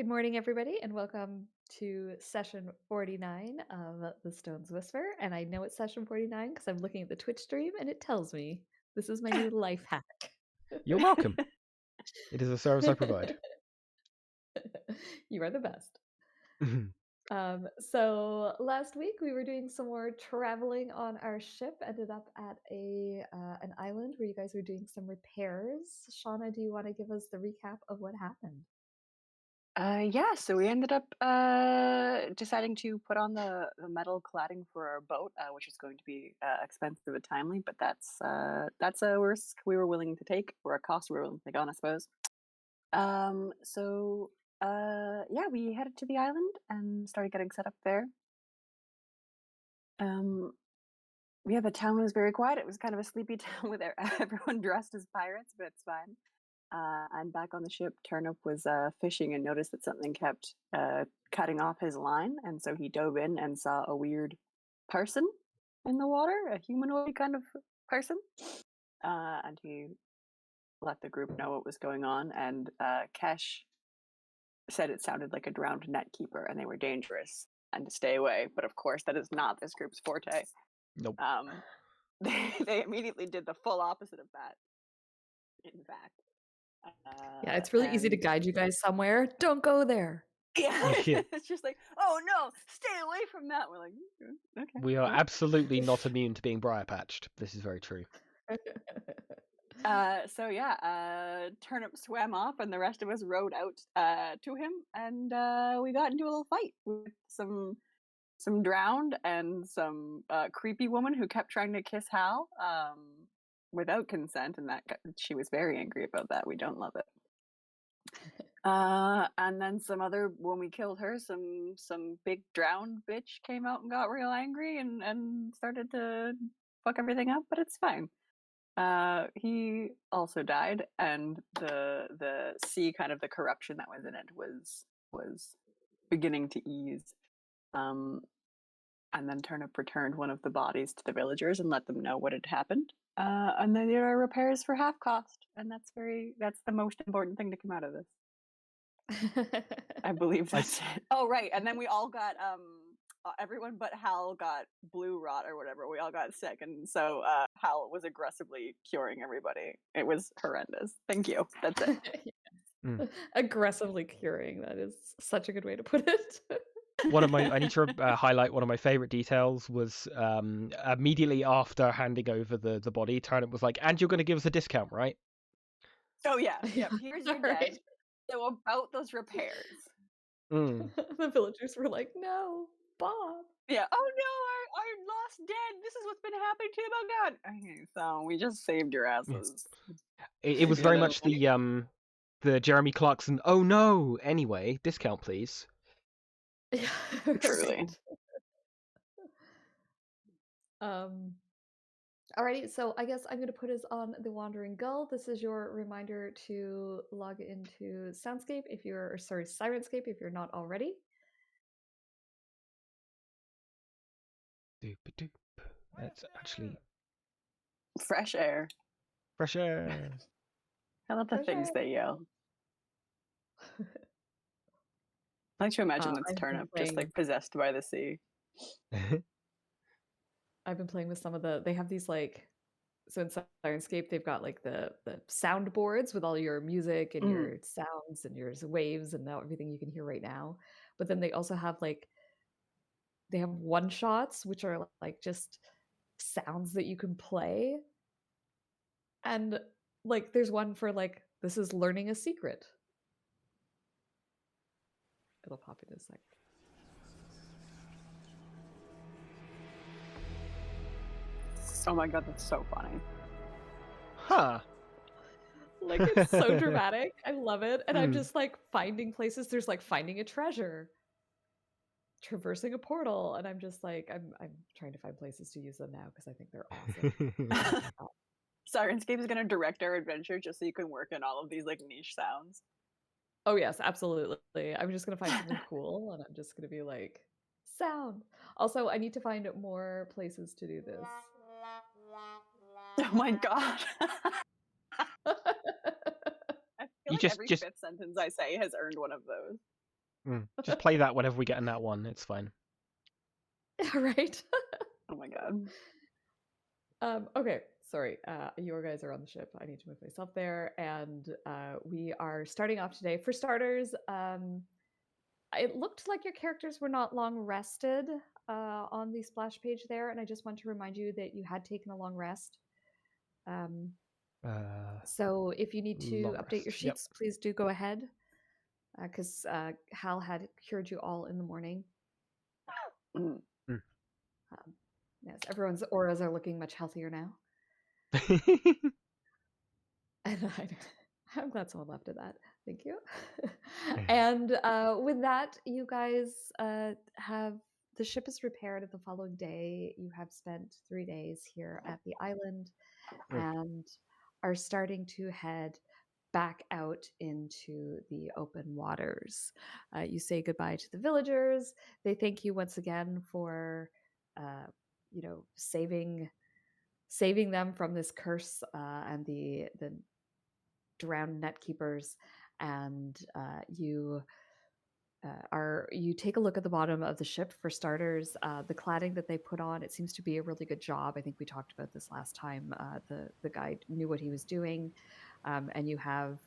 Good morning, everybody, and welcome to session 49 of The Stone's Whisper. And I know it's session 49 because I'm looking at the Twitch stream and it tells me this is my new life hack. You're welcome. It is a service I provide. You are the best. So last week we were doing some more traveling on our ship, ended up at an island where you guys were doing some repairs. Shauna, do you want to give us the recap of what happened? Yeah, so we ended up deciding to put on the metal cladding for our boat, which is going to be expensive and timely, but that's a risk we were willing to take, or a cost we were willing to take on, I suppose. Yeah, we headed to the island and started getting set up there. Yeah, the town was very quiet. It was kind of a sleepy town with everyone dressed as pirates, but it's fine. And back on the ship, Turnip was fishing and noticed that something kept cutting off his line, and so he dove in and saw a weird person in the water, a humanoid kind of person. And he let the group know what was going on, and Kesh said it sounded like a drowned net keeper and they were dangerous and to stay away. But of course, that is not this group's forte. Nope. They immediately did the full opposite of that, in fact. Yeah, it's really easy to guide you guys somewhere. Don't go there. Yeah, it's just like, oh no, stay away from that. We're like, okay. We are absolutely not immune to being briar patched. This is very true. So yeah, Turnip swam off, and the rest of us rowed out to him, and we got into a little fight with some drowned and some creepy woman who kept trying to kiss Hal without consent, and she was very angry about that. We don't love it. And then when we killed her, some big drowned bitch came out and got real angry and started to fuck everything up, but it's fine. He also died, and the sea, kind of the corruption that was in it, was beginning to ease. And then Turnip returned one of the bodies to the villagers and let them know what had happened. And then there are repairs for half cost, and that's the most important thing to come out of this. I believe that's it. Oh, right. And then we all got everyone but Hal got blue rot or whatever. We all got sick, and so Hal was aggressively curing everybody. It was horrendous. Thank you. That's it. Aggressively curing. That is such a good way to put it. I need to highlight one of my favorite details was immediately after handing over the body, Turnip was like, "And you're going to give us a discount, right?" Oh yeah. Here's your debt. So about those repairs. The villagers were like, "No, Bob." Yeah. Oh no, our lost dead. This is what's been happening to him. Oh god. Okay, so we just saved your asses. It was very much the Jeremy Clarkson. Oh no. Anyway, discount please. Yeah, truly. Alrighty, so I guess I'm going to put us on the Wandering Gull. This is your reminder to log into Sirenscape if you're not already. Doop doop. That's actually fresh air. Fresh air. I love the things they yell. I like to imagine that's Turnip just like possessed by the sea. I've been playing with some of they have these like, so in Sirenscape they've got like the soundboards with all your music and your sounds and your waves and everything you can hear right now. But then they also have they have one shots, which are like just sounds that you can play. And like there's one for like, this is learning a secret. It'll pop in a sec. Oh my god, that's so funny. Huh. Like, it's so dramatic. I love it. And I'm just like finding places. There's like finding a treasure, traversing a portal, and I'm just like, I'm trying to find places to use them now because I think they're awesome. Sirenscape is going to direct our adventure just so you can work in all of these like niche sounds. Oh yes, absolutely. I'm just going to find something cool, and I'm just going to be like, sound. Also, I need to find more places to do this. Oh my god. I feel like every fifth sentence I say has earned one of those. Just play that whenever we get in that one. It's fine. Right. Oh my god. Okay, sorry. You guys are on the ship. I need to move myself there, and we are starting off today. For starters, it looked like your characters were not long rested on the splash page there, and I just want to remind you that you had taken a long rest. So if you need to Long update your rest. Yep. sheets, please do go ahead, because Hal had cured you all in the morning. Mm. Yes, everyone's auras are looking much healthier now. And I'm glad someone left at that. Thank you. And with that, you guys have the ship is repaired the following day. You have spent 3 days here at the island and are starting to head back out into the open waters. You say goodbye to the villagers. They thank you once again for, saving them from this curse and the drowned net keepers. And you take a look at the bottom of the ship for starters. The cladding that they put on, it seems to be a really good job. I think we talked about this last time. The guy knew what he was doing, and you have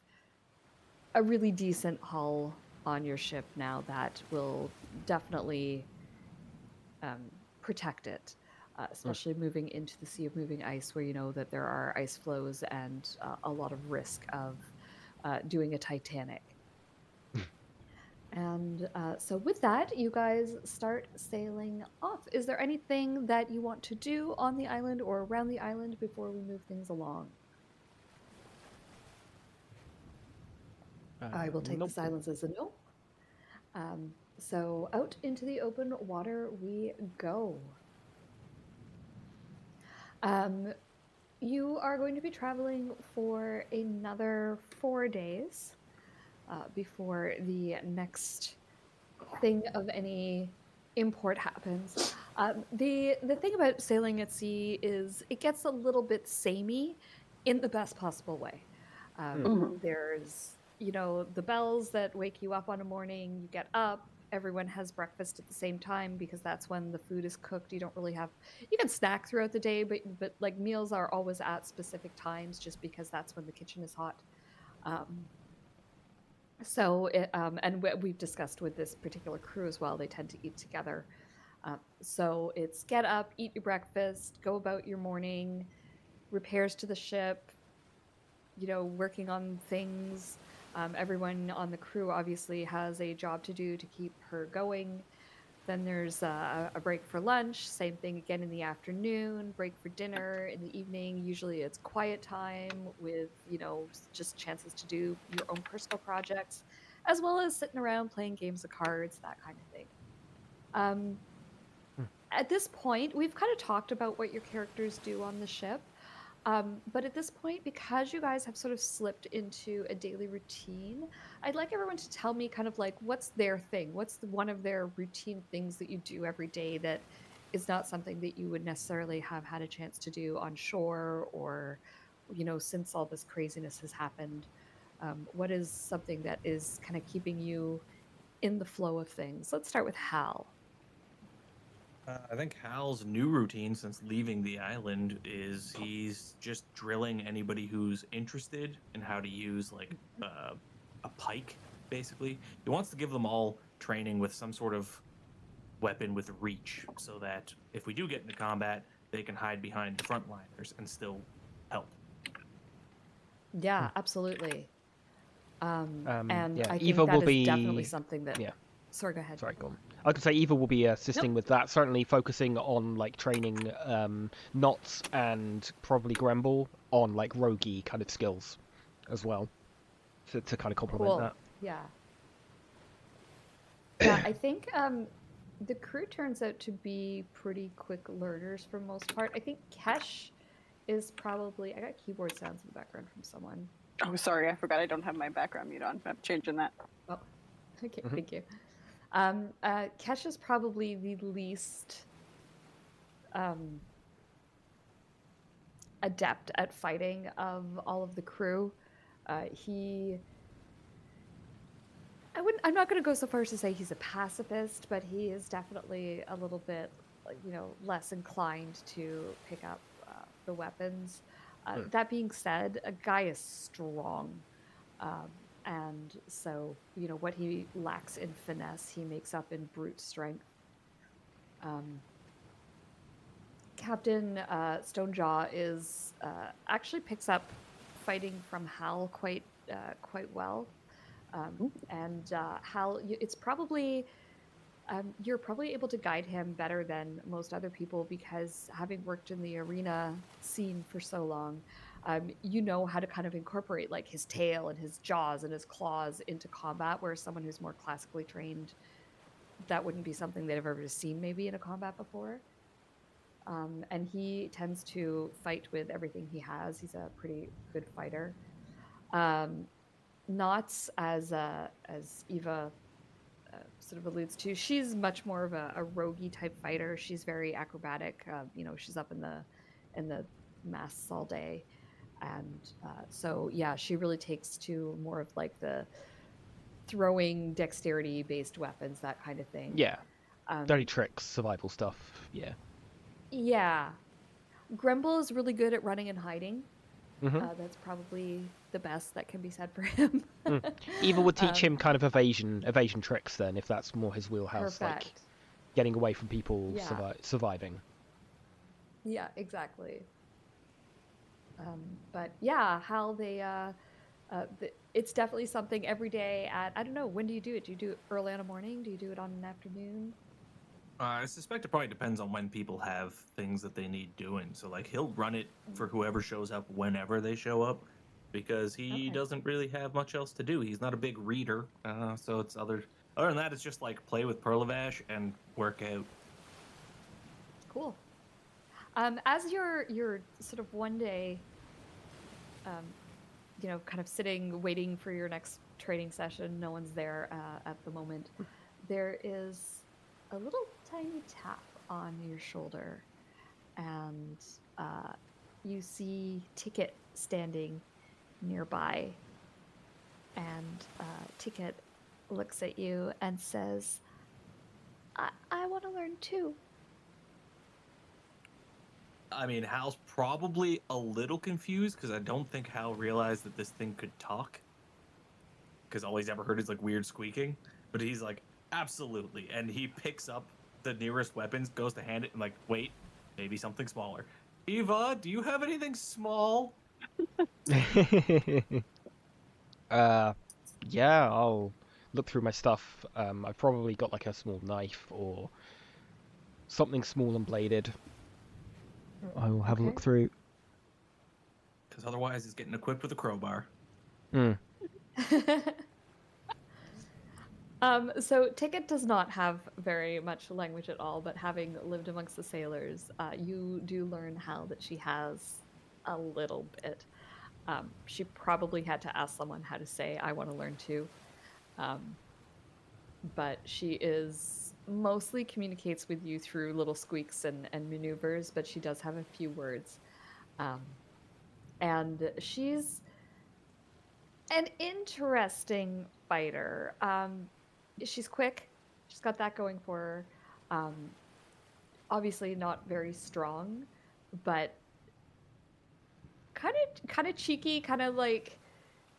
a really decent hull on your ship now that will definitely protect it, especially moving into the Sea of Moving Ice, where you know that there are ice flows and a lot of risk of doing a Titanic. And so with that, you guys start sailing off. Is there anything that you want to do on the island or around the island before we move things along? I will take Nope. the silence as a no. So out into the open water we go. You are going to be traveling for another 4 days before the next thing of any import happens. The thing about sailing at sea is it gets a little bit samey in the best possible way. There's, the bells that wake you up on a morning, you get up, everyone has breakfast at the same time because that's when the food is cooked. You don't really you can snack throughout the day, but like meals are always at specific times just because that's when the kitchen is hot. And we've discussed with this particular crew as well, they tend to eat together. So it's get up, eat your breakfast, go about your morning, repairs to the ship, working on things. Everyone on the crew obviously has a job to do to keep her going. Then there's a break for lunch, same thing again in the afternoon, break for dinner in the evening. Usually it's quiet time with, just chances to do your own personal projects, as well as sitting around playing games of cards, that kind of thing. At this point, we've kind of talked about what your characters do on the ship. But at this point, because you guys have sort of slipped into a daily routine, I'd like everyone to tell me kind of like what's their thing? What's one of their routine things that you do every day that is not something that you would necessarily have had a chance to do on shore or, since all this craziness has happened? What is something that is kind of keeping you in the flow of things? Let's start with Hal. I think Hal's new routine since leaving the island is he's just drilling anybody who's interested in how to use like a pike, basically. He wants to give them all training with some sort of weapon with reach so that if we do get into combat, they can hide behind the frontliners and still help. Yeah, absolutely. And yeah, I think Eva that will is definitely be something that... yeah. Sorry, go ahead. Sorry, go on. I could say Eva will be assisting Nope. with that, certainly focusing on like training Knots and probably Gremble on like roguey kind of skills as well to kind of complement that. Yeah. Yeah, I think the crew turns out to be pretty quick learners for the most part. I think Kesh is probably... I got keyboard sounds in the background from someone. Oh, sorry, I forgot I don't have my background mute on. I'm changing that. Oh, okay, thank you. Kesh is probably the least adept at fighting of all of the crew. I I'm not going to go so far as to say he's a pacifist, but he is definitely a little bit, less inclined to pick up the weapons. That being said, a guy is strong. And so, what he lacks in finesse, he makes up in brute strength. Captain Stonejaw is actually picks up fighting from Hal quite well. And Hal, it's probably you're probably able to guide him better than most other people because having worked in the arena scene for so long, you know how to kind of incorporate like his tail and his jaws and his claws into combat, whereas someone who's more classically trained, that wouldn't be something they've ever seen maybe in a combat before. And he tends to fight with everything he has. He's a pretty good fighter. Not as Eva sort of alludes to. She's much more of a roguey type fighter. She's very acrobatic. She's up in the masts all day, and so yeah, she really takes to more of like the throwing dexterity based weapons, that kind of thing. Yeah. Dirty tricks, survival stuff. Yeah. Yeah. Grumble is really good at running and hiding. Mm-hmm. That's probably the best that can be said for him. Eva would teach him kind of evasion tricks then, if that's more his wheelhouse, perfect. like getting away from people, Yeah. surviving. Yeah, exactly. But yeah, how they it's definitely something every day at, I don't know, when do you do it? Do you do it early in the morning? Do you do it on an afternoon? I suspect it probably depends on when people have things that they need doing. So, like, he'll run it for whoever shows up whenever they show up, because he doesn't really have much else to do. He's not a big reader, so it's other than that, it's just like play with Perlavash and work out. Cool. As you're sort of one day, kind of sitting waiting for your next training session, no one's there at the moment. There is a little tiny tap on your shoulder, and you see Ticket standing nearby. And Ticket looks at you and says, I want to learn too. I mean, Hal's probably a little confused because I don't think Hal realized that this thing could talk, because all he's ever heard is like weird squeaking. But he's like, absolutely. And he picks up the nearest weapons, goes to hand it, and like, wait, maybe something smaller. Eva, do you have anything small? Yeah, I'll look through my stuff. I've probably got like a small knife or something small and bladed. I will have a look through. Because otherwise, he's getting equipped with a crowbar. So Ticket does not have very much language at all, but having lived amongst the sailors, you do learn how that she has a little bit. She probably had to ask someone how to say, I want to learn too. But she mostly communicates with you through little squeaks and maneuvers, but she does have a few words. And she's an interesting fighter. She's quick. She's got that going for her. Obviously not very strong, but kind of cheeky, kind of like,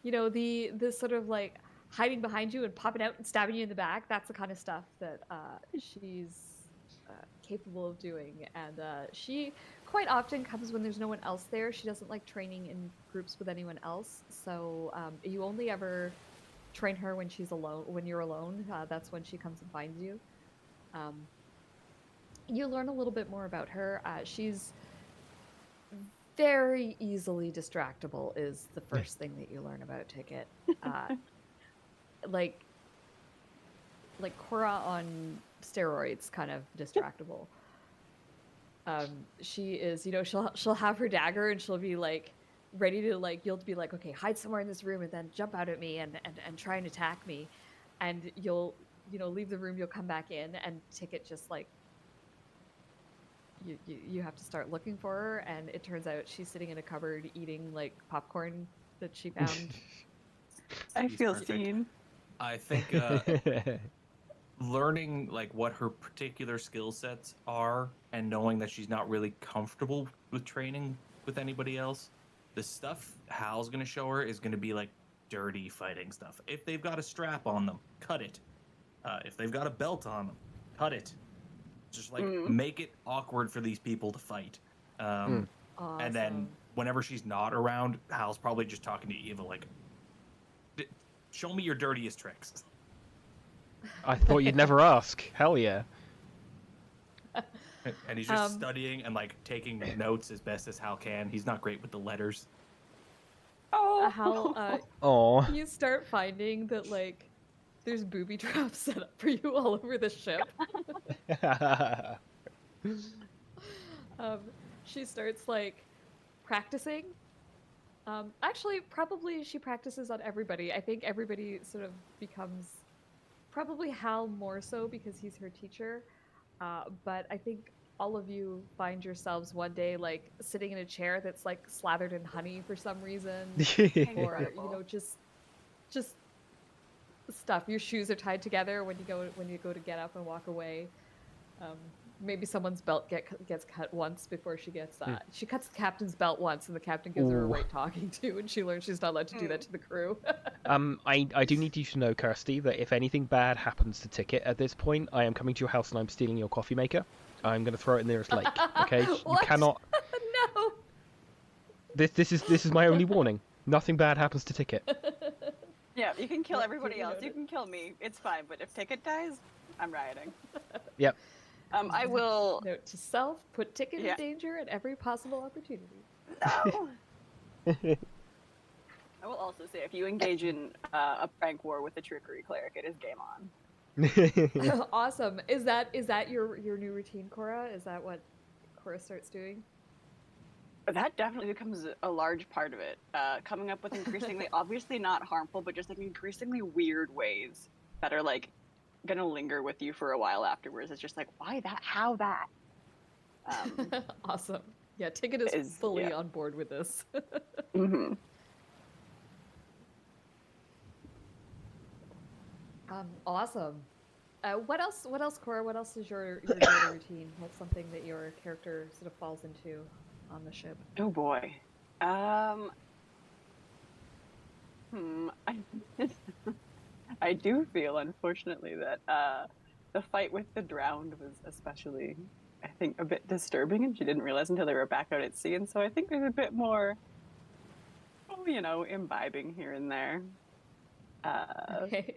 the sort of like hiding behind you and popping out and stabbing you in the back. That's the kind of stuff that she's capable of doing. And she quite often comes when there's no one else there. She doesn't like training in groups with anyone else. So you only ever train her when she's alone. When you're alone, that's when she comes and finds you. You learn a little bit more about her. She's very easily distractible is the first thing that you learn about Ticket. Like Cora on steroids, kind of distractible. She is, she'll have her dagger and she'll be like ready to you'll be like, okay, hide somewhere in this room and then jump out at me and try and attack me, and you'll leave the room, you'll come back in, and Ticket just like you have to start looking for her, and it turns out she's sitting in a cupboard eating like popcorn that she found. I feel seen. I think learning like what her particular skill sets are and knowing that she's not really comfortable with training with anybody else, the stuff Hal's gonna show her is gonna be like dirty fighting stuff. If they've got a strap on them, cut it. If they've got a belt on them, cut it. Just like make it awkward for these people to fight. Awesome. And then whenever she's not around, Hal's probably just talking to Eva like, show me your dirtiest tricks. I thought you'd never ask. Hell yeah. And he's just studying and like taking notes as best as Hal can. He's not great with the letters. Hal, you start finding that like there's booby traps set up for you all over the ship. She starts like practicing. Actually, probably she practices on everybody. I think everybody sort of becomes, probably Hal more so because he's her teacher. But I think all of you find yourselves one day like sitting in a chair that's like slathered in honey for some reason, or just stuff. Your shoes are tied together when you go to get up and walk away. Maybe someone's belt gets cut once before she gets she cuts the captain's belt once, and the captain gives her a right talking to, and she learns she's not allowed to do that to the crew. I do need you to know, Kirsty, that if anything bad happens to Ticket at this point, I am coming to your house and I'm stealing your coffee maker. I'm going to throw it in the nearest lake. Okay, you cannot. No. This is my only warning. Nothing bad happens to Ticket. Yeah, you can kill everybody else. You can kill me. It's fine. But if Ticket dies, I'm rioting. Yep. I will. Note to self: put Ticket in danger at every possible opportunity. No. I will also say, if you engage in a prank war with a trickery cleric, it is game on. Awesome. Is that your new routine, Cora? Is that what Cora starts doing? That definitely becomes a large part of it. Coming up with increasingly, obviously not harmful, but just like increasingly weird ways that are like gonna linger with you for a while afterwards. It's just like, why that? How that? Awesome. Yeah, Ticket is fully on board with this. Awesome. What else, Cora? What else is your daily routine? What's something that your character sort of falls into on the ship? Oh boy. I do feel, unfortunately, that the fight with the drowned was especially, I think, a bit disturbing, and she didn't realize until they were back out at sea. And so I think there's a bit more, imbibing here and there. Okay.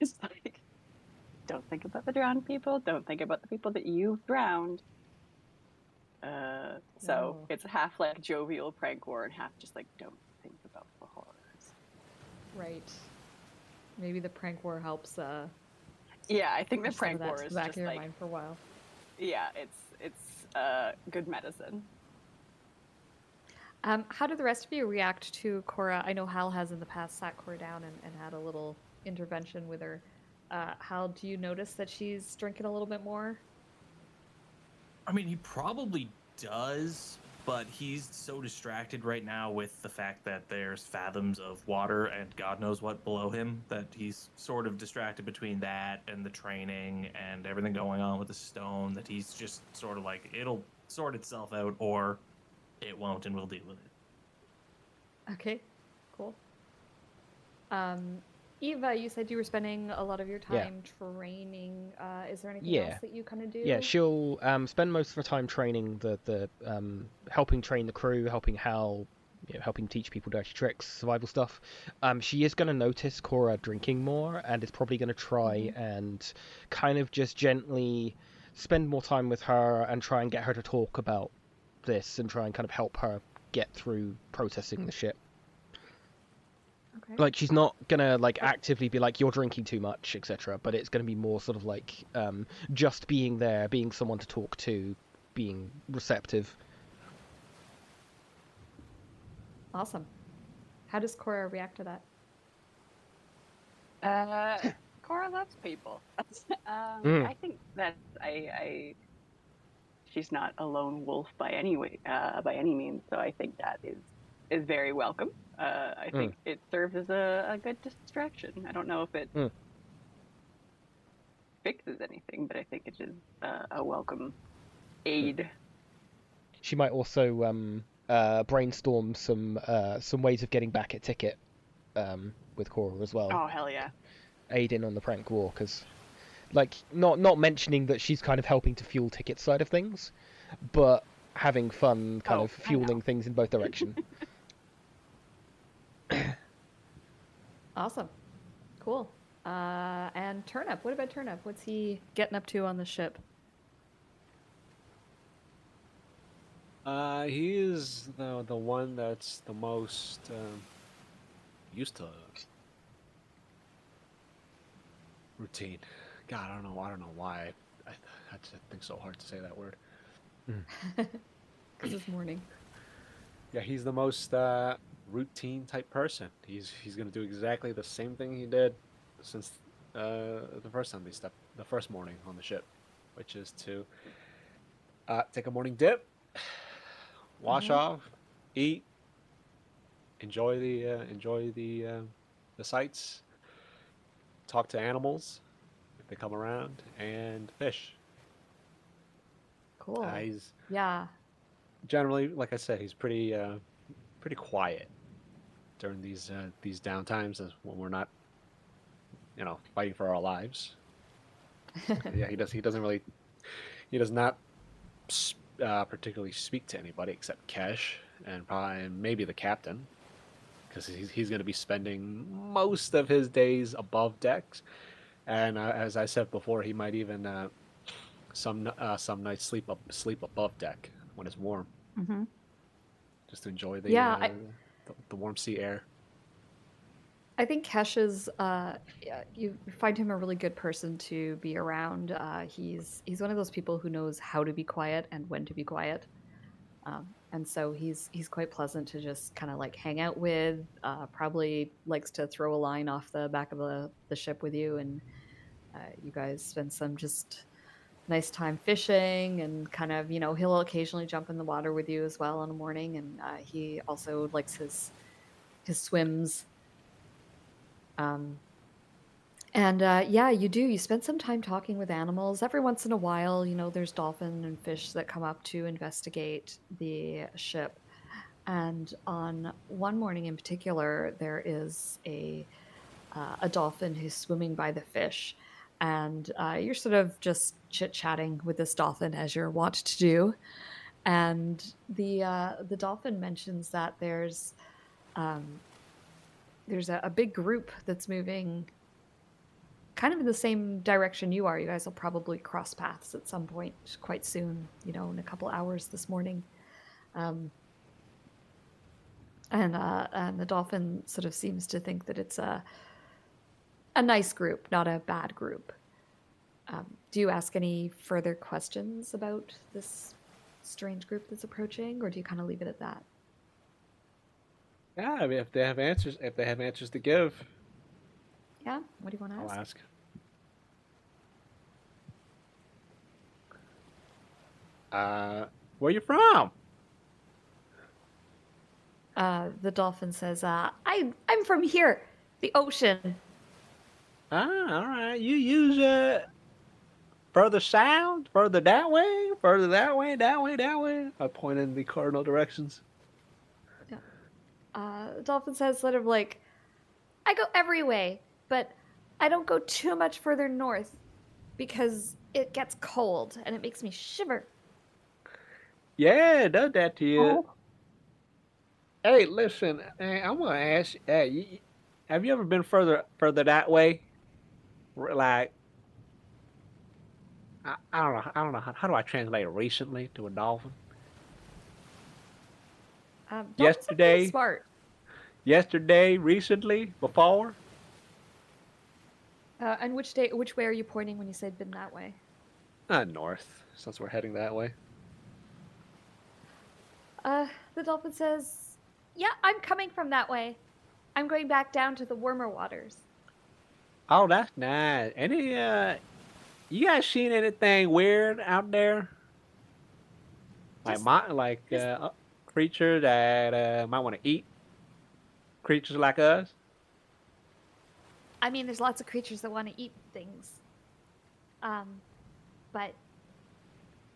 Just like, don't think about the drowned people. Don't think about the people that you've drowned. So it's half like jovial prank war and half just like, don't think about the horrors. Right. Maybe the prank war helps. Yeah, I think the prank war is back just in your like, mind for a while. Yeah, it's good medicine. How do the rest of you react to Cora? I know Hal has in the past sat Cora down and had a little intervention with her. Hal, do you notice that she's drinking a little bit more? I mean, he probably does, but he's so distracted right now with the fact that there's fathoms of water and God knows what below him that he's sort of distracted between that and the training and everything going on with the stone, that he's just sort of like, it'll sort itself out or it won't and we'll deal with it. Okay, cool. Eva, you said you were spending a lot of your time training. Is there anything else that you kind of do? Yeah, she'll spend most of her time training the helping train the crew, helping Hal, helping teach people dirty tricks, survival stuff. She is going to notice Cora drinking more and is probably going to try and kind of just gently spend more time with her and try and get her to talk about this and try and kind of help her get through processing the ship. Okay. Like, she's not gonna like actively be like, you're drinking too much, etc., but it's gonna be more sort of like just being there, being someone to talk to, being receptive. Awesome. How does Cora react to that? Cora loves people. I think that she's not a lone wolf by any means, so I think that is is very welcome. I think it serves as a good distraction. I don't know if it fixes anything, but I think it is a welcome aid. She might also brainstorm some ways of getting back at Ticket with Cora as well. Oh, hell yeah. Aid in on the prank war, because like not mentioning that she's kind of helping to fuel Ticket's side of things, but having fun kind of fueling things in both directions. Awesome. Cool. And Turnip, what about Turnip? What's he getting up to on the ship? He is the one that's the most used to routine. God, I don't know why I think so hard to say that word. Because it's morning. Yeah, he's the most routine type person. He's gonna do exactly the same thing he did since the first time the first morning on the ship, which is to take a morning dip, wash off, eat, enjoy the sights, talk to animals if they come around, and fish. Cool. He's generally, like I said, he's pretty quiet during these downtimes when we're not, fighting for our lives. Yeah, he does not particularly speak to anybody except Kesh and maybe the captain, because he's going to be spending most of his days above decks, and as I said before, he might even some nights sleep above deck when it's warm, just to enjoy the warm sea air. I think Kesh is, you find him a really good person to be around. He's one of those people who knows how to be quiet and when to be quiet. And so he's quite pleasant to just kind of like hang out with, probably likes to throw a line off the back of the ship with you, and you guys spend some just nice time fishing, and kind of, he'll occasionally jump in the water with you as well in the morning, and he also likes his swims. You spend some time talking with animals. Every once in a while, there's dolphin and fish that come up to investigate the ship. And on one morning in particular, there is a dolphin who's swimming by the fish. And you're sort of just chit-chatting with this dolphin, as you're wont to do. And the dolphin mentions that there's a big group that's moving kind of in the same direction you are. You guys will probably cross paths at some point quite soon, in a couple hours this morning. And the dolphin sort of seems to think that it's a nice group, not a bad group. Do you ask any further questions about this strange group that's approaching, or do you kind of leave it at that? Yeah, I mean, if they have answers to give. Yeah, what do you want to ask? I'll ask. Where you from? The dolphin says, I'm from here, the ocean. All right. You use further south, further that way, that way. I point in the cardinal directions. The dolphin says sort of like, I go every way, but I don't go too much further north because it gets cold and it makes me shiver. Yeah, it does that to you. Oh. Hey, listen, I'm gonna ask. Have you ever been further that way? Like, I don't know. How do I translate recently to a dolphin? Yesterday, smart. Yesterday, recently, before. And which way are you pointing when you say been that way? North, since we're heading that way. The dolphin says, yeah, I'm coming from that way. I'm going back down to the warmer waters. Oh, that's nice. Any, you guys seen anything weird out there? Like creature that might want to eat creatures like us? I mean, there's lots of creatures that want to eat things. But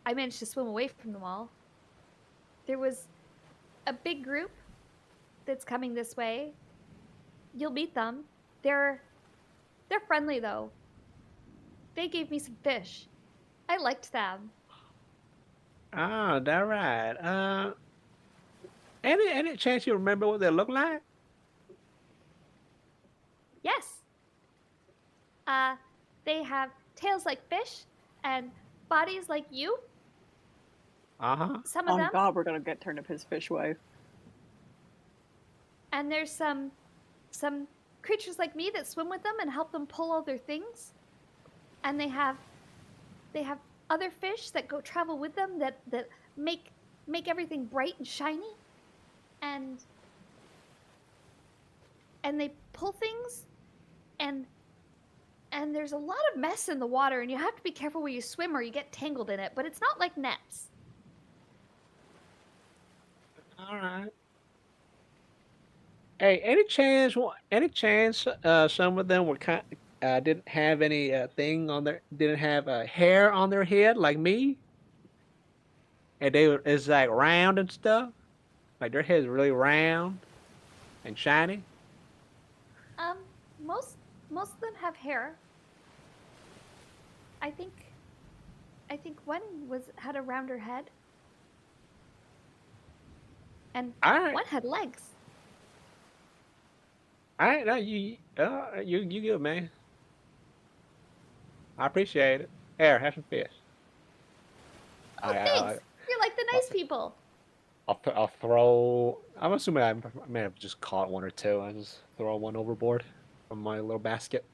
I managed to swim away from them all. There was a big group that's coming this way. You'll meet them. They're friendly though. They gave me some fish. I liked them. Oh, that right. Any chance you remember what they look like? Yes. They have tails like fish and bodies like you. Uh-huh. Some of Oh them. God, we're gonna get Turnip his fish wife. And there's some creatures like me that swim with them and help them pull all their things. And they have other fish that go travel with them that make everything bright and shiny. And they pull things and there's a lot of mess in the water, and you have to be careful where you swim or you get tangled in it, but it's not like nets. All right. Hey, any chance some of them were didn't have any didn't have hair on their head like me? And it's like round and stuff? Like their head's really round and shiny? Most of them have hair. I think one had a rounder head. And All right. one had legs. All right, no, you good, man. I appreciate it. Here, have some fish. Oh, thanks. You're like the nice people. I'll throw. I'm assuming I may have just caught one or two. I just throw one overboard from my little basket.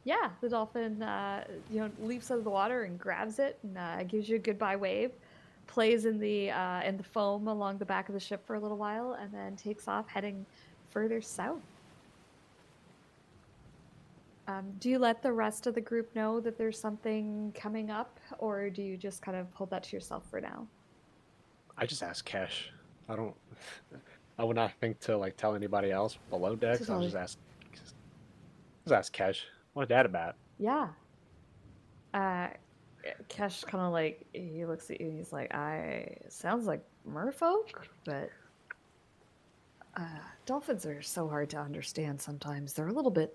Yeah, the dolphin, leaps out of the water and grabs it and gives you a goodbye wave, plays in the foam along the back of the ship for a little while, and then takes off, heading further south. Do you let the rest of the group know that there's something coming up, or do you just kind of hold that to yourself for now? I just ask Kesh. I would not think to like tell anybody else below decks. I'll just ask Kesh. What's that about? Yeah. Kesh kind of like, he looks at you and he's like, sounds like merfolk, but dolphins are so hard to understand sometimes. They're a little bit,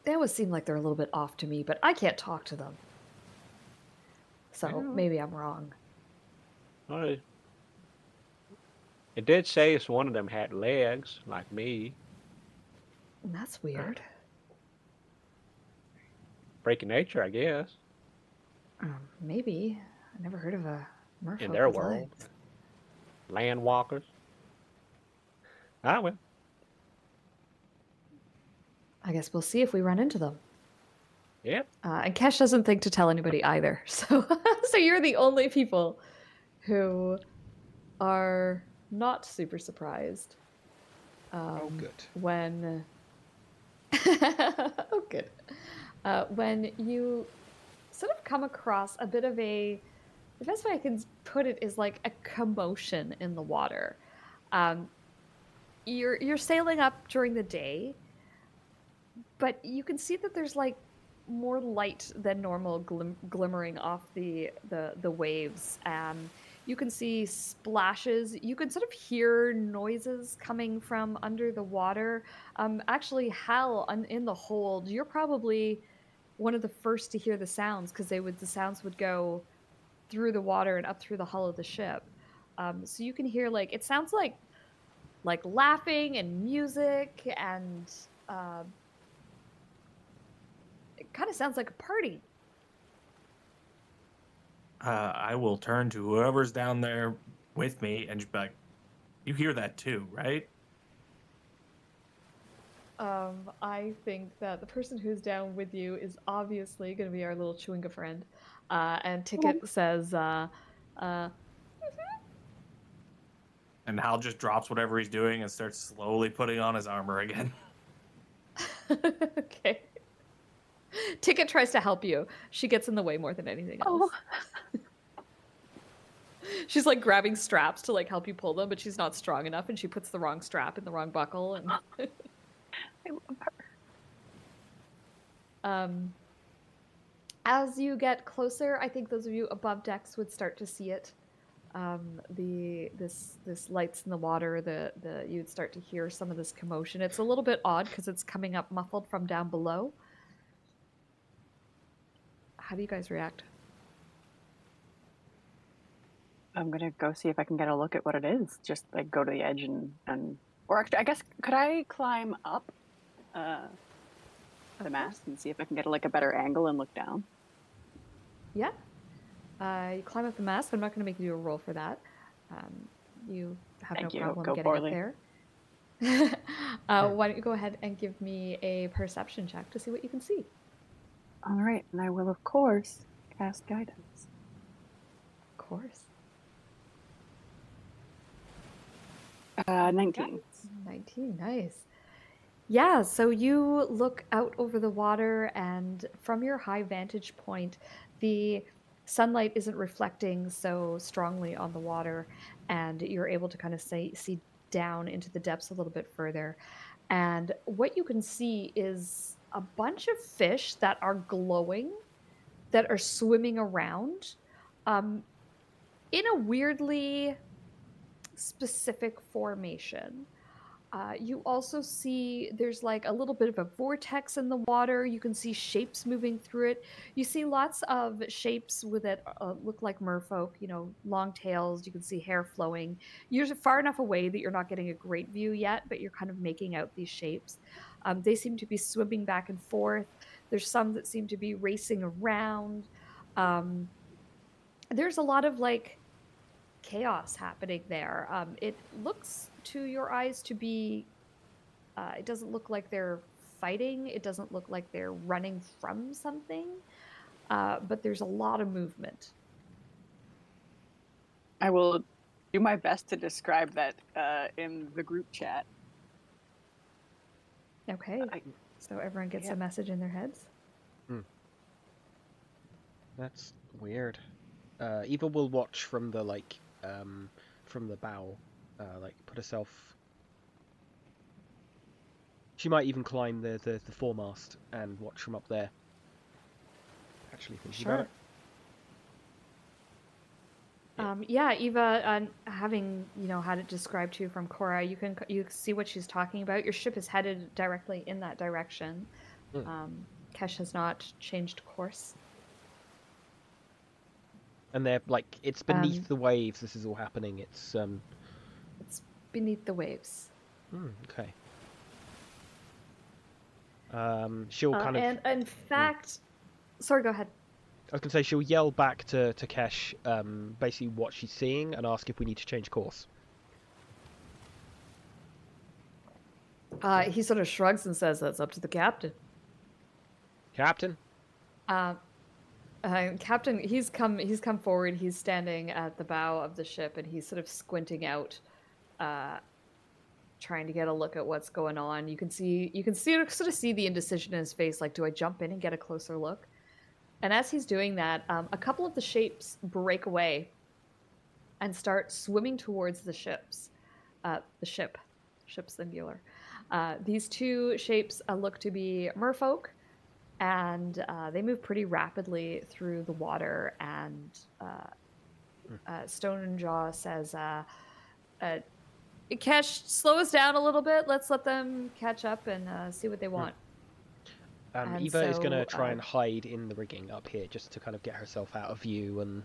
they always seem like they're a little bit off to me, but I can't talk to them. So maybe I'm wrong. All right. It did say it's one of them had legs, like me. That's weird. Breaking nature, I guess. Maybe. I never heard of a merfolk In their with world. legs. Land walkers. Ah, well. I guess we'll see if we run into them. Yep. And Kesh doesn't think to tell anybody either. So you're the only people who are not super surprised. Oh, good. When... oh, good. When you sort of come across a bit of the best way I can put it is like a commotion in the water. You're sailing up during the day, but you can see that there's like more light than normal glimmering off the waves. You can see splashes. You can sort of hear noises coming from under the water. Actually, Hal, in the hold, you're probably one of the first to hear the sounds, because the sounds would go through the water and up through the hull of the ship. So you can hear it sounds like laughing and music, and it kind of sounds like a party. I will turn to whoever's down there with me and just be like, you hear that too, right? I think that the person who's down with you is obviously going to be our little Chewinga friend. And Ticket says, And Hal just drops whatever he's doing and starts slowly putting on his armor again. okay. Ticket tries to help you. She gets in the way more than anything else. She's like grabbing straps to like help you pull them, but she's not strong enough, and she puts the wrong strap in the wrong buckle. And I love her. as you get closer, I think those of you above decks would start to see it. This lights in the water. You'd start to hear some of this commotion. It's a little bit odd because it's coming up muffled from down below. How do you guys react? I'm gonna go see if I can get a look at what it is. Just like go to the edge and or actually, I guess could I climb up the mast and see if I can get like a better angle and look down? Yeah. You climb up the mast. I'm not going to make you do a roll for that. You have Thank no you. problem Go getting poorly. up there. Why don't you go ahead and give me a perception check to see what you can see? All right, and I will of course cast guidance. Of course. 19. 19, nice. Yeah, so you look out over the water, and from your high vantage point, the sunlight isn't reflecting so strongly on the water, and you're able to kind of see down into the depths a little bit further. And what you can see is a bunch of fish that are glowing, that are swimming around in a weirdly specific formation. You also see there's like a little bit of a vortex in the water. You can see shapes moving through it. You see lots of shapes with it look like merfolk, long tails. You can see hair flowing. You're far enough away that you're not getting a great view yet, but you're kind of making out these shapes. They seem to be swimming back and forth. There's some that seem to be racing around. There's a lot of like chaos happening there. It looks to your eyes to be, it doesn't look like they're fighting. It doesn't look like they're running from something, but there's a lot of movement. I will do my best to describe that in the group chat. Okay, so everyone gets a message in their heads. That's weird. Eva will watch from the from the bow, put herself. She might even climb the foremast and watch from up there. Actually, thinking about it. Yeah, Eva, having had it described to you from Cora, you see what she's talking about. Your ship is headed directly in that direction. Kesh has not changed course. And they're it's beneath the waves. This is all happening. It's beneath the waves. Okay. She'll kind of. And in fact, sorry, go ahead. I was going to say she'll yell back to Kesh, basically what she's seeing, and ask if we need to change course. He sort of shrugs and says, "That's up to the captain." Captain. Captain, he's come forward. He's standing at the bow of the ship, and he's sort of squinting out, trying to get a look at what's going on. You can sort of see the indecision in his face. Like, do I jump in and get a closer look? And as he's doing that, a couple of the shapes break away and start swimming towards the ship singular. These two shapes look to be merfolk. And they move pretty rapidly through the water. And Stone and Jaw says, Kesh, slow us down a little bit. Let's let them catch up and see what they want. Eva is going to try and hide in the rigging up here just to kind of get herself out of view. And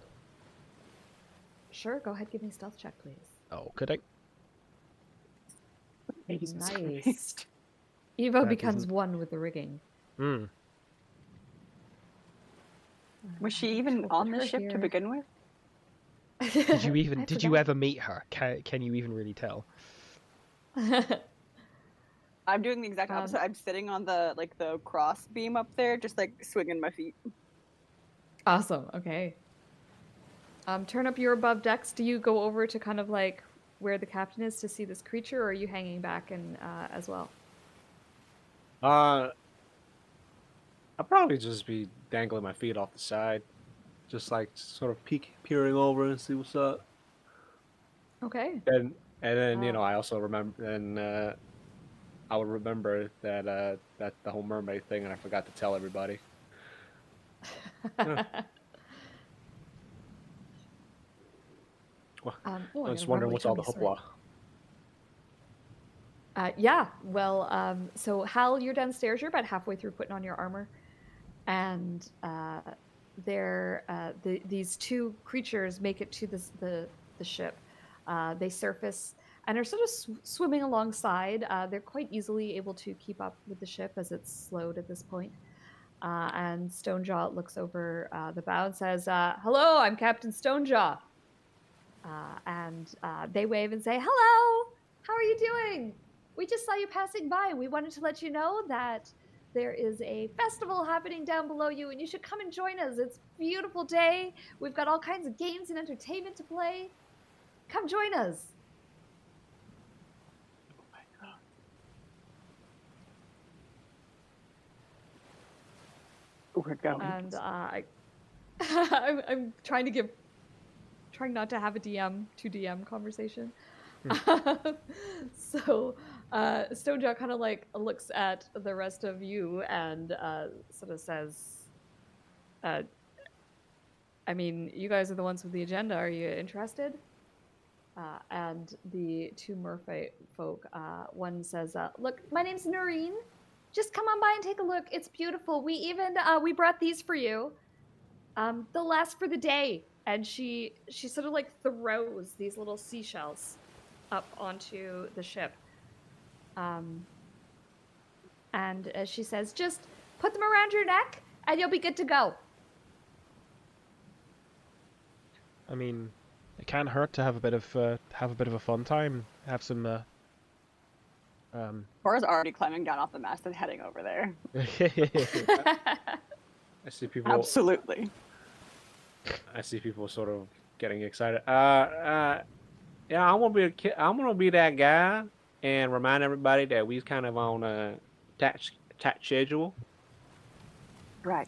sure, go ahead, give me a stealth check, please. Oh, could I? Nice. Eva becomes one with the rigging. Was she even on the ship to begin with? Did you ever meet her? Can you even really tell? I'm doing the exact opposite. I'm sitting on the cross beam up there, just swinging my feet. Awesome. Okay. Turnip, you're above decks. Do you go over to kind of where the captain is to see this creature, or are you hanging back and as well? I'll probably just be dangling my feet off the side, just sort of peering over and see what's up. Okay. And then Uh, I also remember, and I would remember that that the whole mermaid thing, and I forgot to tell everybody. Huh. Well, oh, I I was got a wondering rumbly what's all the tummy, sorry. hoopla. Yeah, well, so Hal, you're downstairs. You're about halfway through putting on your armor, and these two creatures make it to the ship. They surface and are sort of swimming alongside. They're quite easily able to keep up with the ship as it's slowed at this point. And Stonejaw looks over the bow and says, "Hello, I'm Captain Stonejaw." And they wave and say, "Hello, how are you doing? We just saw you passing by. We wanted to let you know that there is a festival happening down below you, and you should come and join us. It's a beautiful day. We've got all kinds of games and entertainment to play. Come join us." Oh my god. We're going. And I'm trying not to have a DM to DM conversation. So Stonejaw kind of like looks at the rest of you and sort of says, I mean, you guys are the ones with the agenda. Are you interested? And the two merfolk folk, one says, "Look, my name's Noreen. Just come on by and take a look. It's beautiful. We even we brought these for you. They'll last for the day." And she sort of like throws these little seashells up onto the ship. And she says, "Just put them around your neck and you'll be good to go." I mean, it can't hurt to have a bit of a fun time. Have some. Cora's already climbing down off the mast and heading over there. I see people. Absolutely. I see people sort of getting excited. Yeah, I'm gonna be that guy and remind everybody that we's kind of on a tight schedule. Right.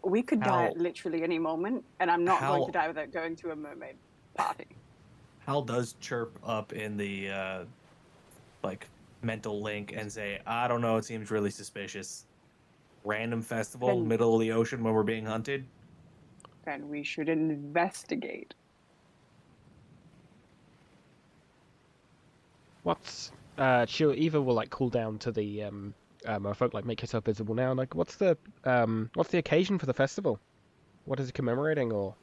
We could die Hal- at literally any moment, and I'm not going Hal- to die without going to a mermaid party. Hal does chirp up in the like mental link and say, "I don't know. It seems really suspicious. Random festival, Then- middle of the ocean when we're being hunted." Then we should investigate. What's she'll Eva will like cool down to the folk, like make herself visible now. Like, what's the occasion for the festival? What is it commemorating, or?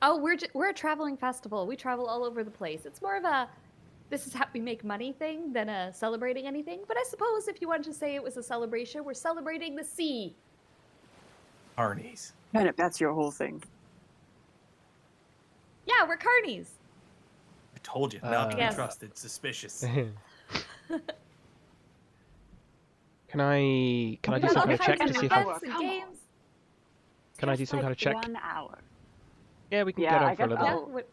Oh, we're a traveling festival. We travel all over the place. It's more of a this is how we make money thing than a celebrating anything. But I suppose if you wanted to say it was a celebration, we're celebrating the sea. Arnie's. Turnip, that's your whole thing. Yeah, we're carnies. I told you, not to be Yes. trusted. Suspicious. Can I do got some all kind of check kinds to of see if events. I've... and Come on. games. Can I do Just some kind of check? 1 hour. Yeah, we can Yeah, get I on for a guess little bit.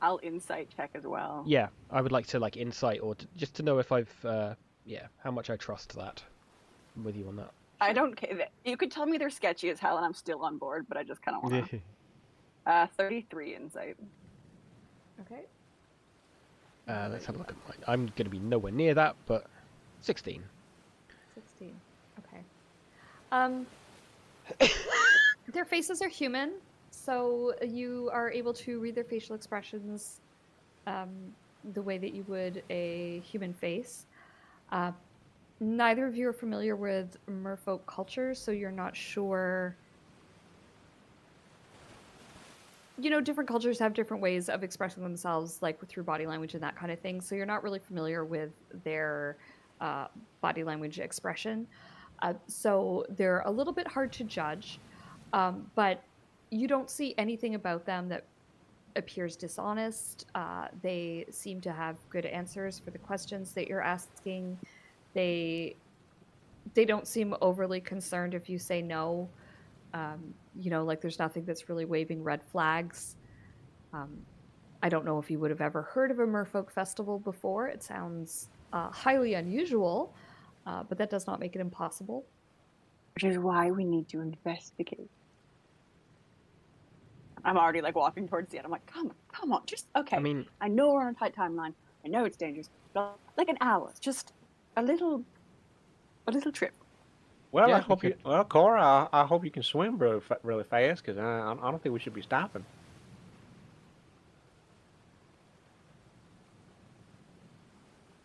I'll insight check as well. Yeah, I would like to like insight or just to know if I've how much I trust that. I'm with you on that. I don't care. You could tell me they're sketchy as hell, and I'm still on board. But I just kind of want to. 33 insight. Okay. Let's have a look at mine. I'm going to be nowhere near that, but 16. 16. Okay. Their faces are human, so you are able to read their facial expressions the way that you would a human face. Neither of you are familiar with merfolk culture, so you're not sure. You know, different cultures have different ways of expressing themselves, like through body language and that kind of thing. So you're not really familiar with their body language expression. So they're a little bit hard to judge, but you don't see anything about them that appears dishonest. They seem to have good answers for the questions that you're asking. They don't seem overly concerned if you say no. You know, like there's nothing that's really waving red flags. I don't know if you would have ever heard of a merfolk festival before. It sounds highly unusual, but that does not make it impossible. Which is why we need to investigate. I'm already like walking towards the end. I'm like, come on, just okay. I mean, I know we're on a tight timeline. I know it's dangerous, but like an hour, just a little trip. Well, Yeah, I we hope you. could- Well, Cora, I hope you can swim really fast, because I don't think we should be stopping.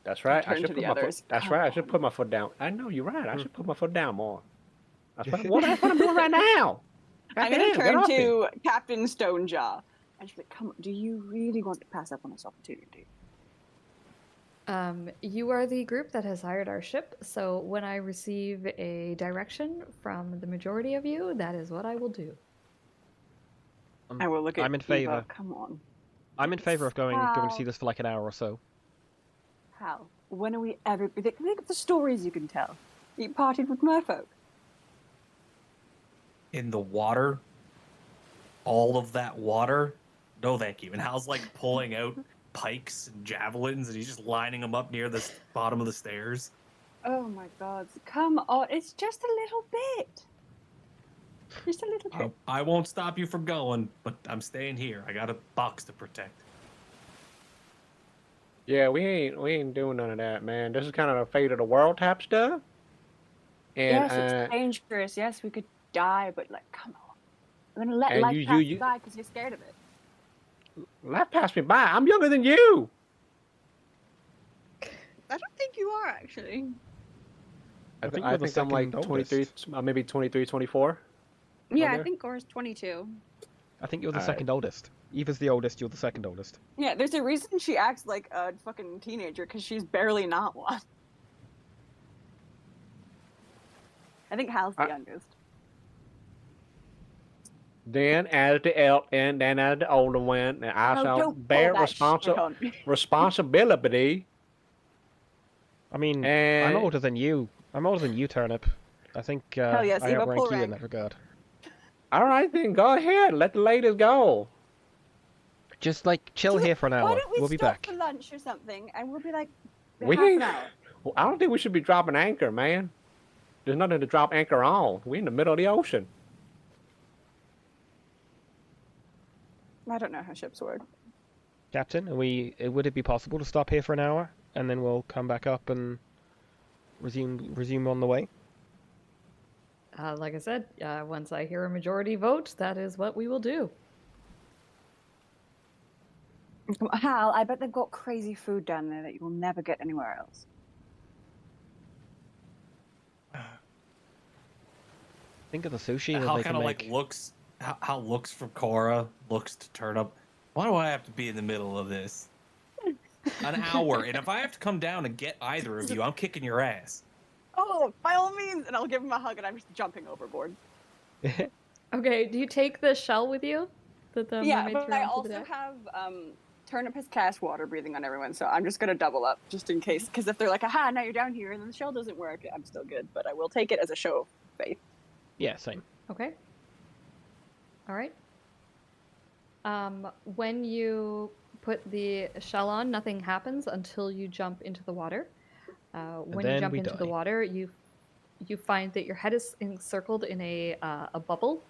That's right. I turn should to put the my foot. others. That's Come right. I should on. put my foot down. I know you're right. I Mm. should put my foot down more. That's what I'm doing right now. I'm gonna Goddamn, get turn off me. to Captain Stonejaw and she's like, "Come on, do you really want to pass up on this opportunity?" You are the group that has hired our ship, so when I receive a direction from the majority of you, that is what I will do. I will look at. I'm in Eva. favor. Come on, I'm in favor of going to see Hal. this for like an hour or so. Hal, when are we ever? Think of the stories you can tell. You partied with merfolk. In the water, all of that water, no thank you. And Hal's like pulling out pikes and javelins, and he's just lining them up near the bottom of the stairs. Oh my God! Come on, it's just a little bit. Just a little bit. I won't stop you from going, but I'm staying here. I got a box to protect. Yeah, we ain't doing none of that, man. This is kind of the fate of the world type stuff. And Yes, it's dangerous. Yes, we could die, but like, come on. We're gonna let And life you- pass you- by because you're scared of it. life passed me by. I'm younger than you. I don't think you are actually. I think I we're the think I'm like second 23, maybe 23, 24. Yeah, there? I think Cora's 22. I think you're the Alright. second oldest. Eva's the oldest, you're the second oldest. Yeah, there's a reason she acts like a fucking teenager because she's barely not one. I think Hal's the youngest. Then as and then as the older one, and I Oh, shall don't bear pull that shit on me. responsibility. I mean, And I'm older than you. I'm older than you, Turnip. I think Hell yes, I Eva, outrank pull you in rank. that regard. all right, then go ahead. Let the ladies go. Just like chill here for an hour. Why don't we We'll be stop back. for lunch or something, and we'll be like We half an ain't- hour. Well, I don't think we should be dropping anchor, man. There's nothing to drop anchor on. We're in the middle of the ocean. I don't know how ships work. Captain, would it be possible to stop here for an hour and then we'll come back up and resume on the way? Like I said, once I hear a majority vote, that is what we will do. Hal, I bet they've got crazy food down there that you will never get anywhere else. Think of the sushi that Hal they kind can of make. like looks. How looks from Cora, looks to Turnip. Why do I have to be in the middle of this? An hour, and if I have to come down and get either of you, I'm kicking your ass. Oh, by all means, and I'll give him a hug, and I'm just jumping overboard. Okay, do you take the shell with you? That the Yeah, mermaid but threw I onto the also deck? have Turnip has cast water breathing on everyone, so I'm just gonna double up just in case. Because if they're like, "Aha, now you're down here," and then the shell doesn't work, I'm still good. But I will take it as a show of faith. Yeah, same. Okay. All right. When you put the shell on, nothing happens until you jump into the water. When you then jump we into the die. water, you find that your head is encircled in a bubble,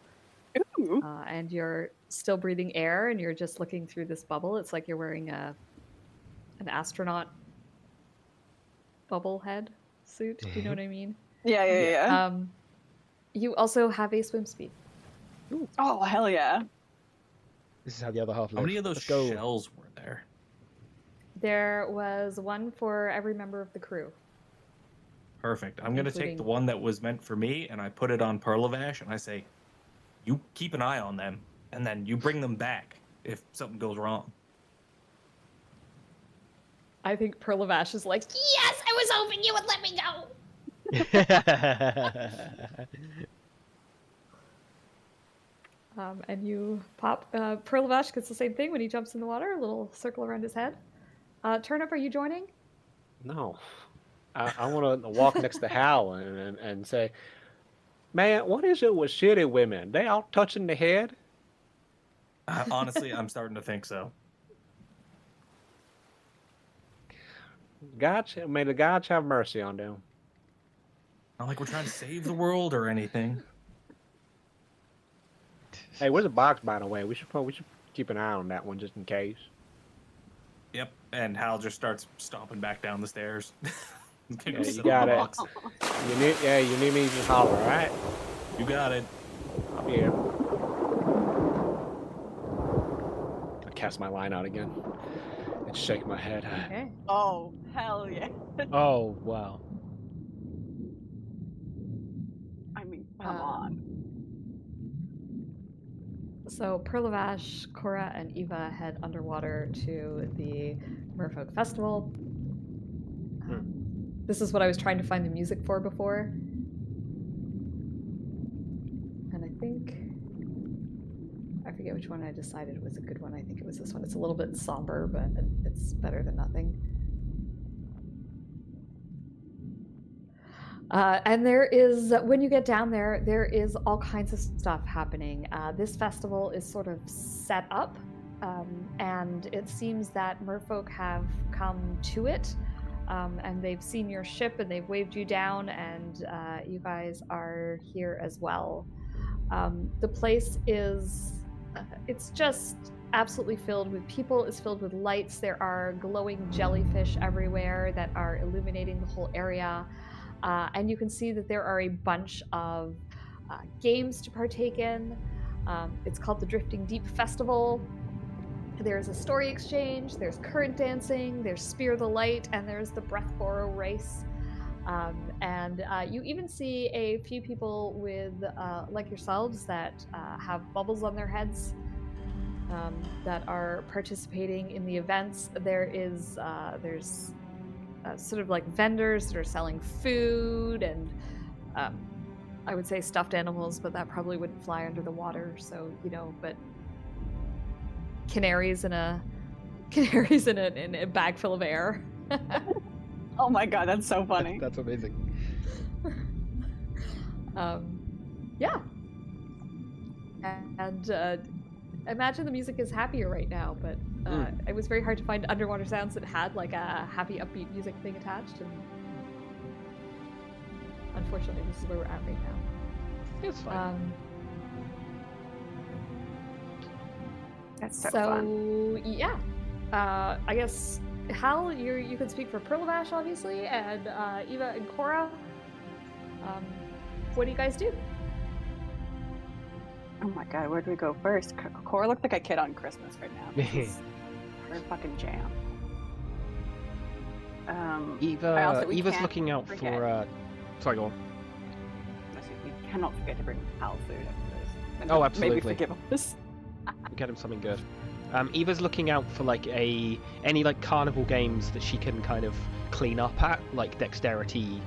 Ooh. and you're still breathing air, and you're just looking through this bubble. It's like you're wearing an astronaut bubble head suit. Do you know what I mean? Yeah. You also have a swim speed. Oh, hell yeah. This is how the other half live. How many of those Let's go. shells were there? There was one for every member of the crew. Perfect. I'm gonna take the Including- one that was meant for me, and I put it on Perlavash, and I say, "You keep an eye on them, and then you bring them back if something goes wrong." I think Perlavash is like, Yes, I was hoping you would let me go. and you pop. Perlavash gets the same thing when he jumps in the water, a little circle around his head. Turnip, are you joining? No. I want to walk next to Hal and say, man, what is it with city women? They all touching the head? Honestly, I'm starting to think so. May the gods have mercy on them. Not like we're trying to save the world or anything. Hey, where's the box, by the way? We should keep an eye on that one just in case. Yep. And Hal just starts stomping back down the stairs. Yeah, Go you sit got on the it. box. You need me, just holler, all right? You got it. I'm here. I cast my line out again and shake my head. Okay. Oh, hell yeah. Oh wow. I mean, come on. So Perlavash, Cora, and Eva head underwater to the Merfolk Festival. This is what I was trying to find the music for before. And I forget which one I decided was a good one. I think it was this one. It's a little bit somber, but it's better than nothing. And there is, when you get down there, there is all kinds of stuff happening. This festival is sort of set up, and it seems that merfolk have come to it, and they've seen your ship and they've waved you down, and you guys are here as well. The place is, it's just absolutely filled with people. It's filled with lights. There are glowing jellyfish everywhere that are illuminating the whole area. And you can see that there are a bunch of games to partake in. It's called the Drifting Deep Festival. There's a story exchange, there's current dancing, there's Spear the Light, and there's the Breath Borrow race. And you even see a few people with, like yourselves, that have bubbles on their heads that are participating in the events. There's sort of like vendors that are selling food and I would say stuffed animals, but that probably wouldn't fly under the water. So, but canaries in a bag full of air. Oh my god, that's so funny. That's amazing. Yeah. And imagine the music is happier right now, but it was very hard to find underwater sounds that had like a happy, upbeat music thing attached, and unfortunately, this is where we're at right now. It's fine. That's so fun. Yeah, I guess Hal, you can speak for Perlavash, obviously, and Eva and Cora. What do you guys do? Oh my god, where do we go first? Cora looked like a kid on Christmas right now. We're in fucking jam. Eva's looking out forget. for. Sorry, go on. We cannot forget to bring Hal food after this. And Oh, absolutely. Maybe forgive us. Get him something good. Eva's looking out for like any like carnival games that she can kind of clean up at, like dexterity.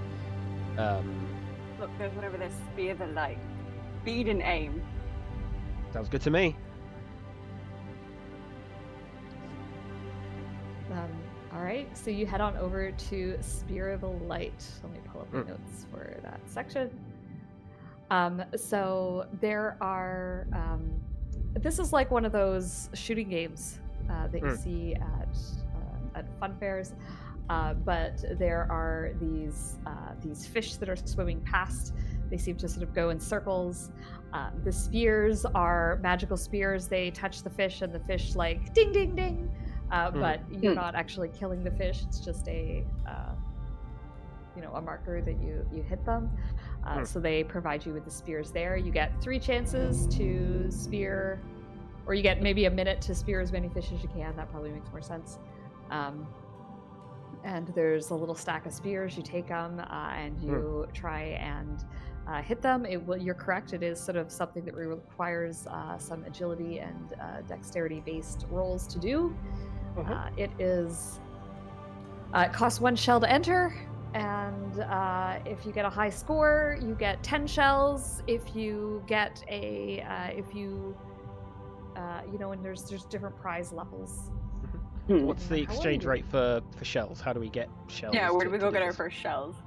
Look, there's one over there. Spear the Light. Speed and aim. Sounds good to me. All right, so you head on over to Spear the Light. Let me pull up the notes for that section. So there are. This is like one of those shooting games that you see at fun fairs, but there are these fish that are swimming past. They seem to sort of go in circles. The spears are magical spears. They touch the fish, and the fish like ding, ding, ding. But you're not actually killing the fish. It's just a marker that you hit them. So they provide you with the spears there. You get 3 chances to spear, or you get maybe a minute to spear as many fish as you can. That probably makes more sense. And there's a little stack of spears. You take them and you try and hit them. You're correct. It is sort of something that requires some agility and dexterity-based rolls to do. It costs 1 shell to enter, and if you get a high score, you get 10 shells. If you get and there's different prize levels. What's the exchange rate for shells? How do we get shells? Yeah, where do we go get our first shells?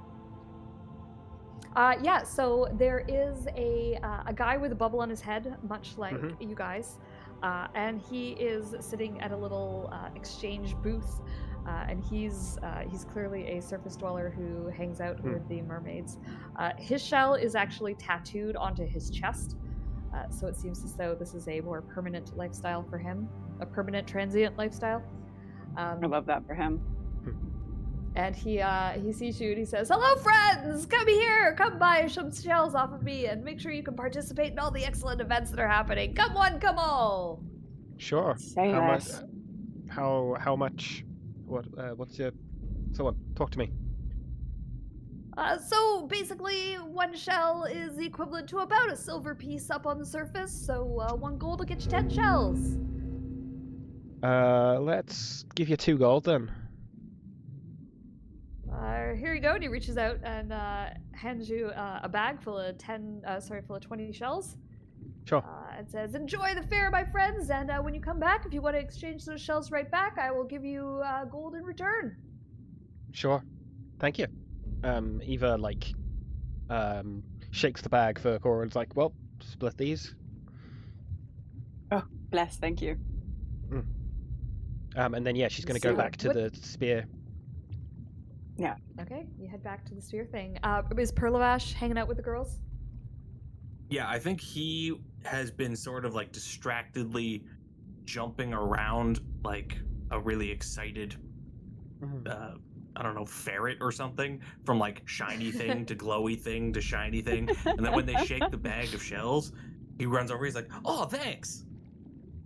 So there is a guy with a bubble on his head, much like you guys, and he is sitting at a little exchange booth, and he's clearly a surface dweller who hangs out with the mermaids. His shell is actually tattooed onto his chest, So it seems as though this is a more permanent lifestyle for him, a permanent transient lifestyle. I love that for him. And he sees you and he says, "Hello, friends! Come here! Come buy some shells off of me, and make sure you can participate in all the excellent events that are happening. Come one, come all!" Sure. Say how much? less. How much? What's your? So what? Talk to me. So basically, one shell is the equivalent to about a silver piece up on the surface. So 1 gold will get you 10 shells. Let's give you 2 gold then. Here you go. And he reaches out and hands you a bag full of 20 shells. Sure. And says, "Enjoy the fair, my friends. And when you come back, if you want to exchange those shells right back, I will give you gold in return." Sure. Thank you. Eva shakes the bag for Cora and's like, "Well, split these." Oh, bless, thank you. And then yeah, she's gonna go So back to the spear. Okay, you head back to the sphere thing. Is Perlavash hanging out with the girls? Yeah, I think he has been sort of like distractedly jumping around like a really excited, I don't know, ferret or something, from like shiny thing to glowy thing to shiny thing. And then when they shake the bag of shells, he runs over, he's like, "Oh, thanks."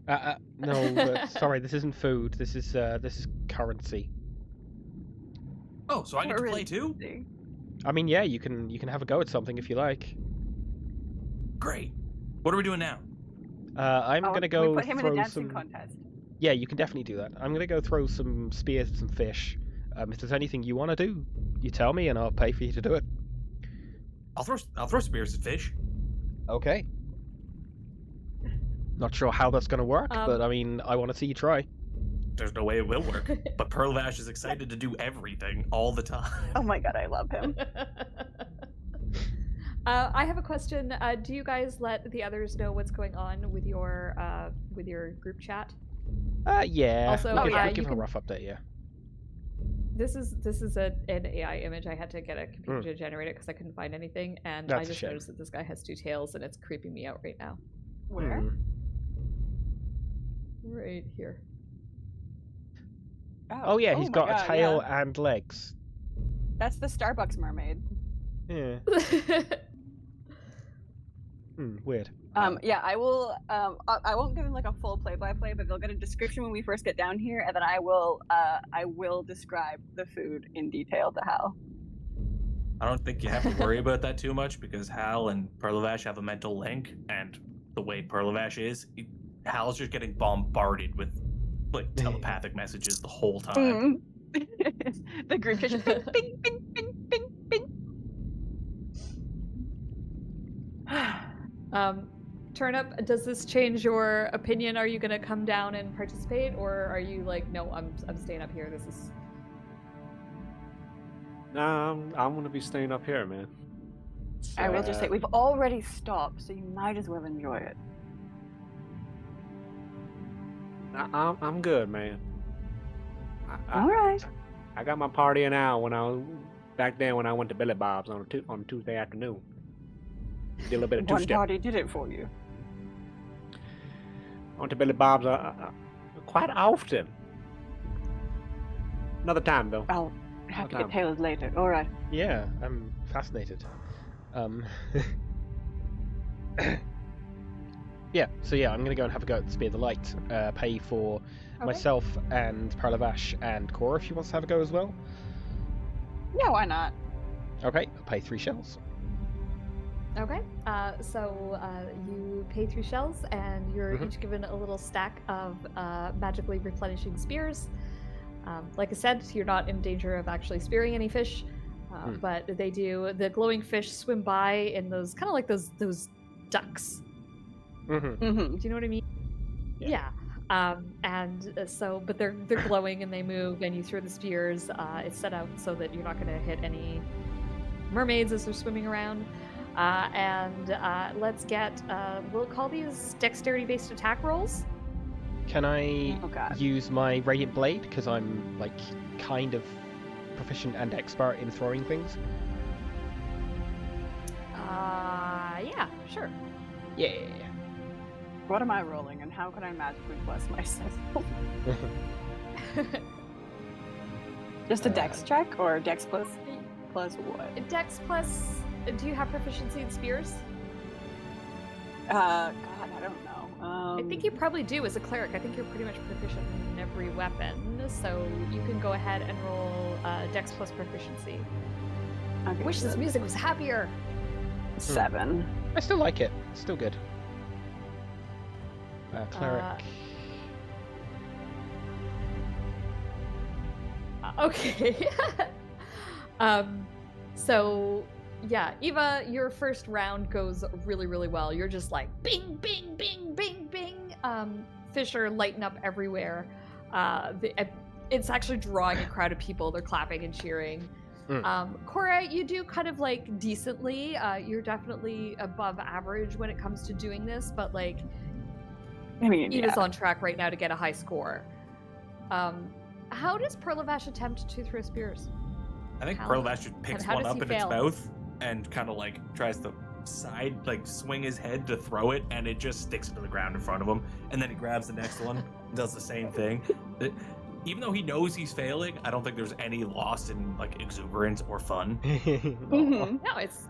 No, but sorry, this isn't food. This is currency. Oh, so I get to play too? I mean, yeah, you can have a go at something if you like. Great. What are we doing now? I'm gonna We go put him in a throw dancing some. contest. Yeah, you can definitely do that. I'm gonna go throw some spears at some fish. If there's anything you want to do, you tell me and I'll pay for you to do it. I'll throw spears at fish. Okay. Not sure how that's gonna work, but I mean, I want to see you try. There's no way it will work. But Perlavash is excited to do everything all the time. Oh my god, I love him. I have a question. Do you guys let the others know what's going on with your group chat? Yeah. Also, we'll yeah, give you a can- rough update. Yeah. This is an AI image. I had to get a computer to generate it because I couldn't find anything, and That's I a just shame. noticed that this guy has 2 tails, and it's creeping me out right now. Where? Right here. Oh yeah, he's my got God, a tail yeah. and legs. That's the Starbucks mermaid. Yeah. Weird. Yeah, I will. I won't give him like a full play-by-play, but they'll get a description when we first get down here, and then I will describe the food in detail to Hal. I don't think you have to worry about that too much because Hal and Perlavash have a mental link, and the way Perlavash is, Hal's just getting bombarded with like telepathic messages the whole time. The group just bing, bing, bing, bing, bing, bing. Turnip, does this change your opinion? Are you gonna come down and participate, or are you like, no, I'm staying up here. This is. Nah, I'm gonna be staying up here, man. I will just say we've already stopped, so you might as well enjoy it. I'm good, man. All right. I got my party an hour when I was back then when I went to Billy Bob's on Tuesday afternoon. Did a little bit of One two-step. party did it for you. I went to Billy Bob's quite often. Another time though. I'll have to Okay. get tailored later. All right. Yeah, I'm fascinated. Yeah, so yeah, I'm gonna go and have a go at Spear the Light. Pay for myself and Perlavash and Cora if she wants to have a go as well. Yeah, why not? Okay, I'll pay 3 shells. Okay. So you pay 3 shells, and you're each given a little stack of magically replenishing spears. Like I said, you're not in danger of actually spearing any fish, but they do. The glowing fish swim by in those kind of like those ducks. Mm-hmm. Do you know what I mean? Yeah. But they're glowing and they move, and you throw the spears. It's set out so that you're not going to hit any mermaids as they're swimming around. Let's get. We'll call these dexterity-based attack rolls. Can I Oh, God. use my Radiant Blade? Because I'm, like, kind of proficient and expert in throwing things. Yeah, sure. Yeah. What am I rolling, and how can I magically bless myself? Just a dex check, or dex plus what? Dex plus. Do you have proficiency in spears? God, I don't know. I think you probably do as a cleric. I think you're pretty much proficient in every weapon, so you can go ahead and roll Dex plus proficiency. Okay, Wish this music was happier. 7. I still like it. It's still good. Cleric. Okay. So yeah, Eva, your first round goes really, really well. You're just like bing, bing, bing, bing, bing. Fish are lighting up everywhere. It's actually drawing a crowd of people. They're clapping and cheering. Cora, you do kind of like decently. You're definitely above average when it comes to doing this, but like, I mean, Eva's on track right now to get a high score. How does Perlavash attempt to throw spears? I think How- Perlavash just picks how one does up he in fail? its mouth and kind of like tries to swing his head to throw it, and it just sticks into the ground in front of him. And then he grabs the next one and does the same thing. Even though he knows he's failing, I don't think there's any loss in like exuberance or fun. Mm-hmm. No, it's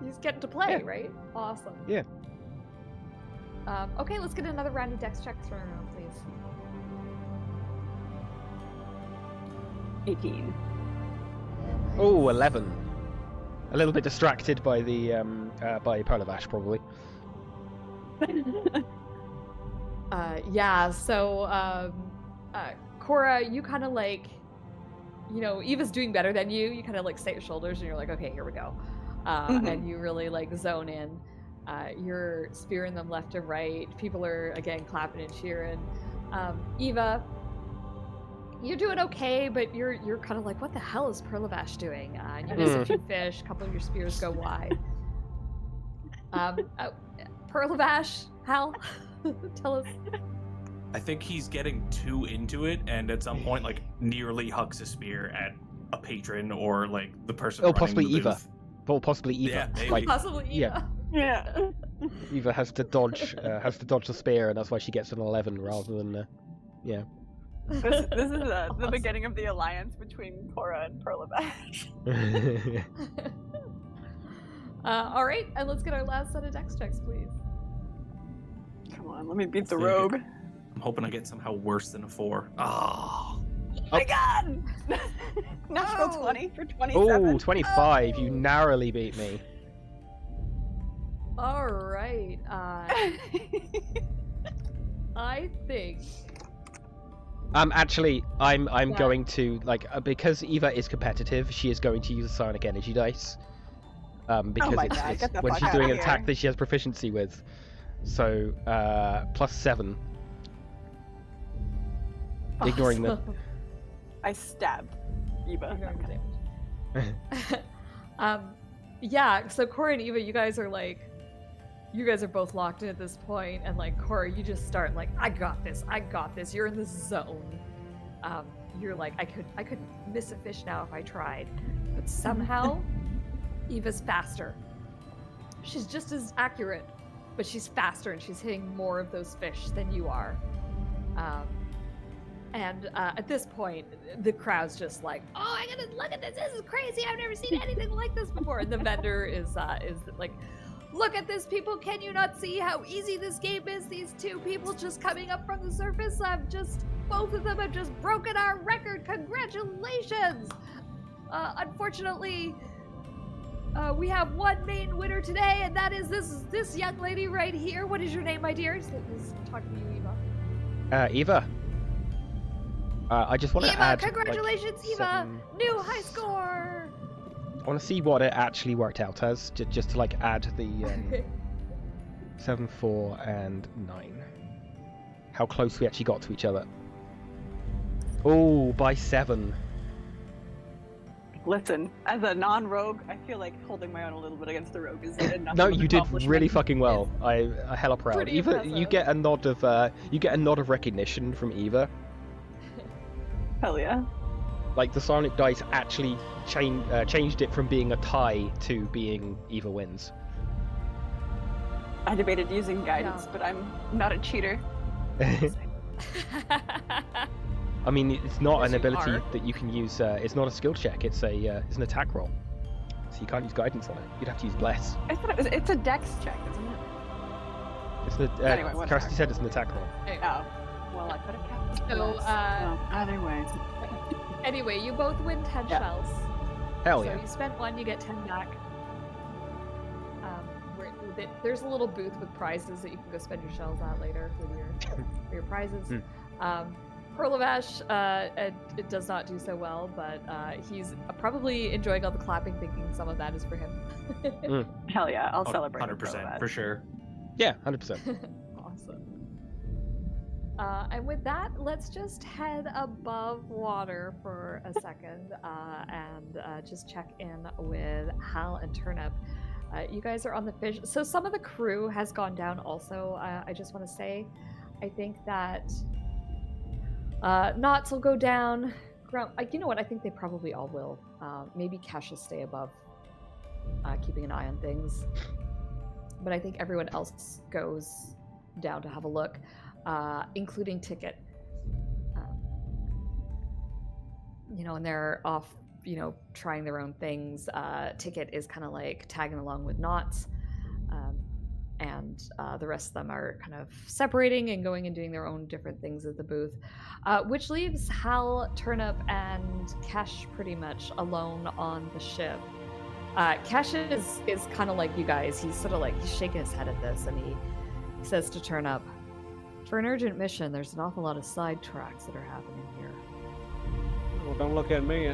he's getting to play, Yeah. right? Awesome. Yeah. Okay, let's get another round of dex checks thrown around, please. 18. Oh, 11. A little bit distracted by the by Perlavash, probably. Yeah, so Cora, you kind of like, you know, Eva's doing better than you. You kind of like set your shoulders and you're like, okay, here we go. And you really like zone in. You're spearing them left and right. People are again clapping and cheering. Eva, you're doing okay, but you're kind of like, what the hell is Perlavash doing? And you miss a few fish. A couple of your spears go wide. Perlavash, Hal, tell us. I think he's getting too into it, and at some point, like, nearly hucks a spear at a patron or like the person. Oh, running possibly the Eva. booth. Well, possibly Eva. Yeah, maybe. Like, Possibly Eva. yeah. Yeah. Eva has to dodge the spear, and that's why she gets an 11 rather than yeah. This is the Awesome. beginning of the alliance between Cora and Perlavash. All right, and let's get our last set of dex checks, please. Come on, let me beat the See. rogue. I'm hoping I get somehow worse than a 4. Oh, Oh my god! Natural Oh. 20 for 27. Oh, 25. You narrowly beat me. All right. I think. Actually, I'm Yeah. going to like because Eva is competitive. She is going to use a psionic energy dice. Because my it's, God, it's get the when fuck she's doing outta an attack here. that she has proficiency with. So +7. Ignoring the. Awesome. I stabbed Eva. Ignoring Okay. the damage. Yeah, so Cora and Eva, you guys are both locked in at this point, and like Cora, you just start like, I got this. You're in this zone. You're like, I could miss a fish now if I tried, but somehow Eva's faster. She's just as accurate, but she's faster and she's hitting more of those fish than you are. And at this point, the crowd's just like, "Oh, I gotta look at this! This is crazy! I've never seen anything like this before." And the vendor is like, "Look at this, people! Can you not see how easy this game is? These two people just coming up from the surface. Both of them have just broken our record. Congratulations! Unfortunately, we have one main winner today, and that is this young lady right here. What is your name, my dear?" He's talking to you, Eva. Eva. I just want to Eva, add. congratulations, like, Eva! some- New high score! I want to see what it actually worked out as, just to like add the 7, 4, and 9. How close we actually got to each other. Oh, by 7. Listen, as a non-rogue, I feel like holding my own a little bit against the rogue is enough. No, of an you did accomplishment. really fucking well. I hella proud. Pretty Eva, you impressive. get a nod of recognition from Eva. Hell yeah. Like the psionic dice actually changed it from being a tie to being Eva wins. I debated using guidance, but I'm not a cheater. I mean, it's not Yes, an you ability are. that you can use. It's not a skill check. It's an attack roll. So you can't use guidance on it. You'd have to use bless. I thought it's a dex check, isn't it? It's an, Anyway, whatever. Kirsty said it's an attack roll. Oh, well, I could have kept it. So, Well, either way. Anyway, you both win 10 Yeah. shells. Hell So yeah. you spent 1, you get 10 back. There's a little booth with prizes that you can go spend your shells at later with your prizes. Perlavash, it does not do so well, but he's probably enjoying all the clapping, thinking some of that is for him. Hell yeah, I'll celebrate. 100% for sure. Yeah, 100%. Awesome. And with that, let's just head above water for a second and just check in with Hal and Turnip. You guys are on the fish. So some of the crew has gone down also. I just want to say, I think that Knots will go down. You know what? I think they probably all will. Maybe Cash will stay above, keeping an eye on things. But I think everyone else goes down to have a look, including Ticket. And they're off, trying their own things. Ticket is kind of like tagging along with Knots. And the rest of them are kind of separating and going and doing their own different things at the booth, which leaves Hal, Turnip, and Kesh pretty much alone on the ship. Kesh is kind of like you guys. He's sort of like, he's shaking his head at this, and he says to Turnip, "For an urgent mission, there's an awful lot of side tracks that are happening here." Well, don't look at me.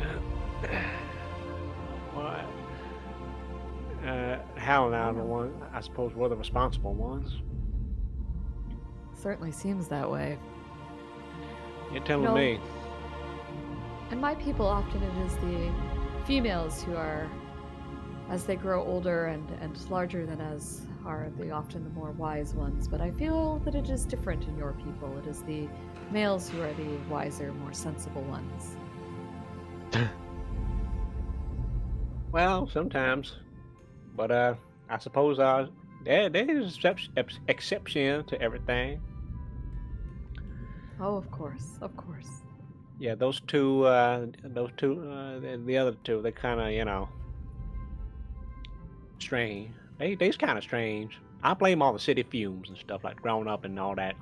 What? Hal and I are the one. I suppose we're the responsible ones. Certainly seems that way. You're telling No. me. And my people, often it is the females who are, as they grow older and larger than us, are often the more wise ones. But I feel that it is different in your people. It is the males who are the wiser, more sensible ones. Well, sometimes. But I suppose there's exception to everything. Oh, of course, of course. Yeah, those two, the other two, they're kind of, strange. They's kind of strange. I blame all the city fumes and stuff, like growing up and all that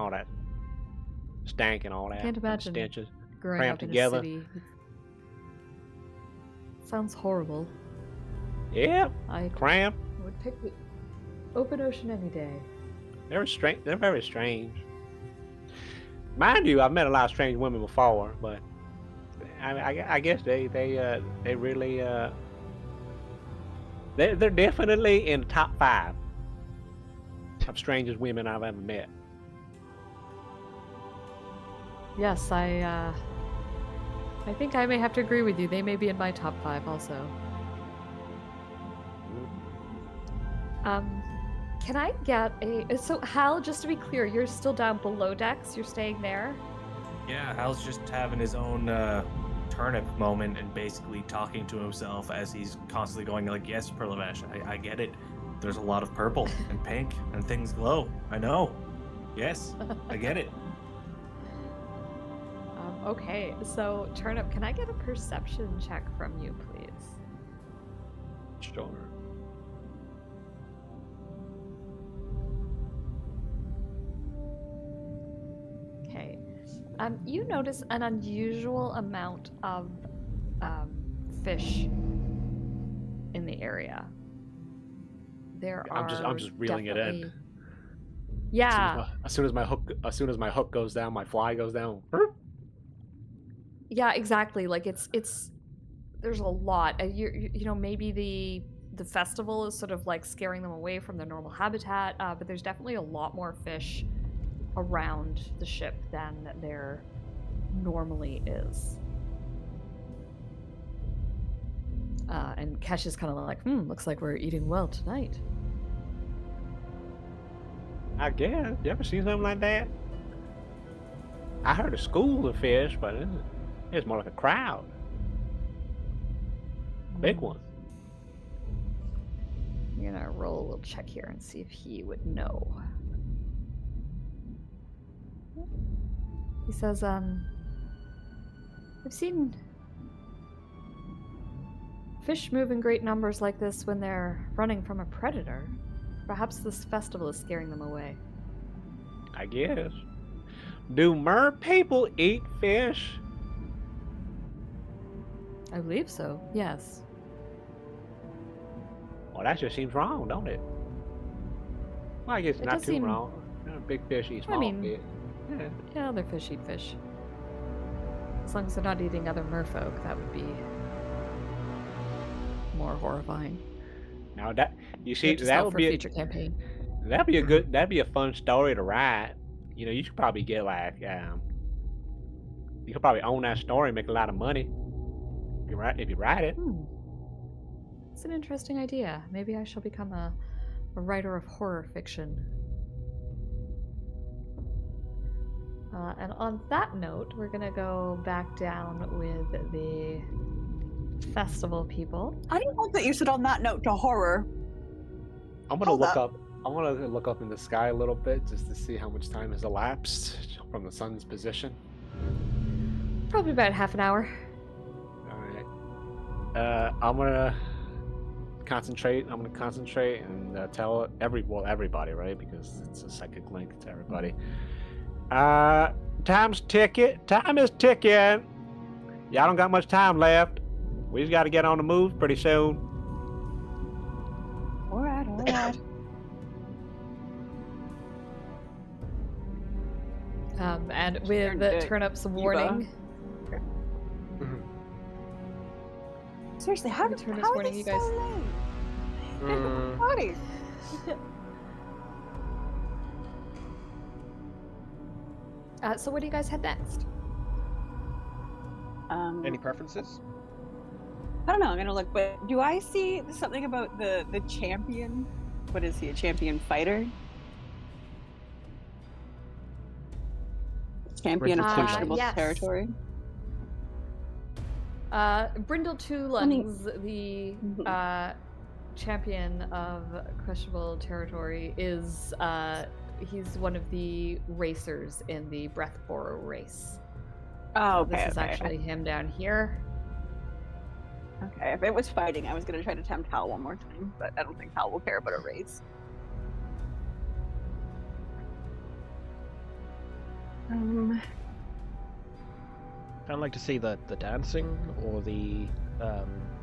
stank and all that. Can't and the imagine stenches. growing cramped up in together. a city. Sounds horrible. Yeah, I cramp. would pick the open ocean any day. They're strange. They're very strange. Mind you, I've met a lot of strange women before, but I guess they really they're definitely in the top 5 of strangest women I've ever met. Yes, I think I may have to agree with you. They may be in my top 5 also. Can I get so Hal, just to be clear, you're still down below decks, you're staying there? Yeah, Hal's just having his own turnip moment and basically talking to himself as he's constantly going like, "Yes, Perlavash, I get it. There's a lot of purple and pink and things glow. I know. Yes, I get it." Okay, so Turnip, can I get a perception check from you, please? Sure. Okay. You notice an unusual amount of fish in the area. There are. I'm just reeling it in. definitely- Yeah. As soon as my hook goes down, my fly goes down. Yeah, exactly. Like it's there's a lot. Maybe the festival is sort of like scaring them away from their normal habitat, but there's definitely a lot more fish around the ship than there normally is. And Kesh is kind of like, looks like we're eating well tonight. I guess. You ever seen something like that? I heard a school of fish, but it's more like a crowd. Big one. gonna roll a little check here and see if he would know. He says, I've seen fish move in great numbers like this when they're running from a predator. Perhaps this festival is scaring them away. I guess. Do mer people eat fish? I believe so, yes. Well, that just seems wrong, don't it? Well, I guess It not does too seem- wrong. Big fish eat small mean- fish. Yeah. Yeah, other fish eat fish. As long as they're not eating other merfolk, that would be more horrifying. Now that you see, Note to that self would for be future campaign. that'd be a fun story to write. You know, you should probably get like you could probably own that story and make a lot of money. If you write it. It's an interesting idea. Maybe I shall become a writer of horror fiction. And on that note, we're gonna go back down with the festival people. I don't like that you said on that note to horror. I'm gonna Hold look up. up. I want to look up in the sky a little bit just to see how much time has elapsed from the sun's position. Probably about half an hour. All right. I'm gonna concentrate. I'm gonna concentrate and tell everybody, right? Because it's a psychic link to everybody. Time is ticking. Y'all don't got much time left. We just got to get on the move pretty soon. All right. And Turn with the to Turnip's Eva. warning, Seriously, how Maybe did turn this how are morning, they you so guys- late? Mm. Party. so where do you guys head next? Any preferences? I don't know. I'm gonna look, but do I see something about the champion? What is he? A champion fighter? Champion of Brindle questionable yes. territory. Brindle Two Lungs, the champion of questionable territory, is he's one of the racers in the Breath Borer race. Oh, So this okay. is actually him down here. Okay. If it was fighting, I was gonna try to tempt Hal one more time, but I don't think Hal will care about a race. I'd like to see the dancing or the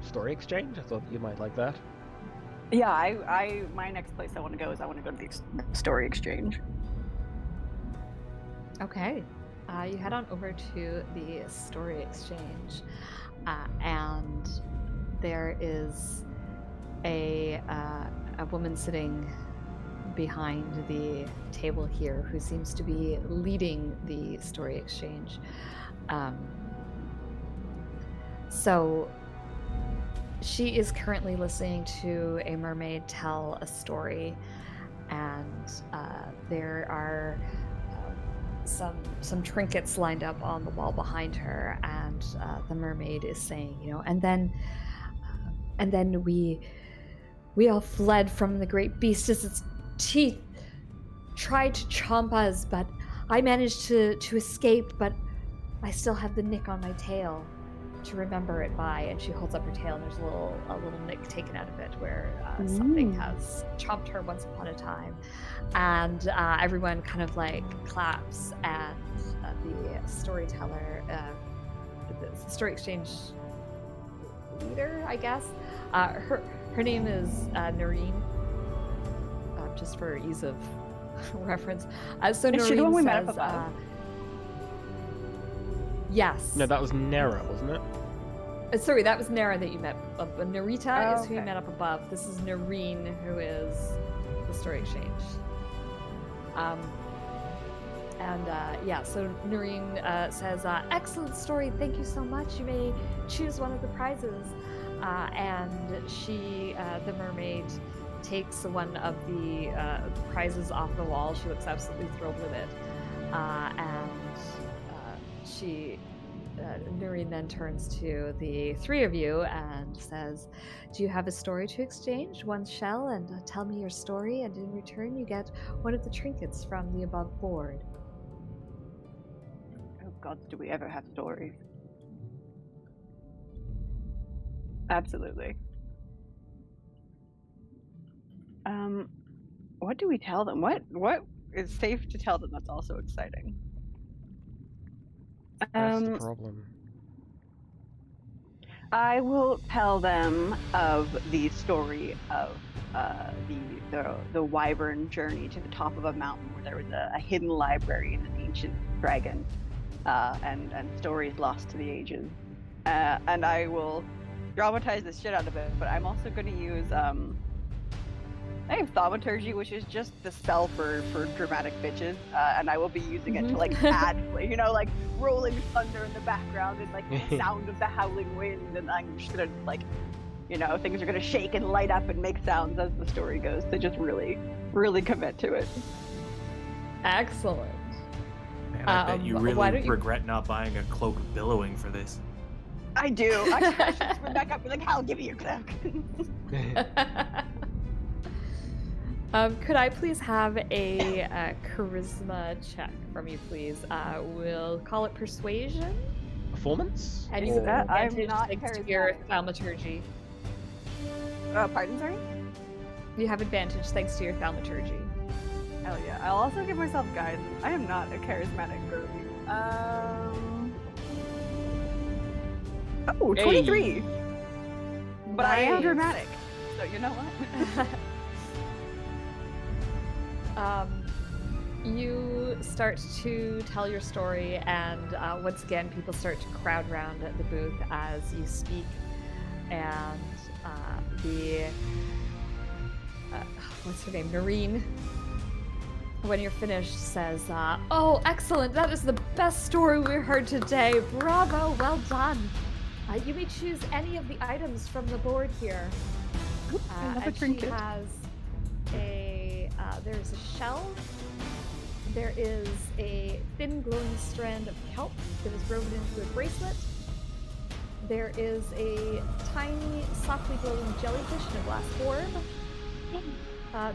story exchange. I thought you might like that. Yeah, I my next place I want to go is I want to go to the story exchange. Okay. You head on over to the story exchange, and there is a woman sitting behind the table here who seems to be leading the story exchange. So she is currently listening to a mermaid tell a story, and there are some trinkets lined up on the wall behind her, and the mermaid is saying, and then we all fled from the great beast as its teeth tried to chomp us, but I managed to escape, but I still have the nick on my tail to remember it by. And she holds up her tail, and there's a little nick taken out of it where something has chomped her once upon a time. And everyone kind of like claps, and the storyteller, the story exchange leader, I guess. Her name is Noreen, just for ease of reference. So Is Noreen she the one we says, met up above? yes. No, that was Nera, wasn't it? Sorry, that was Nara that you met. Narita Oh, is who you okay. met up above. This is Noreen, who is the story exchange. So Noreen says, excellent story, thank you so much. You may choose one of the prizes. And she, the mermaid, takes one of the prizes off the wall. She looks absolutely thrilled with it. And she Noreen then turns to the three of you and says, "Do you have a story to exchange? One shell, and tell me your story, and in return you get one of the trinkets from the above board." Oh gods, do we ever have stories? Absolutely. What do we tell them? What is safe to tell them that's also exciting? That's the problem. I will tell them of the story of the wyvern journey to the top of a mountain where there was a hidden library and an ancient dragon, and stories lost to the ages. And I will dramatize the shit out of it, but I'm also going to use I have thaumaturgy, which is just the spell for dramatic bitches, and I will be using it to like add, like rolling thunder in the background and like the sound of the howling wind, and I'm just gonna like, things are gonna shake and light up and make sounds as the story goes to just really, really commit to it. Excellent. Man, I bet you why really don't you- regret not buying a cloak of billowing for this. I do. I should swim back up and be like, I'll give you your cloak. Could I please have a charisma check from you, please? We'll call it persuasion. Performance? And you Is that- have I'm advantage not thanks to your charismatic. thaumaturgy. Pardon, sorry? You have advantage thanks to your thaumaturgy. Hell yeah. I'll also give myself guidance. I am not a charismatic girl. 23! Hey. But I am Nice. dramatic. So you know what? You start to tell your story, and once again, people start to crowd around at the booth as you speak. And what's her name? Noreen, when you're finished, says, "Oh, excellent! That is the best story we heard today. Bravo! Well done. You may choose any of the items from the board here." I love a And she trinket. has there's a shell. There is a thin glowing strand of kelp that is woven into a bracelet. There is a tiny, softly glowing jellyfish in a glass orb.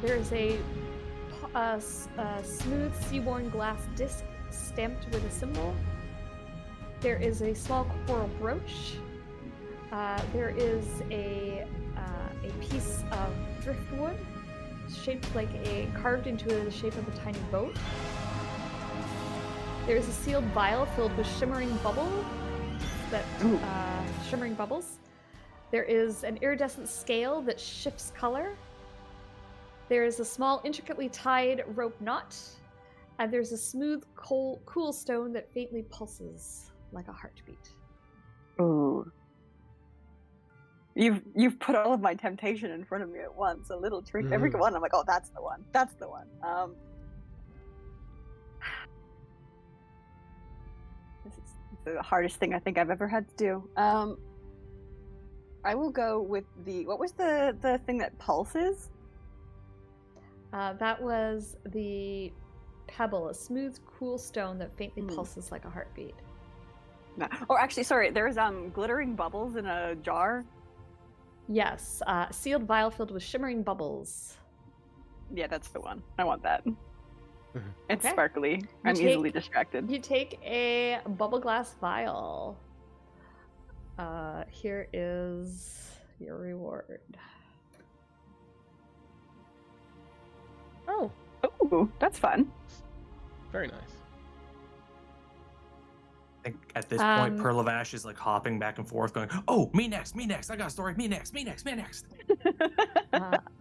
There is a smooth, seaborne glass disc stamped with a symbol. There is a small coral brooch. There is a piece of driftwood shaped like carved into the shape of a tiny boat. There is a sealed vial filled with shimmering bubbles. There is an iridescent scale that shifts color. There is a small, intricately tied rope knot, and there's a smooth, cool stone that faintly pulses like a heartbeat. Ooh. You've put all of my temptation in front of me at once. A little trick. Every one, I'm like, oh, that's the one. That's the one. This is the hardest thing I think I've ever had to do. I will go with what was the thing that pulses? That was the pebble, a smooth, cool stone that faintly pulses like a heartbeat. No. Oh, actually, sorry. There's glittering bubbles in a jar. Yes, sealed vial filled with shimmering bubbles. Yeah, that's the one. I want that. It's Okay. sparkly. I'm easily distracted. You take a bubble glass vial. Here is your reward. Oh, Ooh, that's fun. very nice. I think at this point, Pearl of Ash is like hopping back and forth, going, "Oh, me next, me next. I got a story. Me next, me next, me next."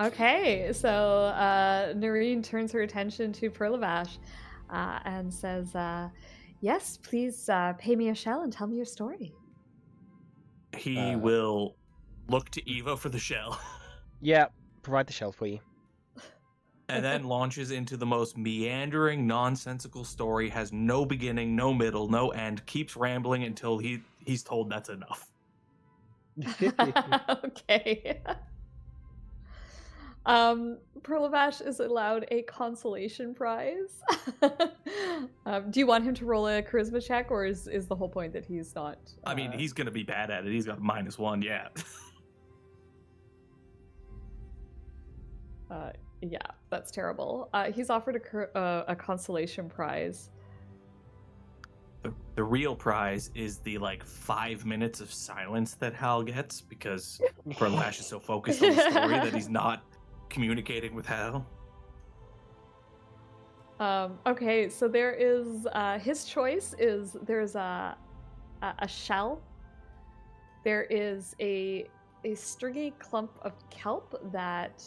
Okay, so Noreen turns her attention to Pearl of Ash and says, "Yes, please pay me a shell and tell me your story." He will look to Eva for the shell, Yeah, provide the shell for you. and then launches into the most meandering, nonsensical story. Has no beginning, no middle, no end. Keeps rambling until he's told that's enough. Okay. Perlavash is allowed a consolation prize. Do you want him to roll a charisma check, or is the whole point that he's not? I mean, he's gonna be bad at it. He's got -1. Yeah. Yeah, that's terrible. He's offered a consolation prize. The real prize is the 5 minutes of silence that Hal gets because Perlavash is so focused on the story that he's not communicating with Hal. Okay, so there is his choice is there's a shell. There is a stringy clump of kelp that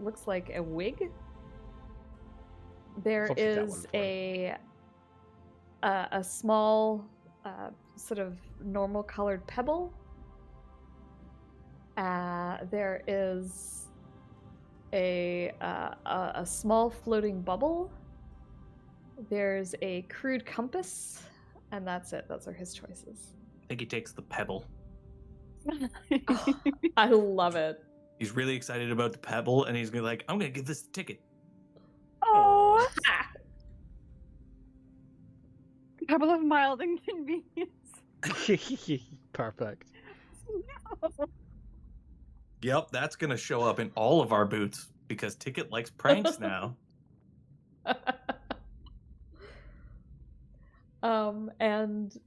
looks like a wig. There Obviously that is one a small sort of normal colored pebble. There is a small floating bubble. There's a crude compass, and that's it. Those are his choices. I think he takes the pebble. Oh, I love it. He's really excited about the pebble, and he's gonna I'm gonna give this a ticket. Oh, pebble of mild inconvenience. Perfect. No. Yep, that's gonna show up in all of our boots because Ticket likes pranks now. And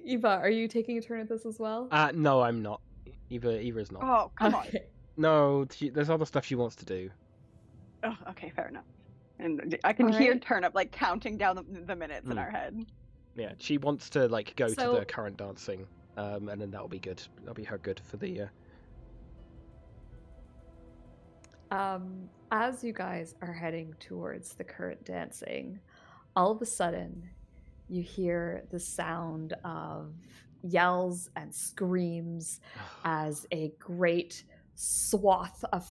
Eva, are you taking a turn at this as well? No, I'm not. Eva's not. Oh, come on. Okay. No, there's other stuff she wants to do. Oh, okay, fair enough. And I can All hear right. Turnip counting down the minutes in our head. Yeah, she wants to go to So- the current dancing, and then that'll be good. That'll be her good for the. As you guys are heading towards the current dancing, all of a sudden you hear the sound of yells and screams as a great swath of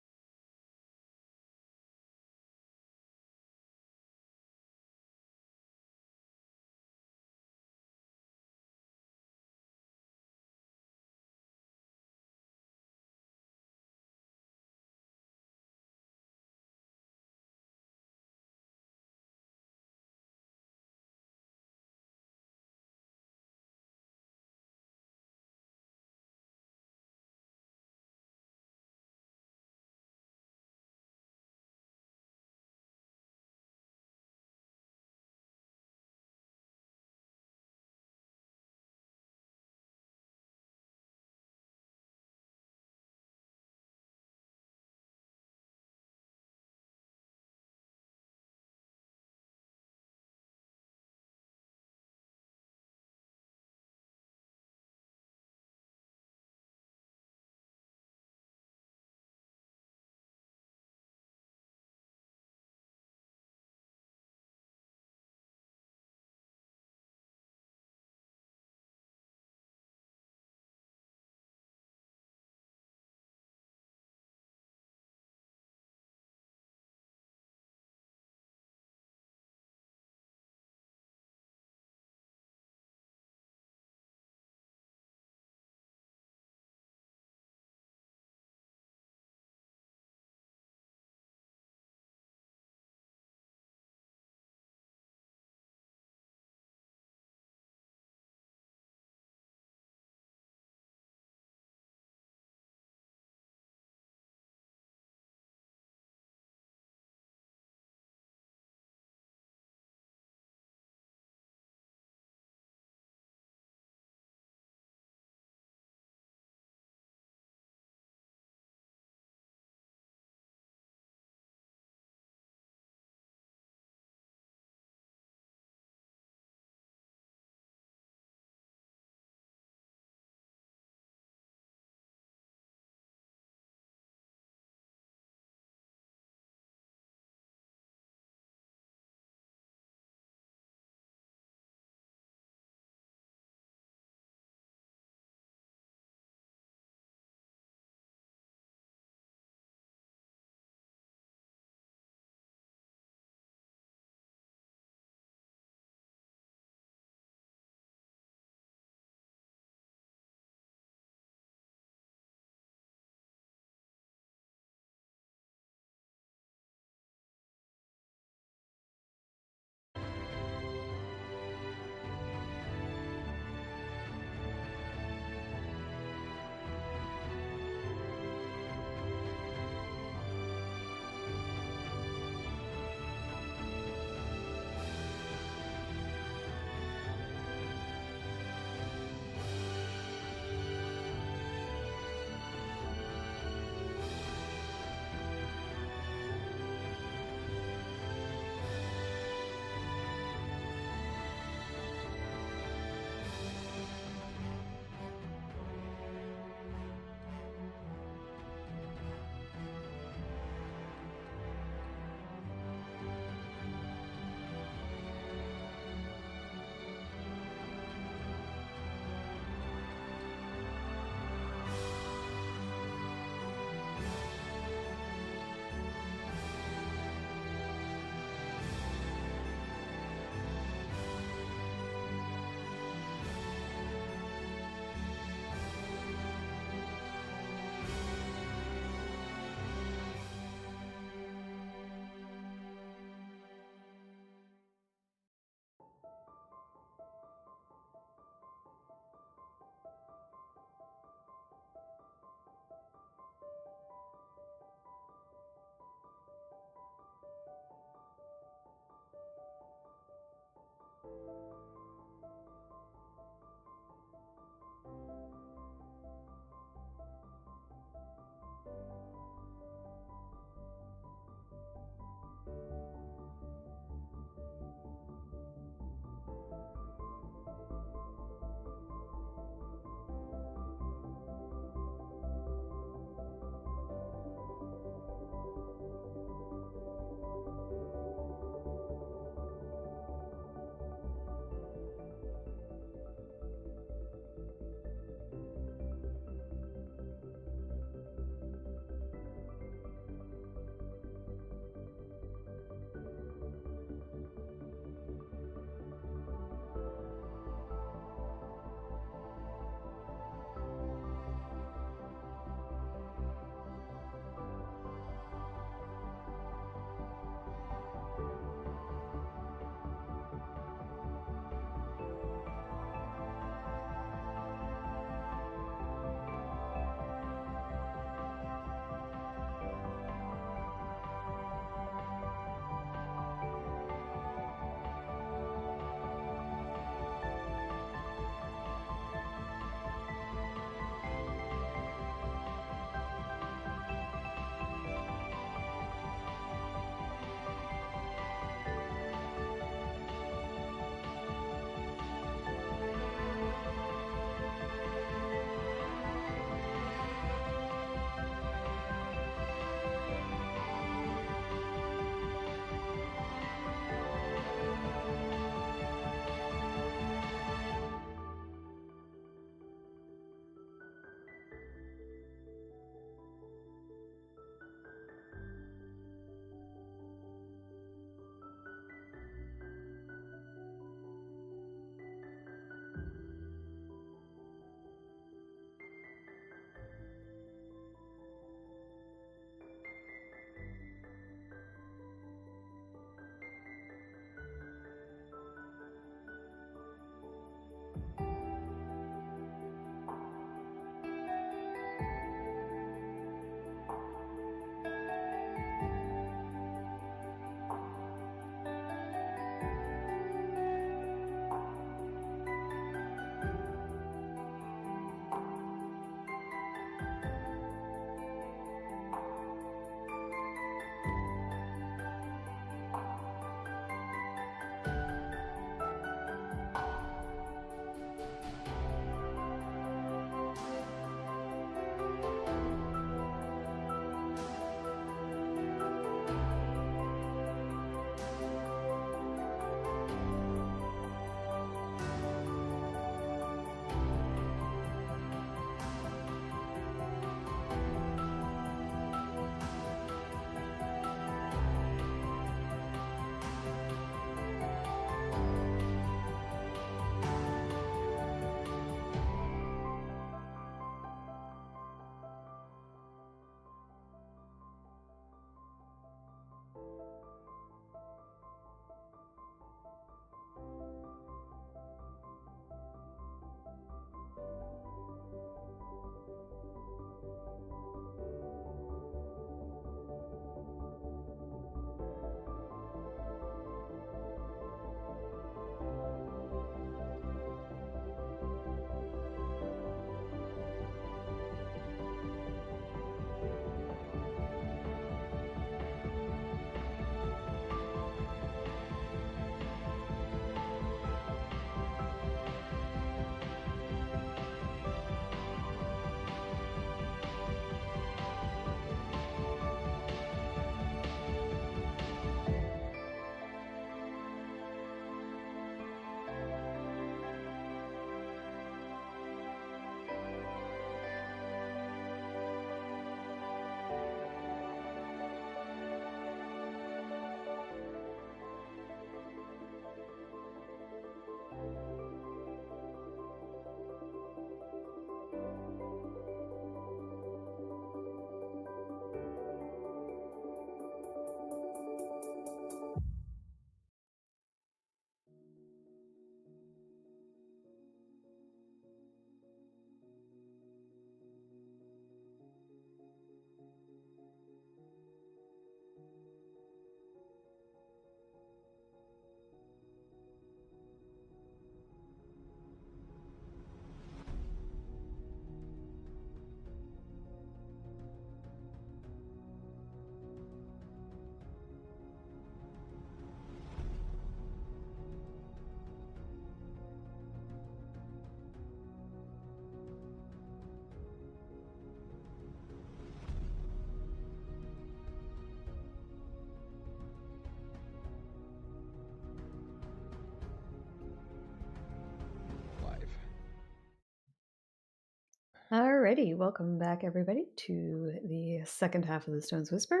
Alrighty, welcome back everybody to the second half of the Stone's Whisper.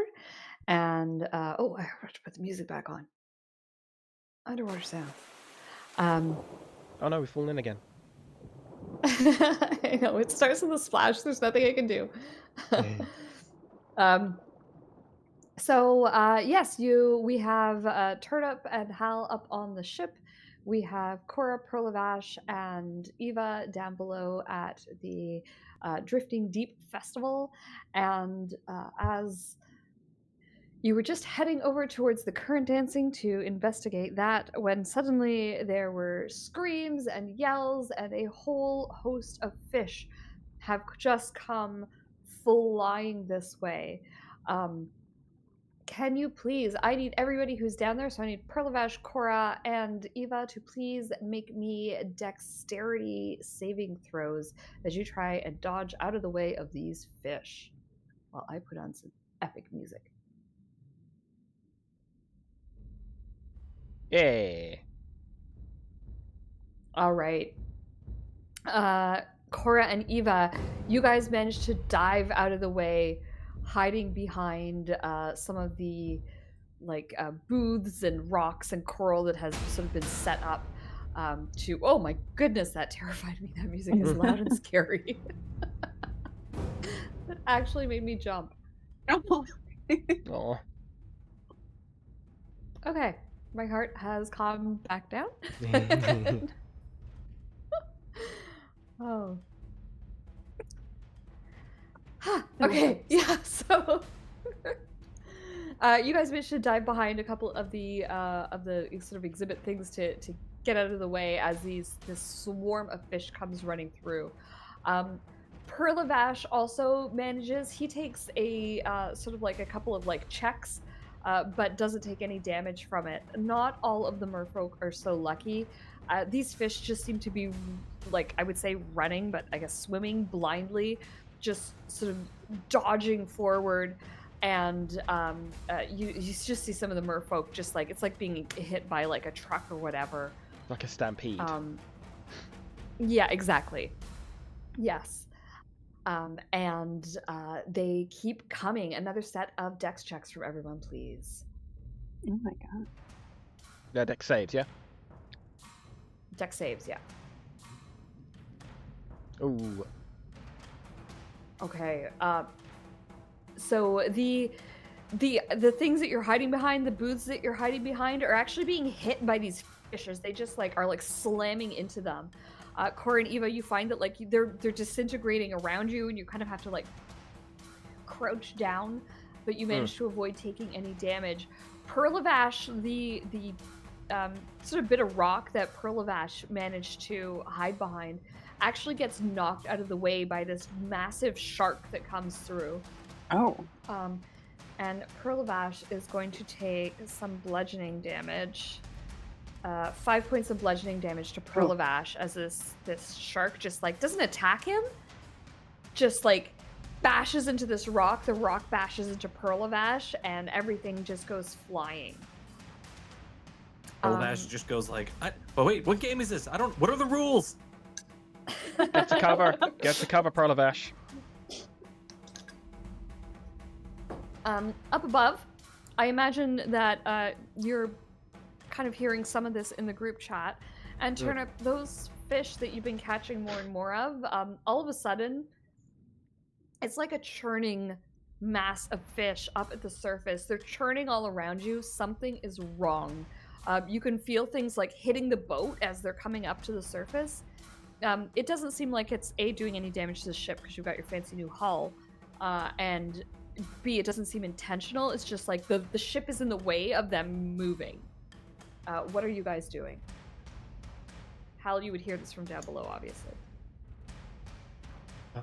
And oh, I have to put the music back on. Underwater sound. Oh no, we've fallen in again. I know, it starts with a splash, there's nothing I can do. Yes, we have Turnip and Hal up on the ship. We have Cora, Perlavash, and Eva down below at the Drifting Deep Festival. And as you were just heading over towards the current dancing to investigate that, when suddenly there were screams and yells, and a whole host of fish have just come flying this way. Can you please, I need everybody who's down there, so I need Perlavash, Cora, and Eva to please make me dexterity saving throws as you try and dodge out of the way of these fish while I put on some epic music. Yeah. All right. Cora and Eva, you guys managed to dive out of the way, hiding behind some of the booths and rocks and coral that has sort of been set up to, oh my goodness, that terrified me. That music is loud and scary. That actually made me jump. Oh. Okay, my heart has calmed back down. Oh. Okay, yeah, so you guys managed to dive behind a couple of the sort of exhibit things to get out of the way as this swarm of fish comes running through. Perlavash also manages, he takes a sort of like a couple of checks, but doesn't take any damage from it. Not all of the merfolk are so lucky. These fish just seem to be, I would say running, but I guess swimming blindly, just sort of dodging forward. And you just see some of the merfolk just it's like being hit by a truck or whatever. Like a stampede. Yeah, exactly. Yes. And they keep coming. Another set of dex checks from everyone, please. Oh my god. Yeah, dex saves, yeah? Dex saves, yeah. Ooh. Okay. So the things that you're hiding behind, the booths that you're hiding behind, are actually being hit by these fishers. They just are slamming into them. Cora and Eva, you find that they're disintegrating around you, and you kind of have to crouch down, but you manage to avoid taking any damage. Perlavash, the sort of bit of rock that Perlavash managed to hide behind, actually gets knocked out of the way by this massive shark that comes through. Oh. And Perlavash is going to take some bludgeoning damage. 5 points of bludgeoning damage to Perlavash as this shark just doesn't attack him, just bashes into this rock. The rock bashes into Perlavash, and everything just goes flying. Perlavash just goes but wait, what game is this? What are the rules? Get to cover. Get to cover, Perlavash. Up above, I imagine that you're kind of hearing some of this in the group chat. And Turnip, those fish that you've been catching more and more of, all of a sudden, it's like a churning mass of fish up at the surface. They're churning all around you. Something is wrong. You can feel things hitting the boat as they're coming up to the surface. It doesn't seem like it's A, doing any damage to the ship because you've got your fancy new hull, and B, it doesn't seem intentional. It's just the ship is in the way of them moving. What are you guys doing? Hal, you would hear this from down below, obviously. I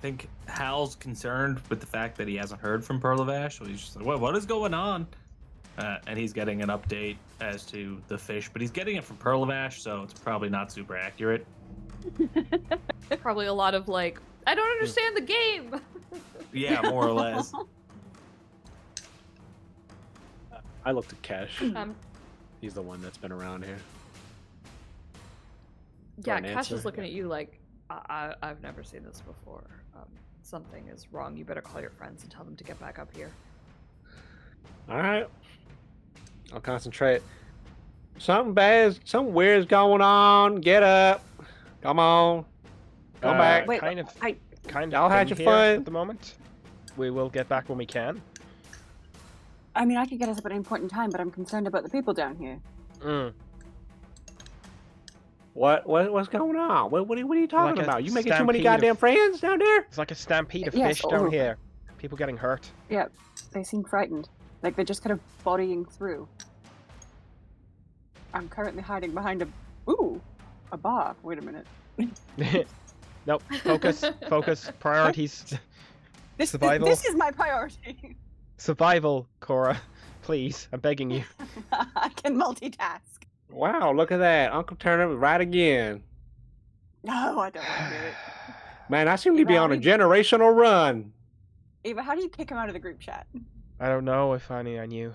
think Hal's concerned with the fact that he hasn't heard from Perlavash, so he's just what is going on? And he's getting an update as to the fish, but he's getting it from Perlavash, so it's probably not super accurate. Probably a lot of I don't understand the game. Yeah, more or less. I looked at Cash. He's the one that's been around here. Yeah, Cash is looking at you I've never seen this before. Something is wrong. You better call your friends and tell them to get back up here. All right. I'll concentrate. Something bad, something weird's going on. Get up. Come on. Come back. Wait, kind of Y'all had thing your here fun. at the moment. We will get back when we can. I mean, I could get us up at any point in time, but I'm concerned about the people down here. What's going on? What are you talking Like a about? You making too many stampede of- goddamn friends down there? It's like a stampede of Yes, fish all down over. here. People getting hurt. Yeah, they seem frightened. Like they're just kind of bodying through. I'm currently hiding behind a bar. Wait a minute. Nope. Focus. Priorities. Survival. This is my priority. Survival, Cora. Please, I'm begging you. I can multitask. Wow, look at that. Uncle Turnip right again. No, I don't want to do it. Man, I seem to be Eva, on a how do you- generational run. Eva, how do you kick him out of the group chat? I don't know if I knew.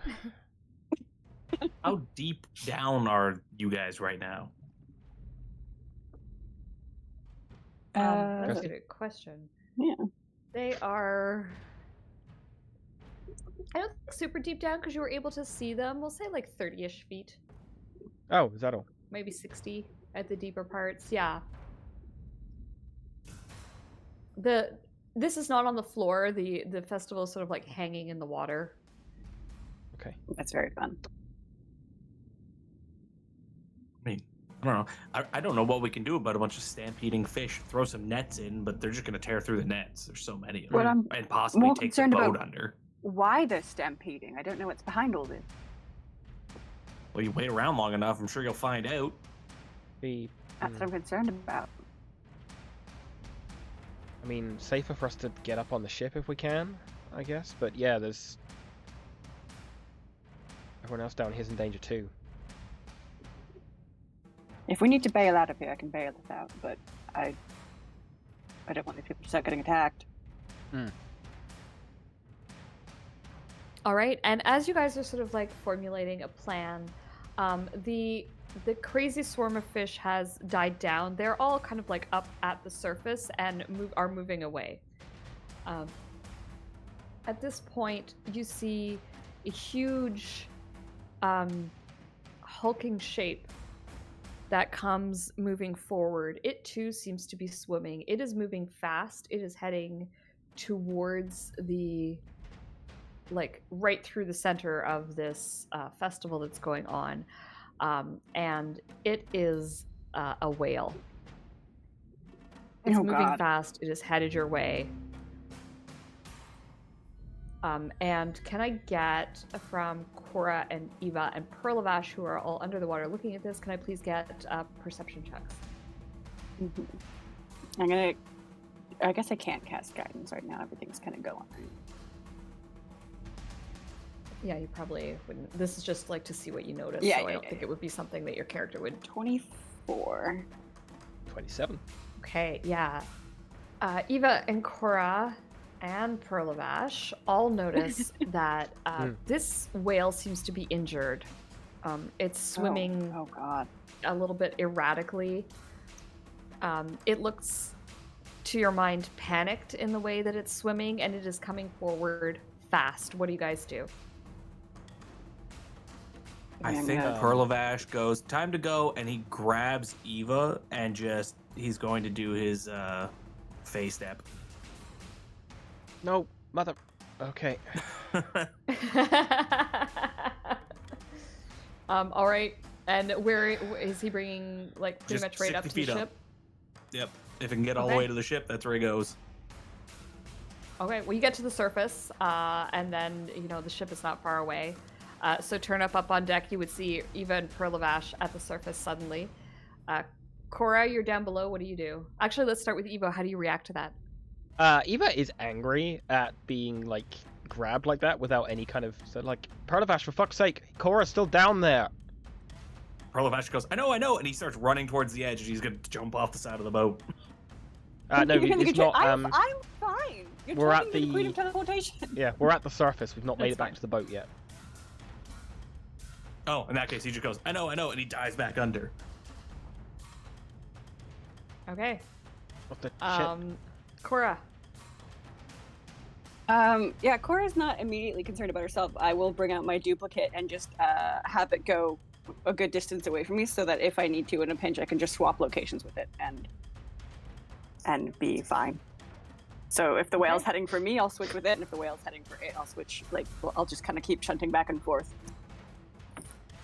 How deep down are you guys right now? That's a Kirsty? good question. Yeah. They are. I don't think super deep down because you were able to see them. We'll say like 30-ish feet, Oh, is that all? maybe 60 at the deeper parts. Yeah. This is not on the floor. The festival is sort of like hanging in the water. Okay. That's very fun. I mean, I don't know. I don't know what we can do about a bunch of stampeding fish. Throw some nets in, but they're just going to tear through the nets. There's so many of What them. I'm And possibly more take the concerned boat about- under. Why they're stampeding? I don't know what's behind all this. Well, you wait around long enough, I'm sure you'll find out. That's what I'm concerned about. I mean, safer for us to get up on the ship if we can, I guess. But yeah, there's everyone else down here's in danger too. If we need to bail out of here, I can bail us out, but I don't want these people to start getting attacked. All right, and as you guys are sort of like formulating a plan, the crazy swarm of fish has died down. They're all kind of like up at the surface and are moving away. At this point, you see a huge, hulking shape that comes moving forward. It too seems to be swimming. It is moving fast. It is heading towards the like right through the center of this festival that's going on, and it is a whale. It's Oh, moving God. fast. It is headed your way. And can I get from Cora and Eva and Perlavash, who are all under the water looking at this, can I please get perception checks? Mm-hmm. I guess I can't cast guidance right now. Everything's kind of going. Yeah, you probably wouldn't. This is just like to see what you notice. Yeah, so I yeah, don't yeah, think it would be something that your character would. 24. 27. Okay, yeah. Eva and Cora and Perlavash all notice that this whale seems to be injured. It's swimming Oh God. a little bit erratically. It looks, to your mind, panicked in the way that it's swimming, and it is coming forward fast. What do you guys do? I Yeah, think yeah. Perlavash goes, time to go, and he grabs Eva and he's going to do his face step. No, mother. Okay. All right. And where is he bringing, like, pretty Just much right up to 60 the feet up. ship? Yep. If it can get all the Okay. way to the ship, that's where he goes. Okay, well, you get to the surface, and then, you know, the ship is not far away. So Turnip up on deck, you would see Eva and Perlavash at the surface suddenly. Cora, you're down below. What do you do? Actually, let's start with Eva. How do you react to that? Eva is angry at being like grabbed like that without any kind of like Perlavash, for fuck's sake, Cora's still down there. Perlavash goes, I know, and he starts running towards the edge, and he's going to jump off the side of the boat. No, You're gonna it's get your- not. I'm fine. You're we're talking at to the Queen the- of Teleportation. Yeah, we're at the surface. We've not made That's it back fine. to the boat yet. Oh, in that case, he just goes, I know, and he dives back under. Okay. Of the ship. Cora. Yeah, Cora's not immediately concerned about herself. I will bring out my duplicate and just have it go a good distance away from me, so that if I need to in a pinch, I can just swap locations with it and be fine. So if the whale's heading for me, I'll switch with it, and if the whale's heading for it, I'll switch. I'll just kind of keep shunting back and forth.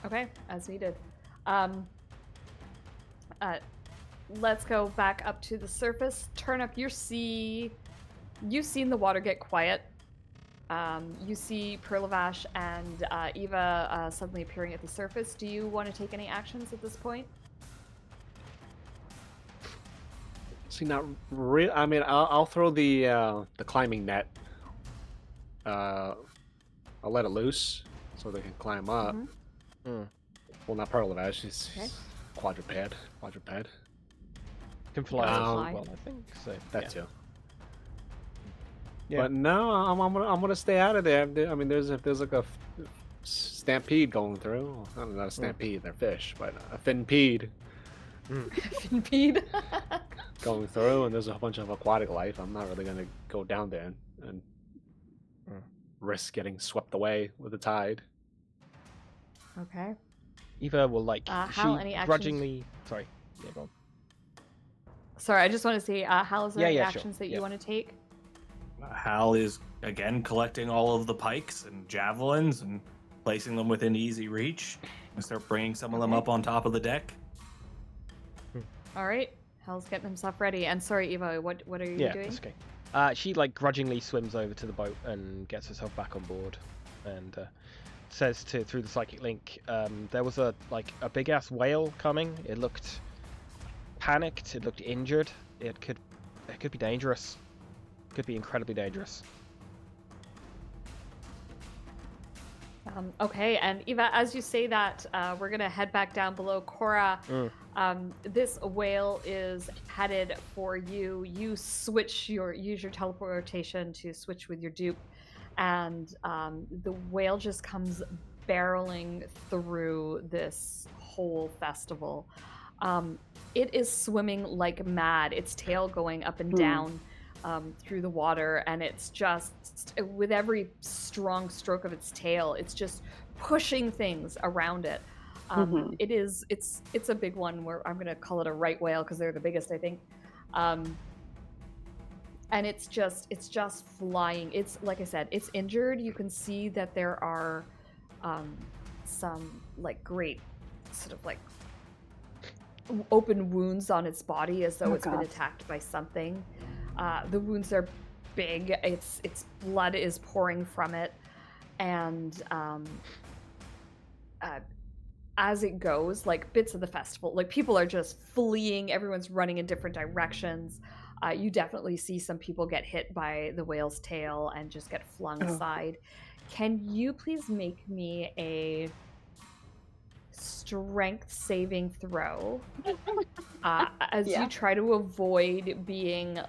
Okay, as needed. Let's go back up to the surface. Turnip, you've seen the water get quiet. You see Perlavash and Eva suddenly appearing at the surface. Do you want to take any actions at this point? See, not real. I mean, I'll throw the climbing net. I'll let it loose so they can climb up. Well, not Perlavash. She's quadruped. Can fly as fly. well, I think. So That too. Yeah. But no, I'm gonna stay out of there. I mean, there's like a stampede going through. Not a stampede, they're fish, but a finpede Finpede. going through, and there's a bunch of aquatic life. I'm not really gonna go down there and risk getting swept away with the tide. Okay. Eva will Hal, any she actions? grudgingly. Sorry. Yeah, go on. Sorry, I just want to say, Hal, is there any Sure. actions that you want to take? Hal is again collecting all of the pikes and javelins and placing them within easy reach. And start bringing some of them up on top of the deck. All right. Hal's getting himself ready. And sorry, Eva, what are you Yeah, doing? that's okay. She grudgingly swims over to the boat and gets herself back on board, and says through the psychic link, there was a big ass whale coming. It looked panicked. It looked injured. It could be dangerous. Could be incredibly dangerous. Okay, and Eva, as you say that, we're gonna head back down below. Cora, this whale is headed for you. You use your teleportation to switch with your dupe, and the whale just comes barreling through this whole festival. It is swimming like mad, its tail going up and down through the water, and it's just, with every strong stroke of its tail, it's just pushing things around it. It's a big one. Where I'm gonna call it a right whale because they're the biggest, I think. And it's just flying. It's, like I said, it's injured. You can see that there are some great sort of open wounds on its body, as though it's been attacked by something. The wounds are big. Its blood is pouring from it, and as it goes, bits of the festival, people are just fleeing. Everyone's running in different directions. You definitely see some people get hit by the whale's tail and just get flung aside. Can you please make me a strength saving throw as you try to avoid being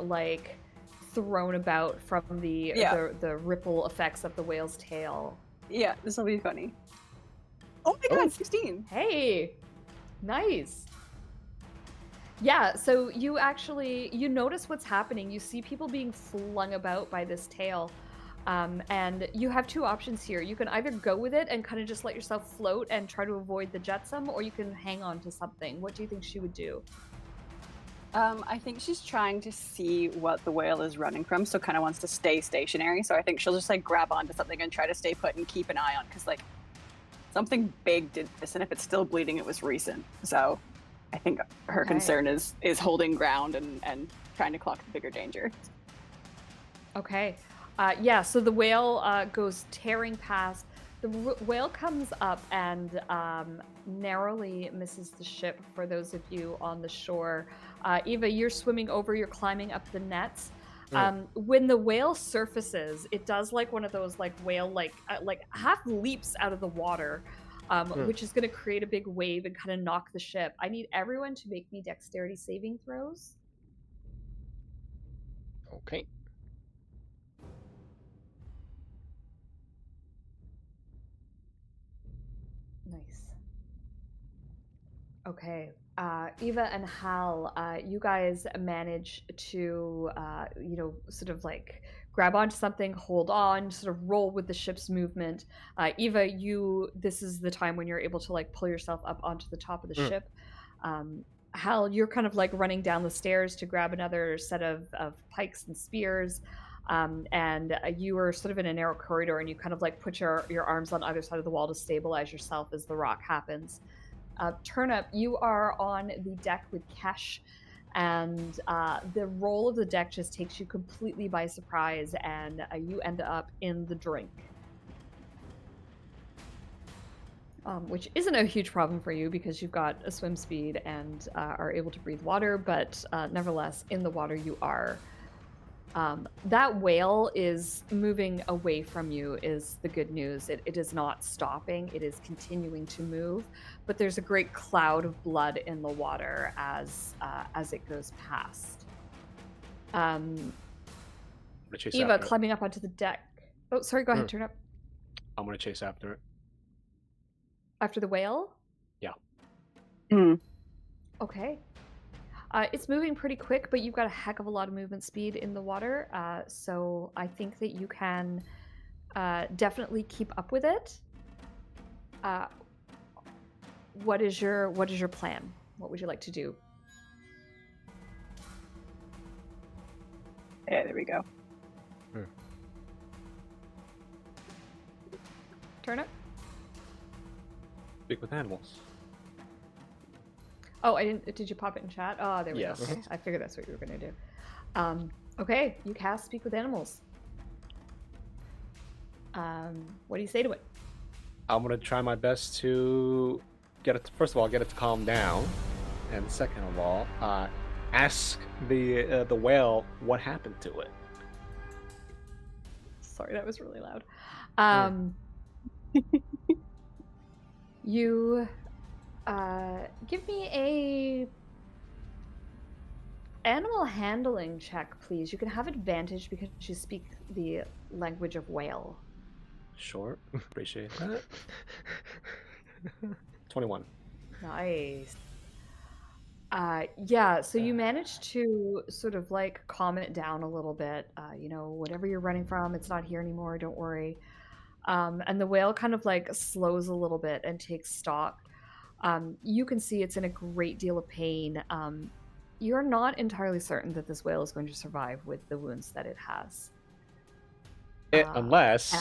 thrown about from the ripple effects of the whale's tail? Yeah, this will be funny. Oh my god, 16! Hey, nice. Yeah, so you notice what's happening. You see people being flung about by this tail. And you have two options here. You can either go with it and kind of just let yourself float and try to avoid the jetsam, or you can hang on to something. What do you think she would do? I think she's trying to see what the whale is running from, so kind of wants to stay stationary. So I think she'll just grab onto something and try to stay put and keep an eye on, because something big did this, and if it's still bleeding, it was recent. So I think her concern is holding ground and trying to clock the bigger danger. Okay. So the whale goes tearing past. The whale comes up and narrowly misses the ship, for those of you on the shore. Eva, you're swimming over, you're climbing up the nets. When the whale surfaces, it does one of those whale half leaps out of the water, which is going to create a big wave and kind of knock the ship. I need everyone to make me dexterity saving throws. Okay. Nice. Okay. Eva and Hal, you guys manage to, sort of like grab onto something, hold on, sort of roll with the ship's movement. Eva, this is the time when you're able to like pull yourself up onto the top of the ship. Hal, you're kind of like running down the stairs to grab another set of pikes and spears. And you are sort of in a narrow corridor, and you kind of like put your arms on either side of the wall to stabilize yourself as the rock happens. Turnip, you are on the deck with Kesh, and the roll of the deck just takes you completely by surprise, and you end up in the drink. Which isn't a huge problem for you because you've got a swim speed and are able to breathe water, but nevertheless, in the water you are. That whale is moving away from you is the good news. It is not stopping. It is continuing to move, but there's a great cloud of blood in the water as it goes past. Eva climbing up onto the deck. Oh, sorry, go ahead, Turnip. I'm going to chase after it. After the whale? Yeah. Okay. It's moving pretty quick, but you've got a heck of a lot of movement speed in the water, so I think that you can definitely keep up with it. What is your plan? What would you like to do? Yeah, there we go. Turnip? Speak with animals. Oh, I didn't. Did you pop it in chat? Oh, there we go. Yes. Okay. I figured that's what you were going to do. Okay, you cast Speak with Animals. What do you say to it? I'm going to try my best to get it. First of all, get it to calm down, and second of all, ask the whale what happened to it. Sorry, that was really loud. You give me a animal handling check, please. You can have advantage because you speak the language of whale. Sure, appreciate that. 21. Nice. Yeah, so you managed to sort of like calm it down a little bit. Whatever you're running from, it's not here anymore, don't worry. And the whale kind of like slows a little bit and takes stock. You can see it's in a great deal of pain. You're not entirely certain that this whale is going to survive with the wounds that it has. Unless...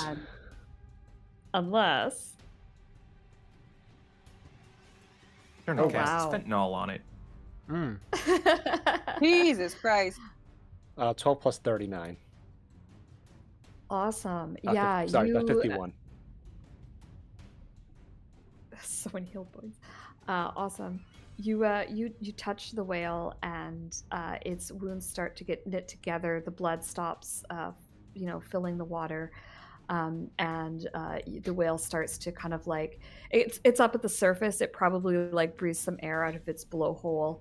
Turnip wow. casts fentanyl on it. Jesus Christ. 12 plus 39. Awesome. 51. So many heal points. Awesome. You touch the whale, and its wounds start to get knit together. The blood stops, filling the water, and the whale starts to kind of like it's up at the surface. It probably like breathes some air out of its blowhole,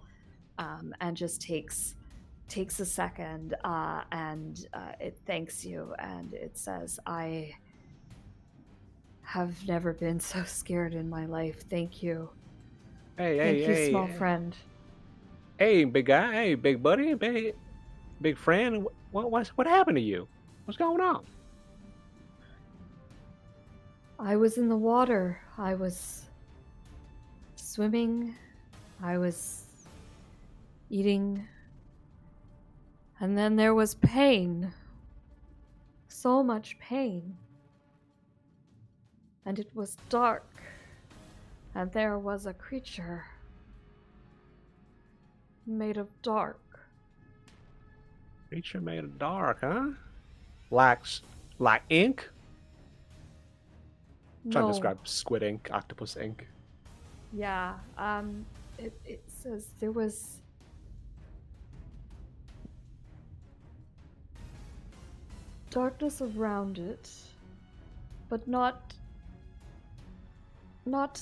and just takes a second, and it thanks you, and it says, "I have never been so scared in my life. Thank you. Thank you, small friend." Hey, big guy. Hey, big buddy. Big friend. What happened to you? What's going on? I was in the water. I was swimming. I was eating. And then there was pain. So much pain. And it was dark. And there was a creature made of dark. Creature made of dark, huh? Like ink? I'm trying to describe squid ink, octopus ink. Yeah. It says there was darkness around it, but not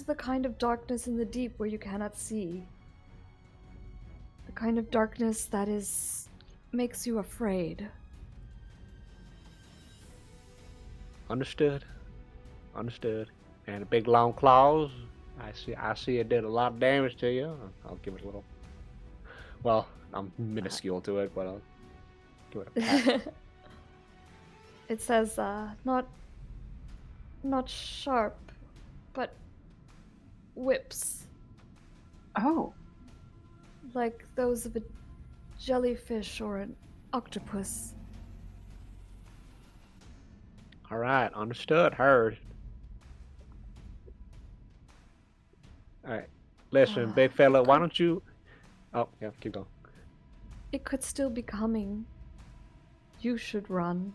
the kind of darkness in the deep where you cannot see. The kind of darkness that makes you afraid. Understood. And big long claws. I see it did a lot of damage to you. I'll give it a little. Well, I'm minuscule to it, but I'll give it a pat. It says, not sharp, but whips, Oh, like those of a jellyfish or an octopus. All right, understood. Heard. All right. Listen, big fella, why don't you? Oh, yeah, keep going. It could still be coming. You should run.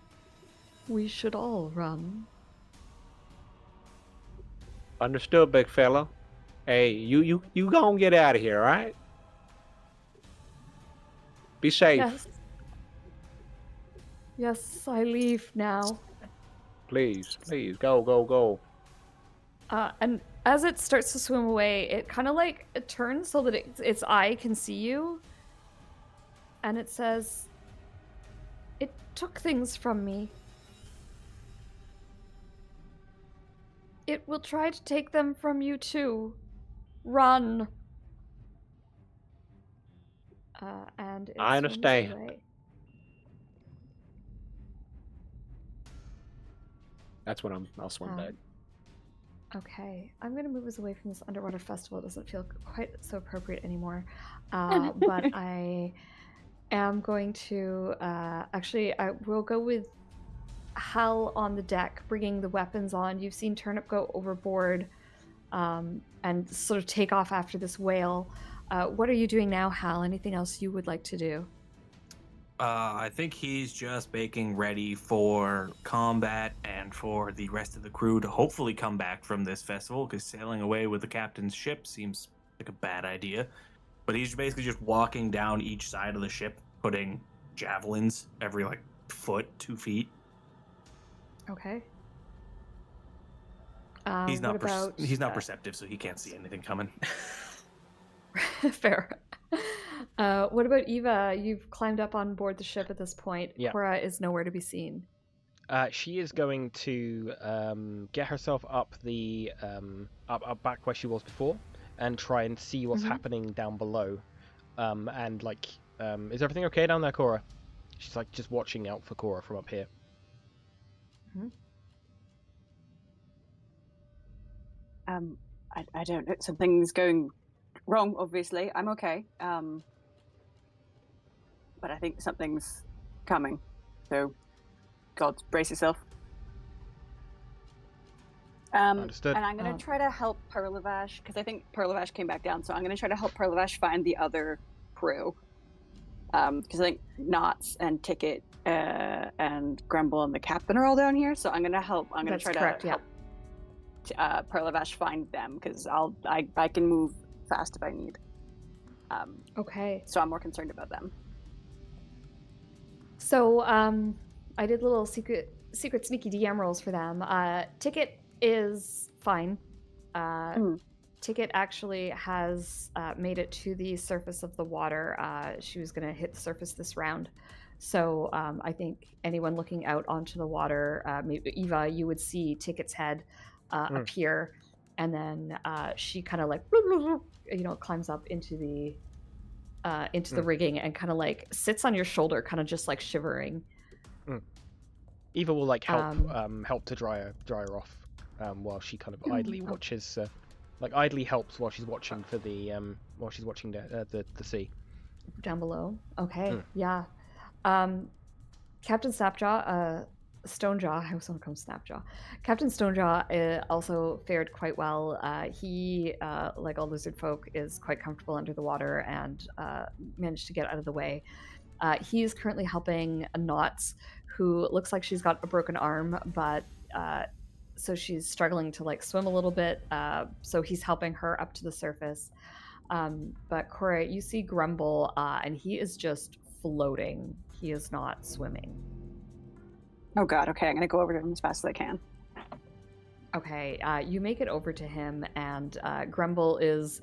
We should all run. Understood, big fella. Hey, you gonna get out of here, all right? Be safe. Yes. Yes, I leave now. Please, go. And as it starts to swim away, it kind of like it turns so that its eye can see you. And it says, "It took things from me. It will try to take them from you too. Run." And it I swims understand. away. That's when I'll swim back. Okay, I'm gonna move us away from this underwater festival. It doesn't feel quite so appropriate anymore. But I am going to actually I will go with Hal on the deck, bringing the weapons on. You've seen Turnip go overboard and sort of take off after this whale. What are you doing now, Hal? Anything else you would like to do? I think he's just making ready for combat and for the rest of the crew to hopefully come back from this festival, because sailing away with the captain's ship seems like a bad idea. But he's basically just walking down each side of the ship, putting javelins every like foot, 2 feet. Okay. He's not what about perceptive, so he can't see anything coming. Fair. What about Eva? You've climbed up on board the ship at this point. Yeah. Cora is nowhere to be seen. She is going to get herself up the up back where she was before, and try and see what's happening down below. And like, is everything okay down there, Cora? She's like just watching out for Cora from up here. I don't know. Something's going wrong, obviously. I'm okay. But I think something's coming. So, God, brace yourself. Understood. And I'm going to try to help Perlavash, because I think Perlavash came back down. So I'm going to try to help Perlavash find the other crew. Because I think Knots and Ticket and Grumble and the captain are all down here. So I'm going to help. I'm going to try to help Perlavash find them, because I can move fast if I need. Okay. So I'm more concerned about them. So I did little secret sneaky DM rolls for them. Ticket is fine. Ticket actually has made it to the surface of the water. She was going to hit the surface this round. So I think anyone looking out onto the water, maybe Eva, you would see Ticket's head appear, and then she kind of like, climbs up into the rigging and kind of like sits on your shoulder, kind of just like shivering. Eva will like help to dry her off while she kind of idly watches, idly helps while she's watching for the the sea down below. Okay, yeah. Captain Snapjaw, Stonejaw, I always want to call him Snapjaw. Captain Stonejaw also fared quite well. He, like all lizard folk, is quite comfortable under the water and managed to get out of the way. He is currently helping Knots, who looks like she's got a broken arm, but so she's struggling to like swim a little bit. So he's helping her up to the surface. But Cora, you see Grumble, and he is just floating. He is not swimming. Oh God, okay, I'm gonna go over to him as fast as I can. Okay, you make it over to him, and Grumble is,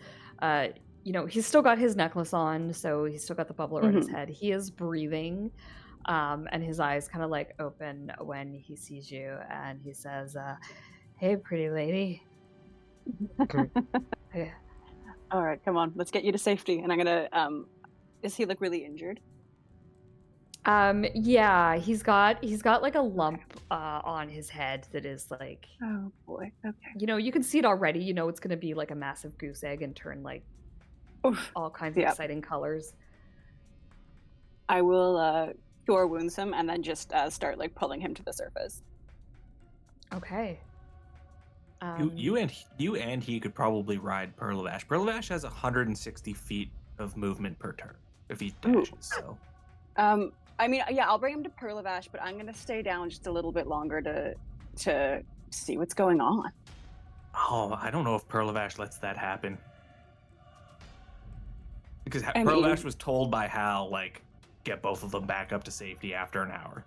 he's still got his necklace on, so he's still got the bubbler on his head. He is breathing, and his eyes kind of like open when he sees you, and he says, "Hey, pretty lady." Yeah. All right, come on, let's get you to safety. And I'm gonna. Does he look really injured? Yeah, he's got like a lump on his head that is like, Oh boy. Okay. you can see it already. It's gonna be like a massive goose egg and turn like Oof. all kinds of Yep. exciting colors. I will cure wounds him and then just start like pulling him to the surface. Okay. You and he could probably ride Perlavash. Perlavash has 160 feet of movement per turn if he dashes. So, I mean, yeah, I'll bring him to Perlavash, but I'm gonna stay down just a little bit longer to see what's going on. oh, I don't know if Perlavash lets that happen because I mean- Perlavash was told by Hal like get both of them back up to safety after an hour.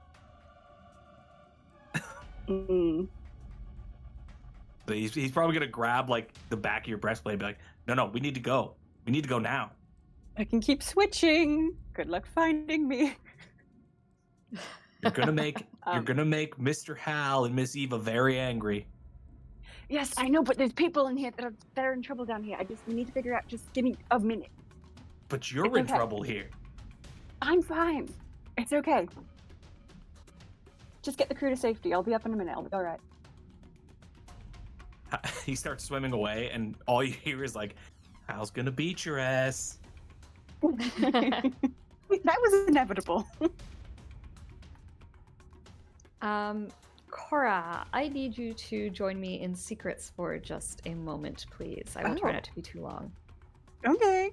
But he's probably gonna grab like the back of your breastplate and be like, no, we need to go. We need to go now. I can keep switching. Good luck finding me. You're gonna make Mr. Hal and Miss Eva very angry. Yes, I know, but there's people in here that are in trouble down here. We need to figure out. Just give me a minute. But you're It's in okay. trouble here. I'm fine. It's okay. Just get the crew to safety. I'll be up in a minute. I'll be all right. He starts swimming away, and all you hear is like, Hal's gonna beat your ass. That was inevitable. Cora, I need you to join me in secrets for just a moment, please. I will try Oh. not to be too long. Okay.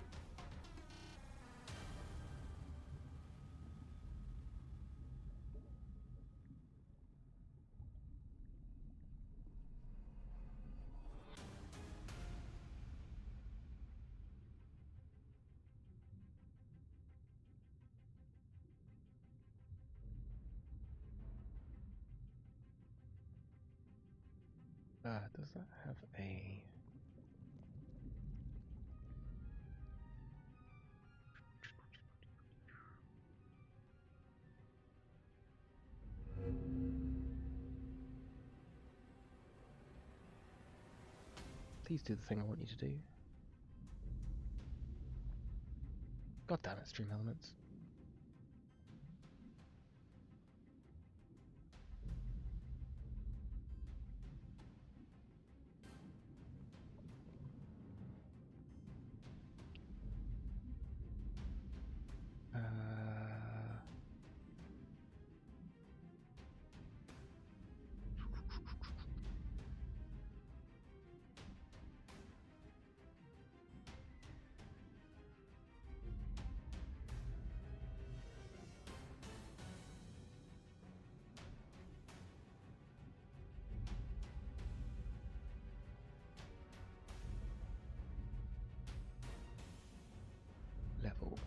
Does that have a... Please do the thing I want you to do. God damn it, Stream Elements. Level.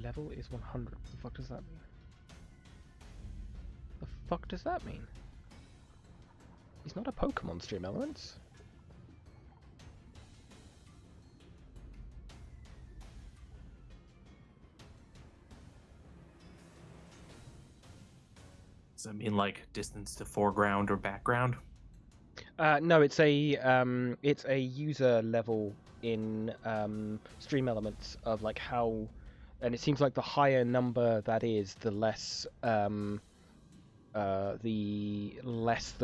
Level is 100. What the fuck does that mean? The fuck does that mean? He's not a Pokemon, Stream Elements. Does that mean like distance to foreground or background? No, it's a user level in Stream Elements of like how, and it seems like the higher number that is, the less the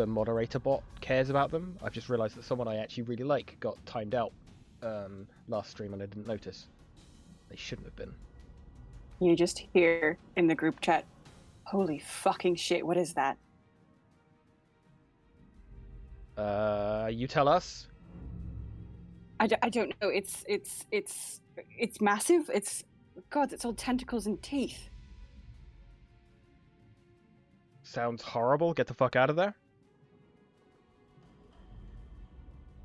moderator bot cares about them. I've just realised that someone I actually really like got timed out last stream and I didn't notice. They shouldn't have been. You just hear in the group chat, "Holy fucking shit! What is that?" You tell us. I don't know. It's massive. God, it's all tentacles and teeth. Sounds horrible. Get the fuck out of there.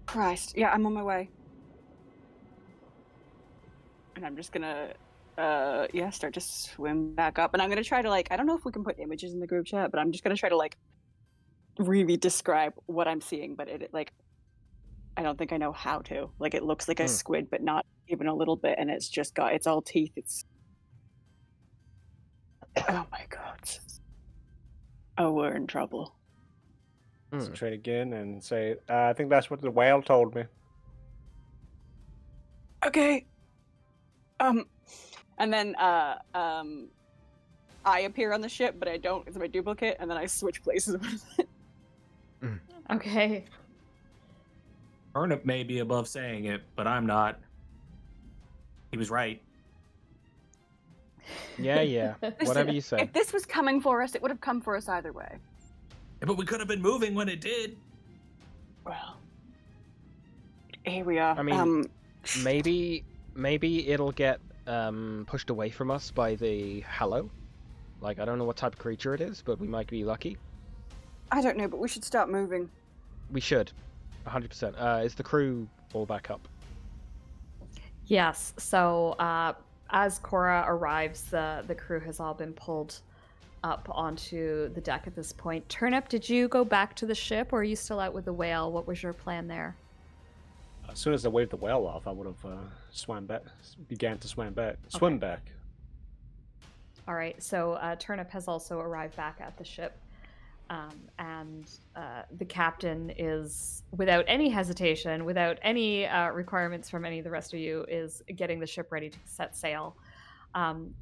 Christ. Yeah, I'm on my way. And I'm just gonna start to swim back up. And I'm going to try to, like, I don't know if we can put images in the group chat, but I'm just going to try to, like, really describe what I'm seeing. But it, like, I don't think I know how to. Like, it looks like a squid, but not even a little bit. And it's just it's all teeth. It's, oh my God. Oh, we're in trouble. Concentrate again and say, I think that's what the whale told me. Okay. And then I appear on the ship, but I don't. It's my duplicate, and then I switch places with it. Okay. Turnip may be above saying it, but I'm not. He was right. Yeah. Whatever you say. If this was coming for us, it would have come for us either way. Yeah, but we could have been moving when it did. Well, here we are. I mean, maybe it'll get pushed away from us by the Hallow. Like, I don't know what type of creature it is, but we might be lucky. I don't know, but we should start moving. We should. 100%. Is the crew all back up? Yes. So as Cora arrives, the crew has all been pulled up onto the deck at this point. Turnip, did you go back to the ship, or are you still out with the whale? What was your plan there? As soon as I waved the whale off, I would have began to swim back. All right, so Turnip has also arrived back at the ship, and the captain is, without any hesitation, without any requirements from any of the rest of you, is getting the ship ready to set sail.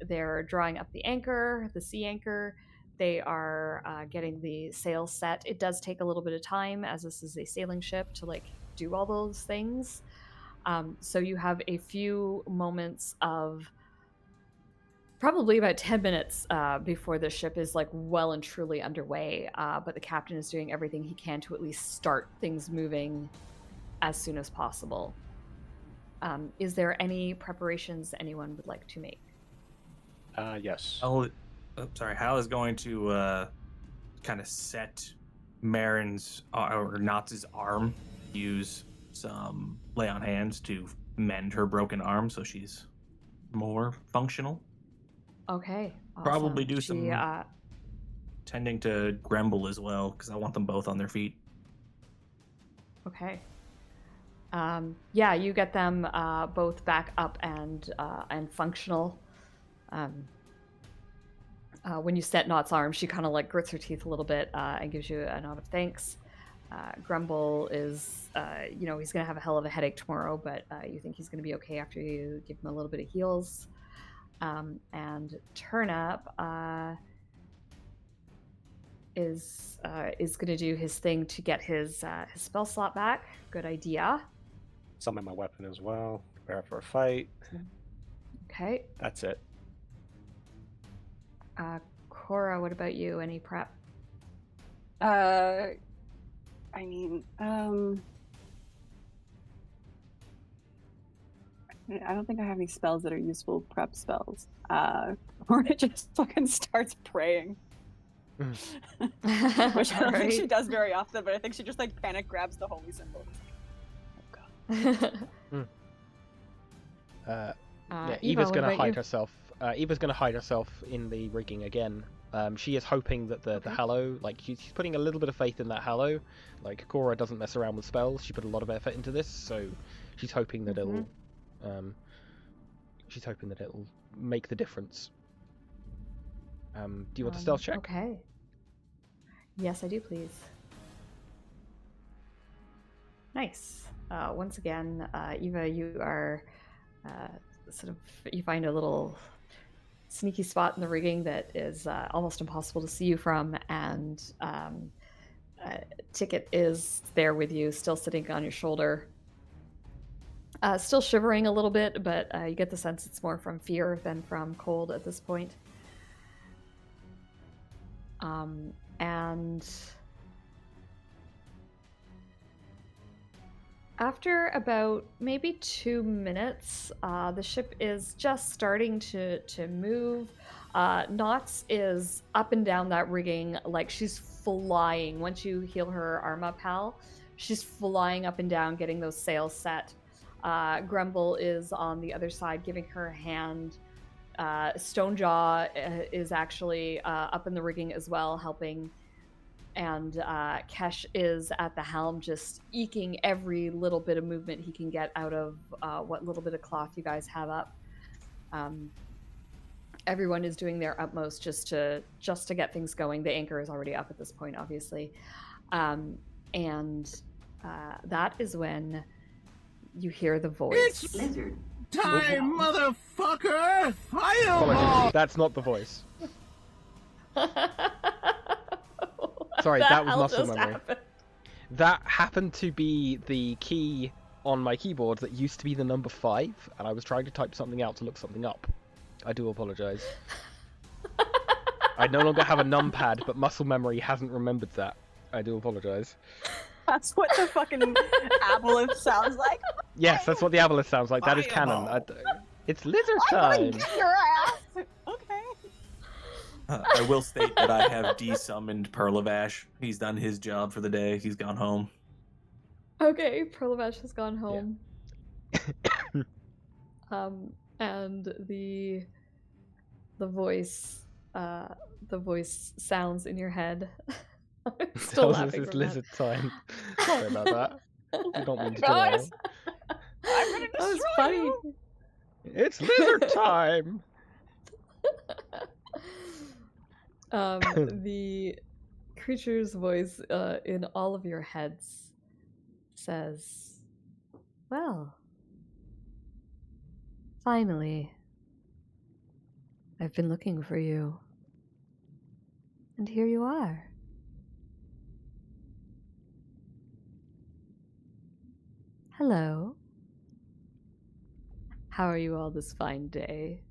They're drawing up the anchor, the sea anchor. They are getting the sails set. It does take a little bit of time, as this is a sailing ship, to like do all those things. So you have a few moments of probably about 10 minutes before the ship is like well and truly underway. But the captain is doing everything he can to at least start things moving as soon as possible. Is there any preparations anyone would like to make? Yes. Hal is going to kind of set Marin's or Knott's arm, use some lay on hands to mend her broken arm so she's more functional. Okay. Awesome. Probably do some tending to Gremble as well, because I want them both on their feet. Okay. Yeah, you get them both back up and functional. When you set Knott's arm, she kind of like grits her teeth a little bit and gives you a nod of thanks. Grumble is, he's going to have a hell of a headache tomorrow, but you think he's going to be okay after you give him a little bit of heals. And Turnip is going to do his thing to get his spell slot back. Good idea. Summon my weapon as well. Prepare for a fight. Okay. That's it. Cora, what about you? Any prep? I mean, I don't think I have any spells that are useful prep spells. Cora just fucking starts praying. Which I don't think she does very often, but I think she just like panic grabs the holy symbol. Oh god. Eva's gonna hide herself. Eva's gonna hide herself in the rigging again. She is hoping that the Hallow, like she's putting a little bit of faith in that Hallow. Like Cora doesn't mess around with spells. She put a lot of effort into this, so she's hoping that it'll make the difference. Do you want a stealth check? Okay. Yes, I do, please. Nice. Once again, Eva, you are you find a little sneaky spot in the rigging that is almost impossible to see you from, and Ticket is there with you, still sitting on your shoulder. Still shivering a little bit, but you get the sense it's more from fear than from cold at this point. And after about maybe 2 minutes, the ship is just starting to move. Knots is up and down that rigging like she's flying. Once you heal her arm up, Hal, she's flying up and down, getting those sails set. Grumble is on the other side, giving her a hand. Stonejaw is actually up in the rigging as well, helping. And Kesh is at the helm, just eking every little bit of movement he can get out of what little bit of cloth you guys have up. Everyone is doing their utmost just to get things going. The anchor is already up at this point, obviously. And that is when you hear the voice. It's lizard time, motherfucker! Fireball! Apologies, that's not the voice. Sorry, that was muscle memory. Happened? That happened to be the key on my keyboard that used to be the number 5, and I was trying to type something out to look something up. I do apologize. I no longer have a numpad, but muscle memory hasn't remembered that. I do apologize. That's what the fucking aboleth sounds like. Yes, that's what the aboleth sounds like. That is canon. It's lizard time. Get your ass. Okay. I will state that I have desummoned Perlavash. He's done his job for the day. He's gone home. Okay, Perlavash has gone home. And the voice sounds in your head. I'm still laughing This is from lizard time. Sorry about that. I don't mean to do Guys, that. I'm gonna That was destroy funny. you. It's lizard time. The creature's voice in all of your heads says, "Well, finally, I've been looking for you, and here you are." Hello. How are you all this fine day?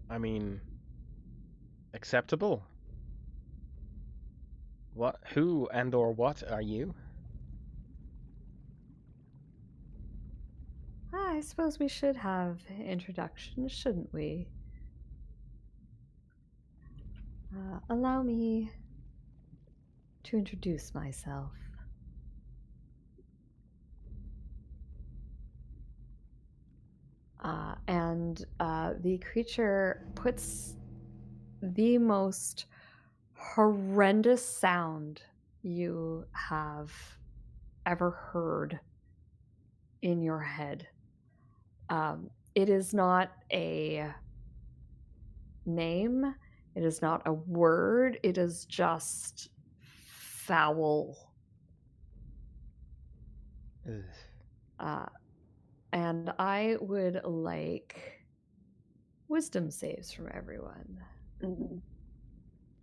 I mean, acceptable. What? Who and or what are you? I suppose we should have introductions, shouldn't we? Allow me to introduce myself. And the creature puts the most horrendous sound you have ever heard in your head. It is not a name. It is not a word. It is just foul. And I would like wisdom saves from everyone.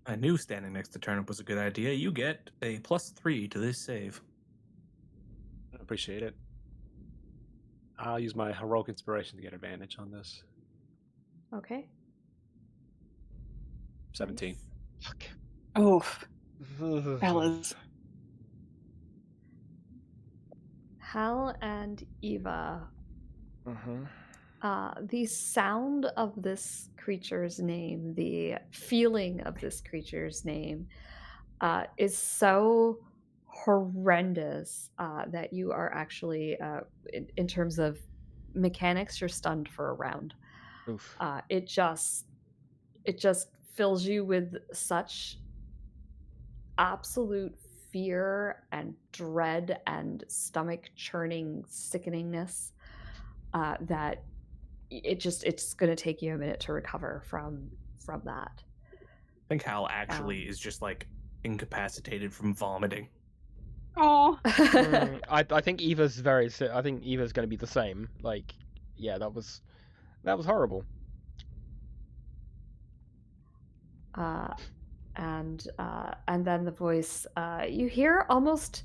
I knew standing next to Turnip was a good idea. You get a +3 to this save. I appreciate it. I'll use my heroic inspiration to get advantage on this. Okay. 17. Fuck. Oh, fellas. Hal and Eva, Mm-hmm. the sound of this creature's name, the feeling of this creature's name, is so horrendous that you are actually, in terms of mechanics, you're stunned for a round. Oof. It just fills you with such absolute fear and dread and stomach churning sickeningness that it's going to take you a minute to recover from that. I think Hal actually is just like incapacitated from vomiting. Oh. I think Eva's I think Eva's going to be the same. Like, yeah, that was horrible. And then the voice, you hear almost,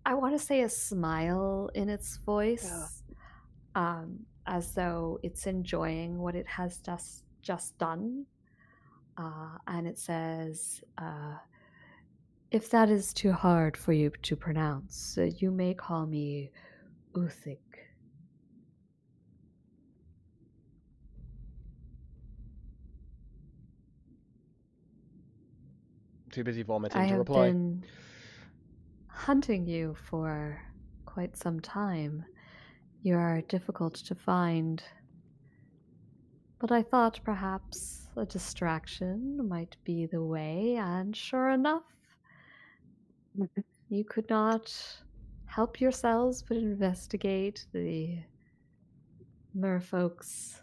I want to say, a smile in its voice, as though it's enjoying what it has just done. And it says, if that is too hard for you to pronounce, you may call me Uthik. Too busy vomiting I to have reply. been hunting you for quite some time. You are difficult to find. But I thought perhaps a distraction might be the way, and sure enough, you could not help yourselves but investigate the Merfolk's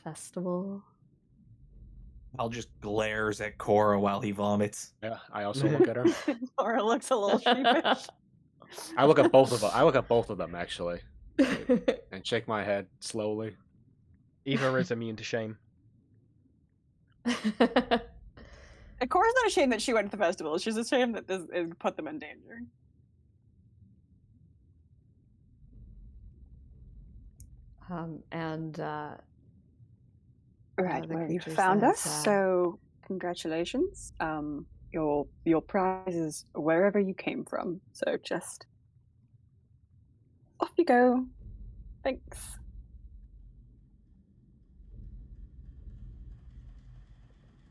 festival. Hal just glares at Cora while he vomits. Yeah, I also look at her. Cora looks a little sheepish. I look at both of them. I look at both of them actually, and shake my head slowly. Eva is immune to shame. And Cora's not ashamed that she went to the festival. She's ashamed that this has put them in danger. Right, the well, you creature found says, us, so congratulations. Your prize is wherever you came from, so just off you go. Thanks.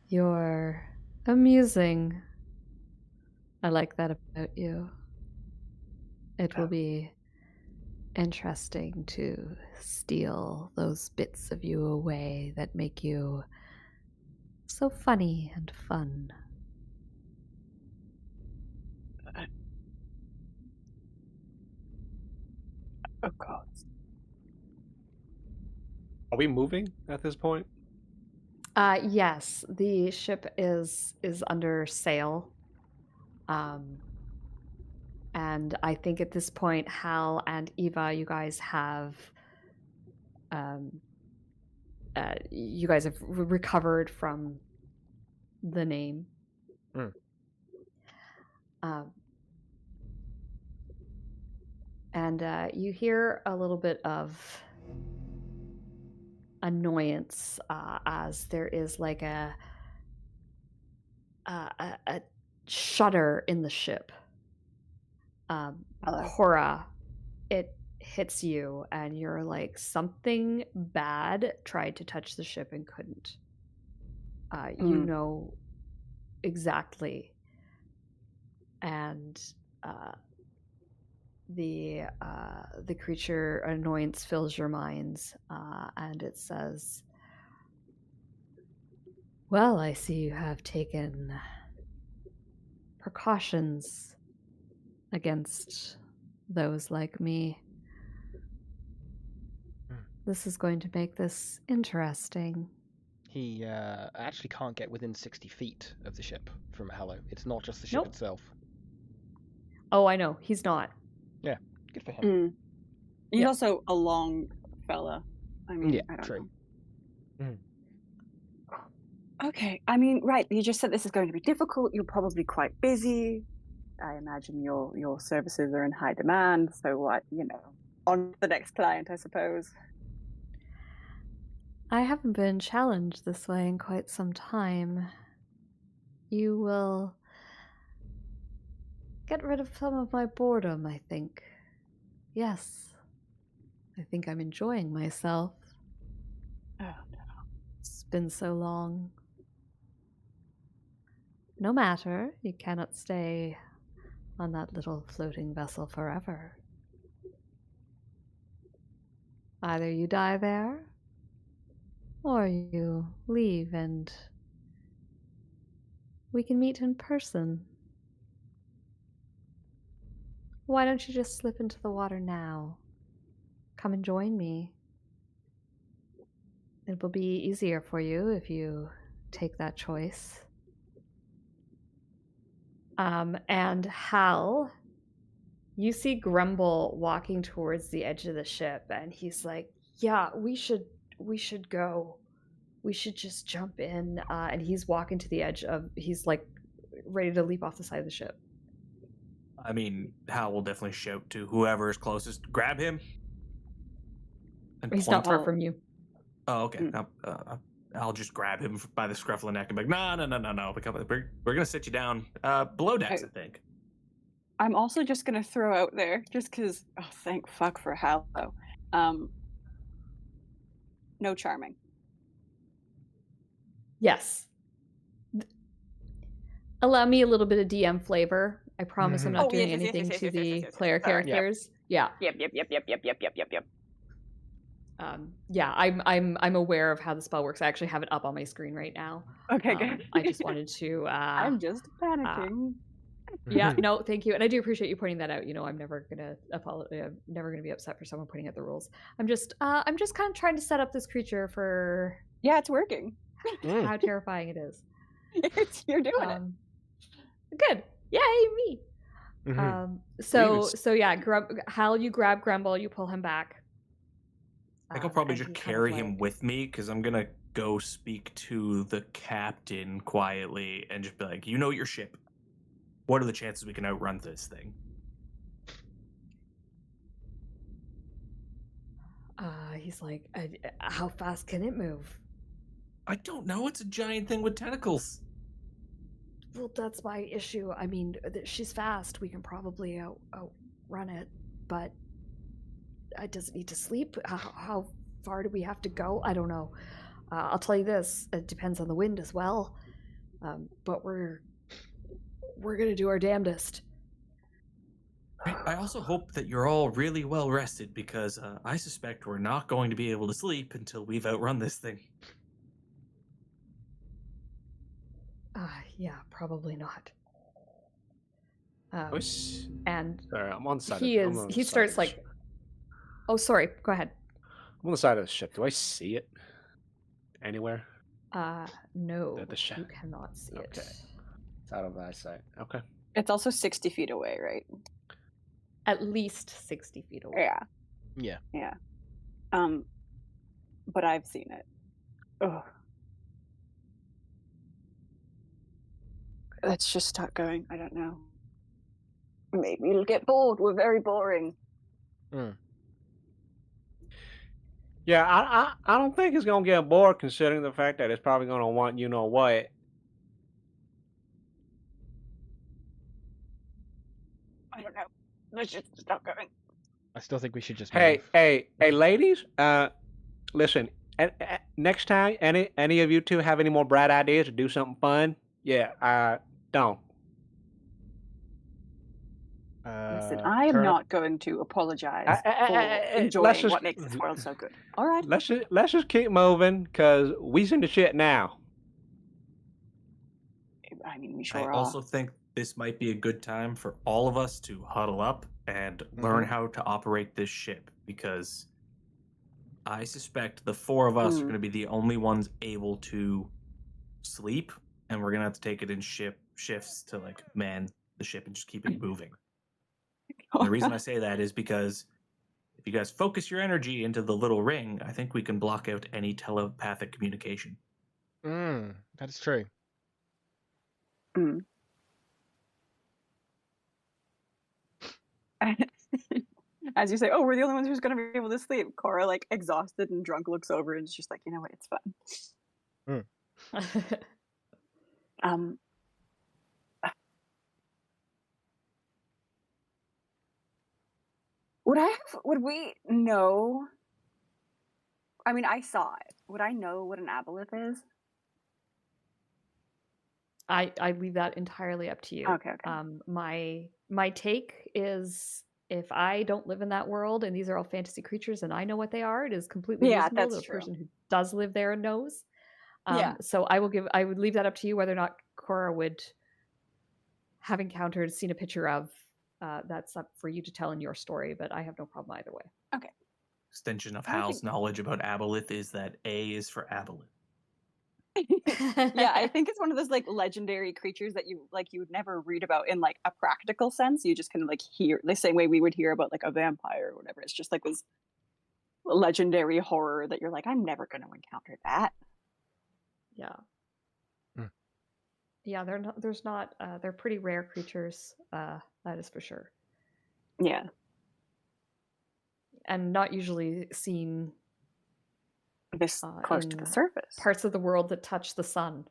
You're amusing. I like that about you. It will be interesting to steal those bits of you away that make you so funny and fun. Of course. Are we moving at this point? Yes, the ship is under sail. And I think at this point, Hal and Eva, you guys have recovered from the name. And you hear a little bit of annoyance as there is like a shudder in the ship. Cora, it hits you and you're like, something bad tried to touch the ship and couldn't. You know exactly. And the creature annoyance fills your minds, and it says, well, I see you have taken precautions against those like me. This is going to make this interesting. He actually can't get within 60 feet of the ship from Hallow. It's not just the ship itself. Oh, I know. He's not. Yeah, good for him. He's also a long fella. I mean, I don't know. Okay, I mean, right, you just said this is going to be difficult. You're probably quite busy. I imagine your services are in high demand. So what, on to the next client, I suppose. I haven't been challenged this way in quite some time. You will get rid of some of my boredom, I think. Yes. I think I'm enjoying myself. Oh, no. It's been so long. No matter, you cannot stay on that little floating vessel forever. Either you die there, or you leave and we can meet in person. Why don't you just slip into the water now? Come and join me. It will be easier for you if you take that choice. And Hal, you see Grumble walking towards the edge of the ship, and he's like, yeah, we should go. We should just jump in. And he's walking to the edge he's like ready to leap off the side of the ship. I mean, Hal will definitely shout to whoever is closest, grab him. And He's not far from you. Oh, okay. I'll just grab him by the scruff of the neck and be like, no. We're going to sit you down below decks, I think. I'm also just going to throw out there, just because, thank fuck for Hal, though. No charming. Yes. Allow me a little bit of DM flavor. I promise I'm not doing anything to the player characters. Yeah. Yep. Yeah, I'm aware of how the spell works. I actually have it up on my screen right now. Okay, good. I just wanted to. I'm just panicking. Yeah, no, thank you, and I do appreciate you pointing that out. I'm never gonna I'm never gonna be upset for someone pointing out the rules. I'm just kind of trying to set up this creature for Yeah, it's working. how terrifying it is. You're doing it. Good, yay me. So yeah, Hal, you grab Grumble, you pull him back. I think I'll probably and just he kind carry of, him with me because I'm gonna go speak to the captain quietly and just be like, "You know your ship. What are the chances we can outrun this thing?" He's like, how fast can it move? I don't know. It's a giant thing with tentacles. Well, that's my issue. I mean, she's fast. We can probably outrun it, but does it need to sleep? How far do we have to go? I don't know. I'll tell you this: it depends on the wind as well. But we're gonna do our damnedest. I also hope that you're all really well rested because I suspect we're not going to be able to sleep until we've outrun this thing. Yeah, probably not. And sorry, I'm on the side. He starts like. Oh, sorry. Go ahead. I'm on the side of the ship. Do I see it anywhere? No. The ship. You cannot see it. Okay. It's out of eyesight. Okay. It's also 60 feet away, right? At least 60 feet away. Yeah. Yeah. But I've seen it. Ugh. Let's just start going. I don't know. Maybe it'll get bored. We're very boring. Yeah, I don't think it's gonna get bored considering the fact that it's probably gonna want you know what. I don't know. Let's just start going. I still think we should just. Hey, move. ladies. Listen. Next time, any of you two have any more bright ideas to do something fun? Yeah. Don't. Listen, I am Turnip? not going to apologize for enjoying what makes this world so good. All right. Let's just keep moving because we's in the shit now. I mean, we sure are. I also think this might be a good time for all of us to huddle up and learn how to operate this ship because I suspect the four of us are going to be the only ones able to sleep, and we're going to have to take it in shifts to like man the ship and just keep it moving. The reason I say that is because if you guys focus your energy into the little ring, I think we can block out any telepathic communication. That is true. As you say, oh, we're the only ones who's going to be able to sleep. Cora, like, exhausted and drunk, looks over and is just like, you know what, it's fun. Would we know? I mean, I saw it. Would I know what an aboleth is? I leave that entirely up to you. Okay. My take is if I don't live in that world and these are all fantasy creatures and I know what they are, it is completely reasonable that's that a true. person who does live there knows. Yeah. So I would leave that up to you whether or not Cora would have encountered, seen a picture of. That's up for you to tell in your story, but I have no problem either way. Okay. Extension of Hal's knowledge about aboleth is that A is for aboleth. Yeah, I think it's one of those like legendary creatures that you would never read about in like a practical sense. You just kind of like hear the same way we would hear about like a vampire or whatever. It's just like this legendary horror that you're like, I'm never going to encounter that. Yeah. Yeah, they're pretty rare creatures, that is for sure. Yeah. And not usually seen this close to the surface. Parts of the world that touch the sun.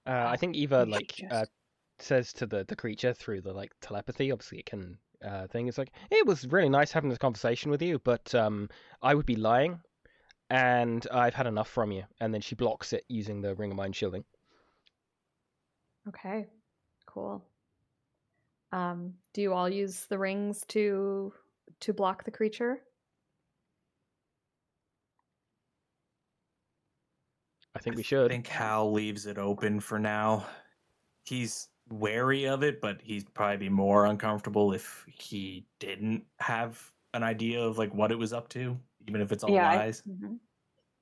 I think Eva says to the creature through the like telepathy, obviously it can thing. It's like, it was really nice having this conversation with you, but I would be lying. And I've had enough from you. And then she blocks it using the Ring of Mind shielding. Okay, cool. Do you all use the rings to to block the creature? I think we I should. think Hal leaves it open for now. He's wary of it, but he'd probably be more uncomfortable if he didn't have an idea of like what it was up to, even if it's all Yeah, lies.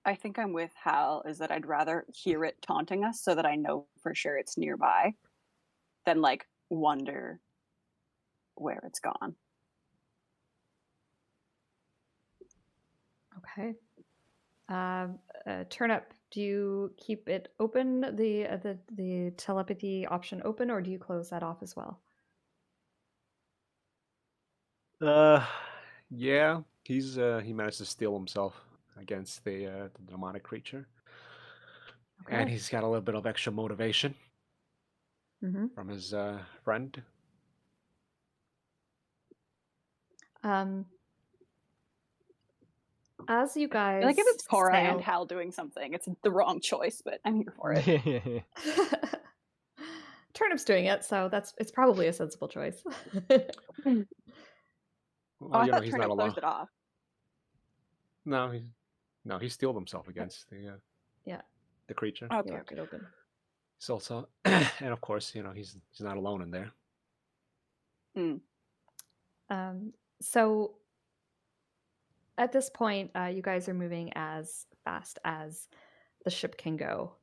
I think I'm with Hal, is that I'd rather hear it taunting us so that I know for sure it's nearby than like wonder where it's gone. Okay. Turnip, do you keep it open, the telepathy option open, or do you close that off as well? Yeah, he managed to steel himself against the demonic creature, and Okay. he's got a little bit of extra motivation Mm-hmm. from his friend. As you guys Like if it's Cora and sail... Hal doing something, it's the wrong choice, but I'm here for it. Turnip's doing it, so it's probably a sensible choice. Oh, Well, I you know, thought he's Turnip not alone. closed it off. No, he steeled himself against Yeah, the creature. Okay, you left it open. He's also, and of course, you know, he's not alone in there. So at this point, you guys are moving as fast as the ship can go.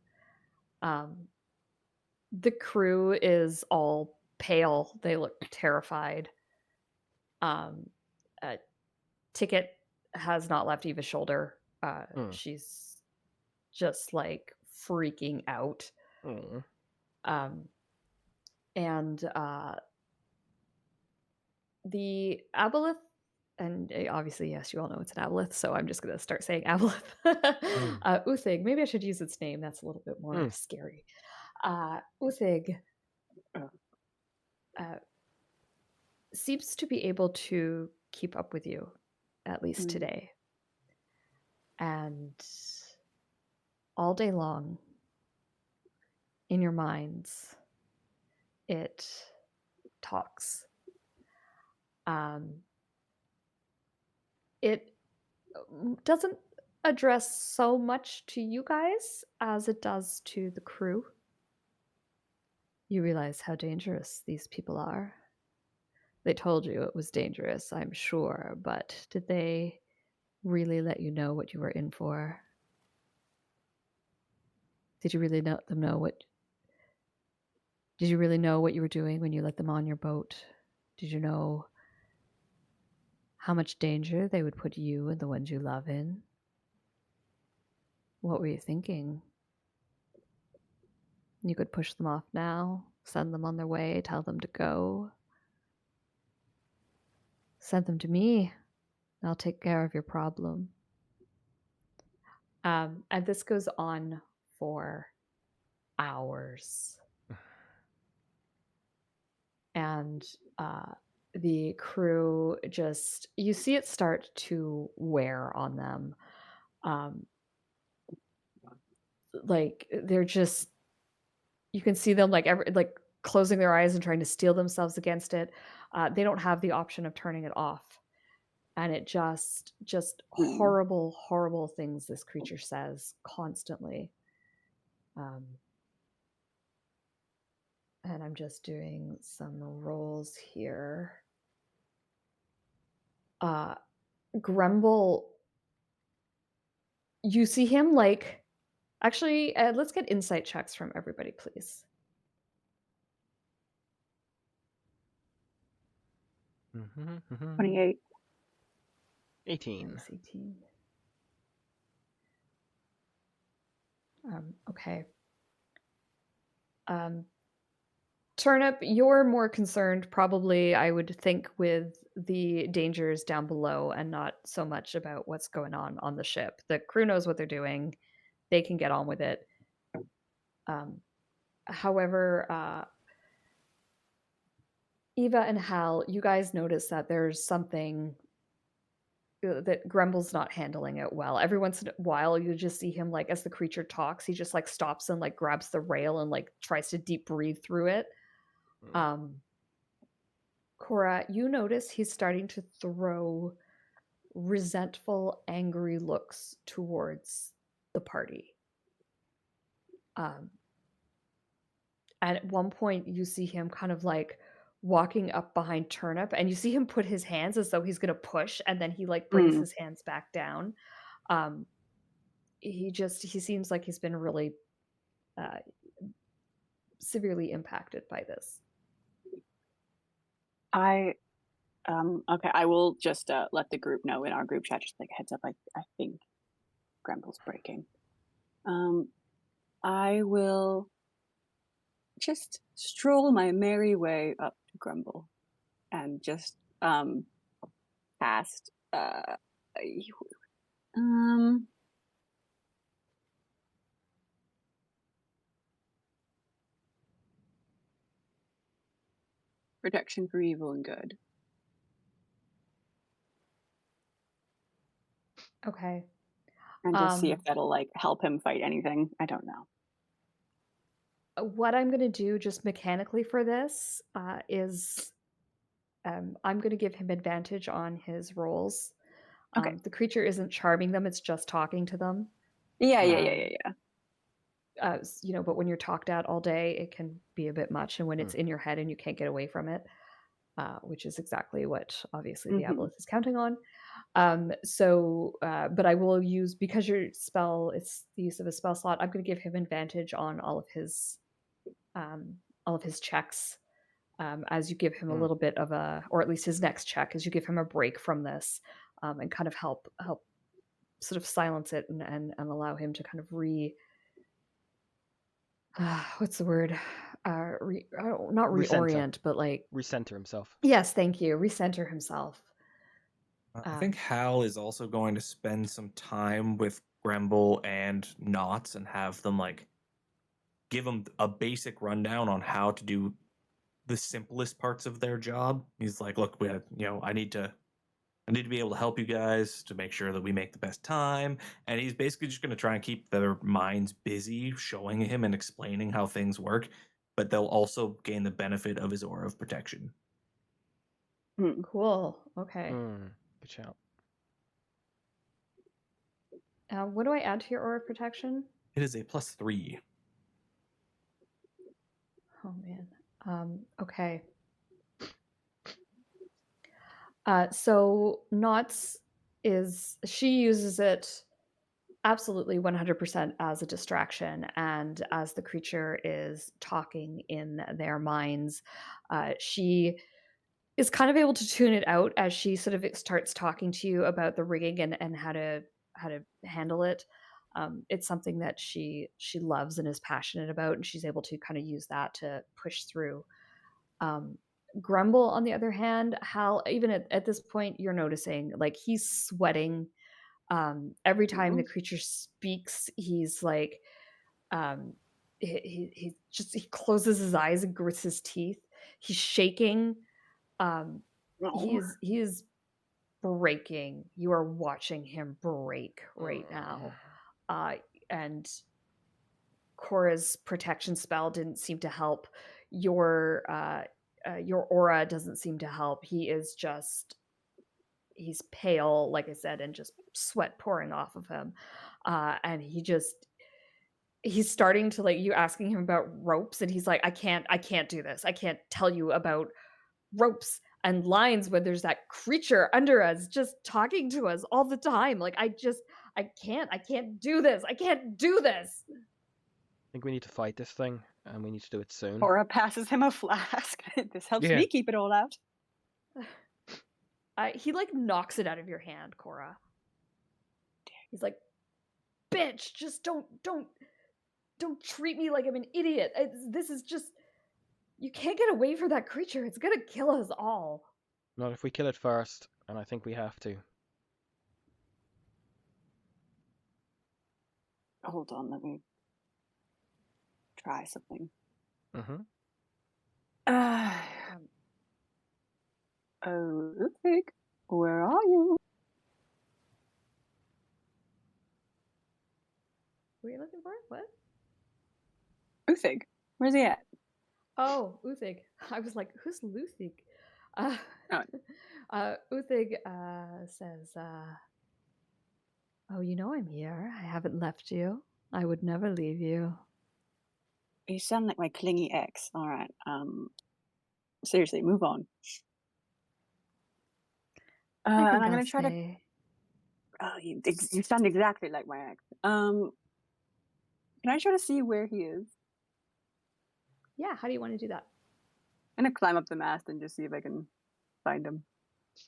The crew is all pale. They look terrified. Ticket has not left Eva's shoulder. She's just like freaking out. And the aboleth, and obviously, yes, you all know it's an aboleth, so I'm just going to start saying aboleth. Uthig, maybe I should use its name. That's a little bit more scary. Uthig seems to be able to keep up with you, at least today. And all day long, in your minds, it talks. It doesn't address so much to you guys as it does to the crew. You realize how dangerous these people are. They told you it was dangerous, I'm sure, but did they really let you know what you were in for? Did you really let them know what... Did you really know what you were doing when you let them on your boat? Did you know how much danger they would put you and the ones you love in? What were you thinking? You could push them off now, send them on their way, tell them to go. Send them to me. I'll take care of your problem. And this goes on for hours. And the crew just, you see it start to wear on them. Like they're just, you can see them like closing their eyes and trying to steel themselves against it. They don't have the option of turning it off. And it just horrible, horrible things this creature says constantly. And I'm just doing some rolls here. Grumble, you see him like... Actually, let's get insight checks from everybody, please. 28. 18. 18. Okay. Turnip, you're more concerned probably, I would think, with the dangers down below and not so much about what's going on the ship. The crew knows what they're doing. They can get on with it. However, Eva and Hal, you guys notice that there's something that Grumble's not handling it well. Every once in a while, you just see him, like, as the creature talks, he just like stops and like grabs the rail and like tries to deep breathe through it. Cora, you notice he's starting to throw resentful, angry looks towards the party. And at one point, you see him kind of like walking up behind Turnip, and you see him put his hands as though he's going to push, and then he like brings his hands back down. He seems like he's been really severely impacted by this. Okay, I will just let the group know in our group chat, just like a heads up. I think Grumble's breaking. I will just stroll my merry way up to Grumble and just cast protection for evil and good. Okay. And just see if that'll like help him fight anything. I don't know. What I'm going to do just mechanically for this is I'm going to give him advantage on his rolls. Okay. The creature isn't charming them, it's just talking to them. Yeah. But when you're talked at all day, it can be a bit much. And when it's in your head and you can't get away from it, which is exactly what obviously the aboleth is counting on. But I will use, because your spell, it's the use of a spell slot, I'm going to give him advantage on all of his checks as you give him a little bit of or at least his next check, as you give him a break from this and kind of help sort of silence it and allow him to kind of what's the word? Not reorient, but like recenter himself. Yes, thank you. Recenter himself. I think Hal is also going to spend some time with Grumble and Knots and have them like give them a basic rundown on how to do the simplest parts of their job. He's like, look, I need to be able to help you guys to make sure that we make the best time. And he's basically just going to try and keep their minds busy, showing him and explaining how things work. But they'll also gain the benefit of his aura of protection. Cool. Okay. Good shout. What do I add to your aura of protection? It is a +3. Oh man. Okay. So Knots she uses it absolutely 100% as a distraction, and as the creature is talking in their minds, she is kind of able to tune it out as she sort of starts talking to you about the rigging and how to handle it. It's something that she loves and is passionate about, and she's able to kind of use that to push through. Grumble, on the other hand, Hal, even at this point, you're noticing like he's sweating. Every time the creature speaks, he's like, he closes his eyes and grits his teeth. He's shaking. He is breaking. You are watching him break right now. And Cora's protection spell didn't seem to help. Your aura doesn't seem to help. He's pale, like I said, and just sweat pouring off of him. And he's starting to, like, you asking him about ropes, and he's like, I can't do this. I can't tell you about ropes and lines when there's that creature under us just talking to us all the time. Like, I can't do this. I can't do this. I think we need to fight this thing, and we need to do it soon. Cora passes him a flask. This helps me keep it all out. He like knocks it out of your hand, Cora. He's like, bitch, just don't treat me like I'm an idiot. This is just, you can't get away from that creature. It's gonna kill us all. Not if we kill it first, and I think we have to. Hold on, let me try something. Ludwig, where are you? What are you looking for? What? Uthig. Where's he at? Oh, Uthig. I was like, who's Luthig? Uh, Oh. Uthig says, "Oh, you know I'm here. I haven't left you. I would never leave you." You sound like my clingy ex. All right. Seriously, move on. I And think I'm I'll gonna try to. stay. Oh, you sound exactly like my ex. Can I try to see where he is? Yeah, how do you want to do that? I'm gonna climb up the mast and just see if I can find him.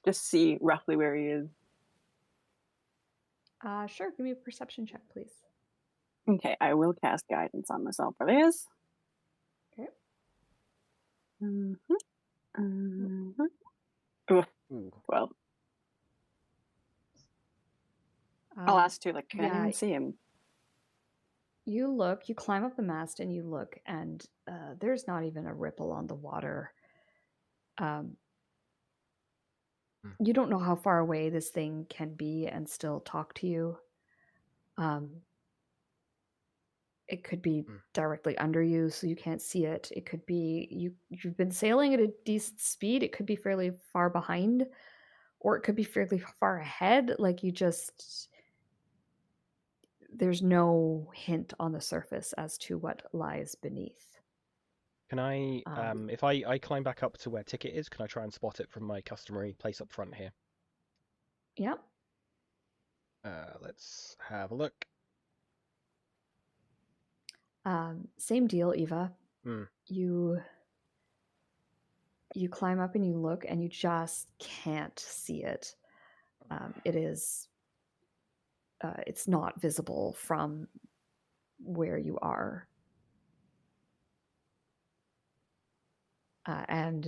Just see roughly where he is. Sure. Give me a perception check, please. Okay, I will cast guidance on myself for this. Okay. Ooh, Ooh. 12. I'll ask too, like, can't yeah. even see him. You look, you climb up the mast and you look, and there's not even a ripple on the water. You don't know how far away this thing can be and still talk to you. It could be directly under you, so you can't see it. It could be you've been sailing at a decent speed. It could be fairly far behind, or it could be fairly far ahead. Like there's no hint on the surface as to what lies beneath. Can I, if I climb back up to where Ticket is, can I try and spot it from my customary place up front here? Yep. Let's have a look. Same deal, Eva. Hmm. You climb up and you look, and you just can't see it. It is. It's not visible from where you are. And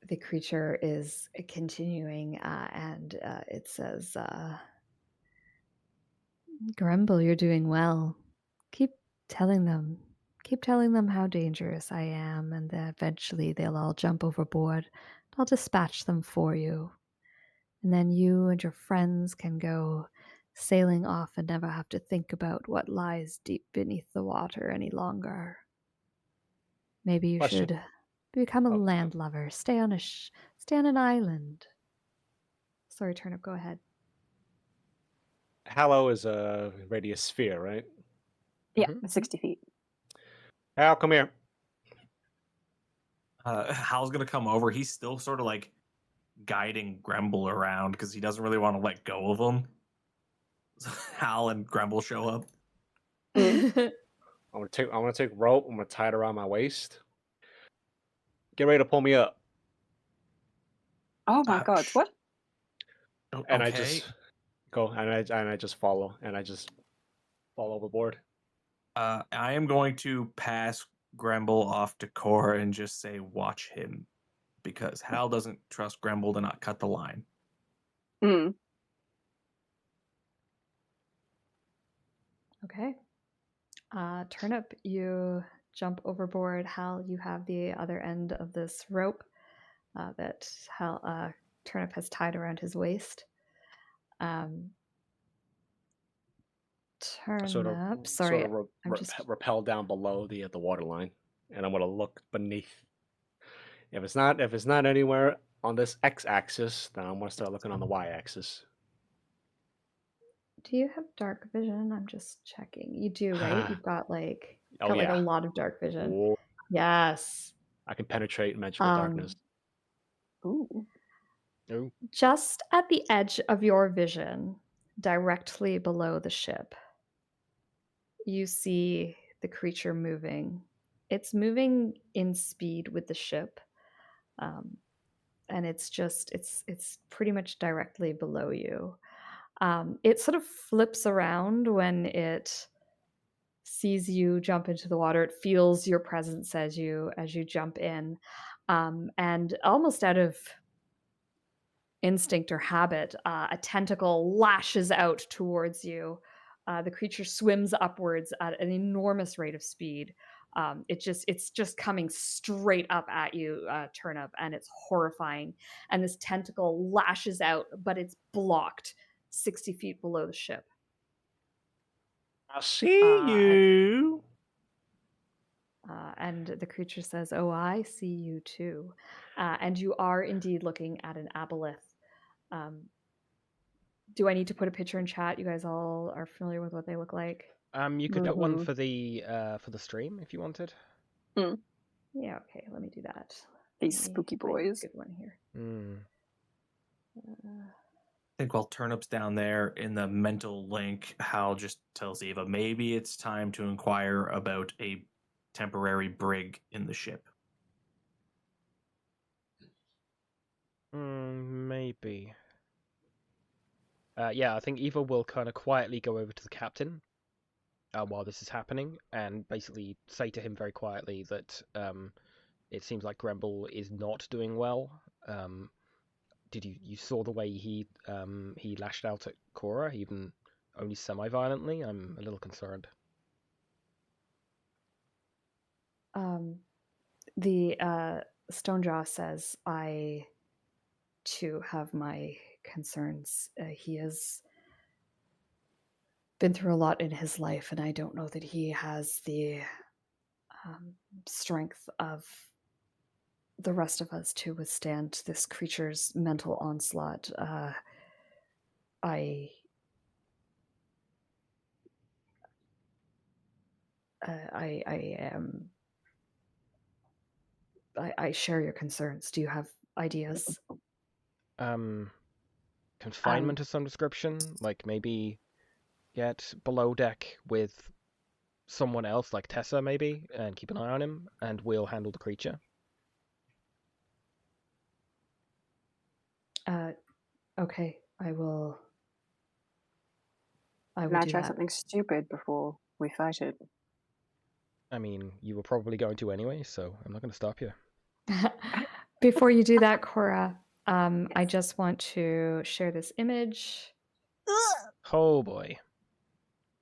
the creature is continuing, and it says, "Grumble, you're doing well. Keep telling them how dangerous I am, and that eventually they'll all jump overboard. I'll dispatch them for you. And then you and your friends can go sailing off and never have to think about what lies deep beneath the water any longer. Maybe you Question. should become a Oh, land lover. Stay on an island." Sorry, Turnip, go ahead. Hallow is a radius sphere, right? Yeah, Mhm. 60 feet. Hal, come here. Hal's gonna come over. He's still sort of like guiding Grumble around because he doesn't really want to let go of him. So Hal and Grumble show up. I'm gonna take rope. I'm gonna tie it around my waist. Get ready to pull me up. Oh my god, what? And Okay. I just go and I just follow and I just fall overboard. I am going to pass Grumble off to Cora and just say, watch him. Because Hal doesn't trust Grumble to not cut the line. Mm. Okay. Turnip, you jump overboard. Hal, you have the other end of this rope that Turnip has tied around his waist. Turnip, sorry, I'm just rappel down below the water line, and I'm gonna look beneath. If it's not anywhere on this x-axis, then I'm gonna start looking on the y-axis. Do you have dark vision? I'm just checking. You do, right? You've got like Oh, like a yeah. lot of dark vision. Whoa. Yes. I can penetrate magical darkness. Ooh. Oh. Just at the edge of your vision, directly below the ship, you see the creature moving. It's moving in speed with the ship, and it's pretty much directly below you. It sort of flips around when it sees you jump into the water. It feels your presence as you jump in, and almost out of instinct or habit, a tentacle lashes out towards you. The creature swims upwards at an enormous rate of speed. It's just coming straight up at you, Turnip, and it's horrifying. And this tentacle lashes out, but it's blocked 60 feet below the ship. I see you. And the creature says, "Oh, I see you too." And you are indeed looking at an aboleth. Do I need to put a picture in chat? You guys all are familiar with what they look like? You could put one Mhm. for the stream if you wanted. Yeah, okay, let me do that. These Let me spooky find a boys. good one here. I think while Turnip's down there in the mental link, Hal just tells Eva maybe it's time to inquire about a temporary brig in the ship. Maybe. Yeah, I think Eva will kind of quietly go over to the captain while this is happening and basically say to him very quietly that it seems like Gremble is not doing well. Did you saw the way he lashed out at Cora, even only semi-violently? I'm a little concerned. The Stonejaw says, "I too have my concerns. He has been through a lot in his life, and I don't know that he has the strength of the rest of us to withstand this creature's mental onslaught. I am. I share your concerns. Do you have ideas?" Confinement of some description, like maybe get below deck with someone else, like Tessa, maybe, and keep an eye on him, and we'll handle the creature. Okay, I will. I Can will I do try that. something stupid before we fight it? I mean, you were probably going to anyway, so I'm not going to stop you. Before you do that, Cora, I Yes. just want to share this image. Oh boy.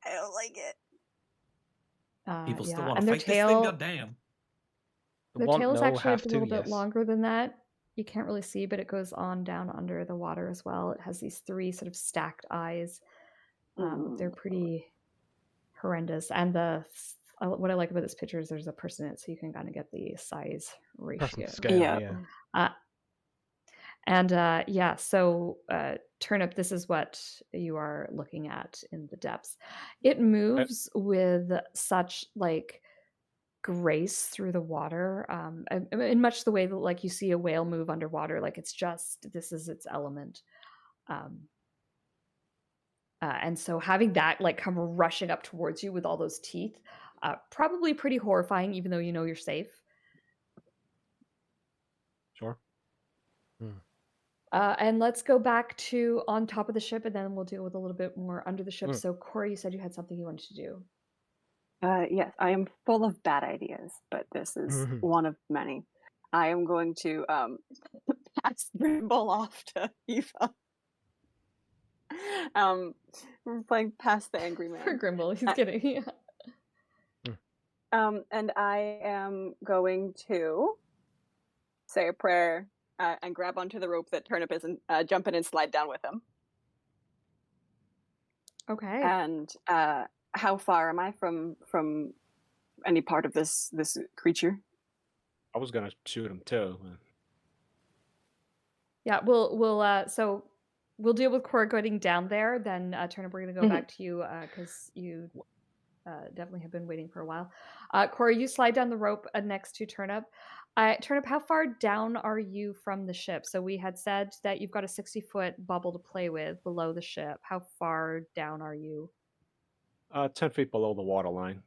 I don't like it. People still Yeah, want to and their fight this thing, tail. goddamn. Their Want tail is no, actually a have to, little bit yes. longer than that. You can't really see, but it goes on down under the water as well. It has these three sort of stacked eyes. They're pretty horrendous. And what I like about this picture is there's a person in it, so you can kind of get the size ratio. Person scale, Yeah. Yeah, so Turnip, this is what you are looking at in the depths. It moves with such like grace through the water, in much the way that like you see a whale move underwater. Like it's just, this is its element. And so having that like come rushing up towards you with all those teeth, probably pretty horrifying, even though you know you're safe. Sure. And let's go back to on top of the ship, and then we'll deal with a little bit more under the ship. So, Cora, you said you had something you wanted to do. Yes, I am full of bad ideas, but this is one of many. I am going to pass Brimble off to Eva. We're playing Past the Angry Man. Poor Grimble, he's kidding. And I am going to say a prayer and grab onto the rope that Turnip is and jump in and slide down with him. Okay. And how far am I from any part of this creature? I was gonna shoot him too. Yeah, so we'll deal with Cora getting down there. Then Turnip, we're gonna go back to you because you definitely have been waiting for a while. Cora, you slide down the rope next to Turnip. Turnip, how far down are you from the ship? So we had said that you've got a 60-foot bubble to play with below the ship. How far down are you? 10 feet below the water line,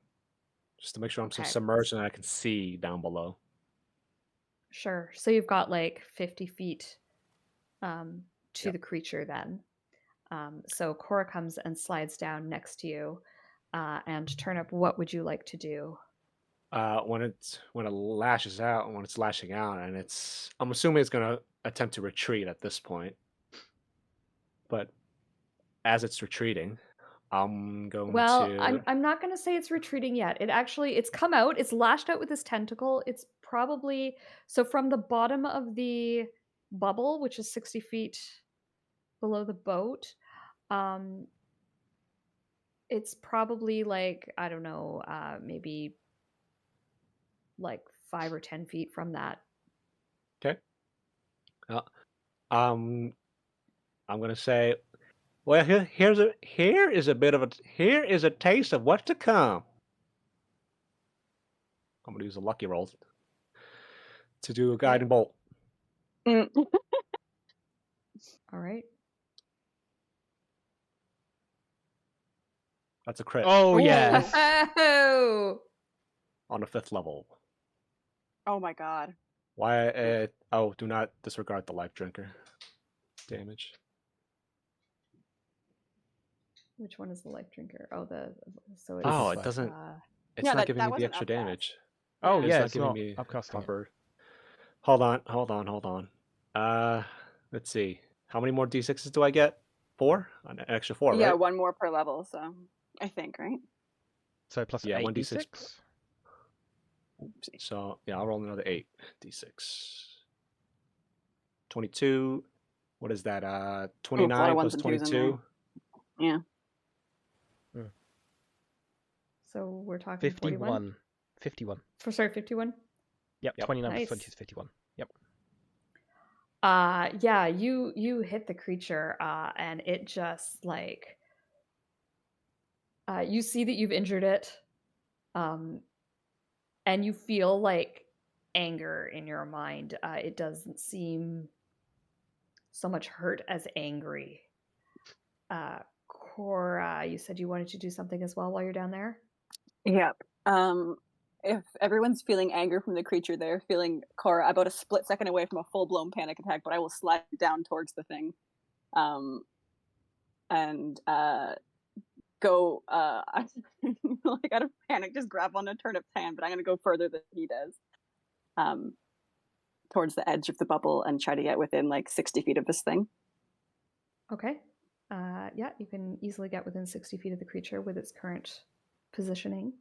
just to make sure I'm Okay. submerged and I can see down below. Sure. So you've got like 50 feet to the creature then. So Cora comes and slides down next to you. And Turnip, what would you like to do? When it lashes out and when it's lashing out, and I'm assuming it's gonna attempt to retreat at this point. But as it's retreating, I'm going to. I'm not going to say it's retreating yet. It's come out. It's lashed out with this tentacle. It's probably so from the bottom of the bubble, which is 60 feet below the boat. It's probably like, I don't know, maybe like 5 or 10 feet from that. Okay. I'm gonna say, well, here is a taste of what's to come. I'm gonna use a lucky roll to do a guiding bolt. Mm. All right. That's a crit Oh yes. Oh, on the 5th level. Oh my god. Why? Oh, do not disregard the life drinker damage. which one is the life drinker? Oh, so it's Oh, it Fine. doesn't. It's Yeah, not that- giving that me the wasn't extra upcast. damage. Oh Yeah. yeah, not it's giving not me upcasting it. cover. Hold on. Let's see. How many more d6s do I get? 4? An extra 4, Yeah, right? one more per level, so I think, right? So plus Yeah, 8d6. 1d6. So yeah, I'll roll another 8d6. 22. What is that? Ooh, a lot of 29 ones plus and twos in there. 22. Yeah. so we're talking 41. 51. Sorry, 51. Yep, Yep. 29 plus Nice. 20 is 51. Yep. Yeah, you hit the creature, and it just like you see that you've injured it, and you feel like anger in your mind. It doesn't seem so much hurt as angry. Cora, you said you wanted to do something as well while you're down there? Yep. If everyone's feeling anger from the creature, they're feeling Cora about a split second away from a full-blown panic attack, but I will slide down towards the thing. And go like out of panic, just grab on a Turnip's hand, but I'm gonna go further than he does. Towards the edge of the bubble and try to get within like 60 feet of this thing. Okay. Yeah, you can easily get within 60 feet of the creature with its current positioning.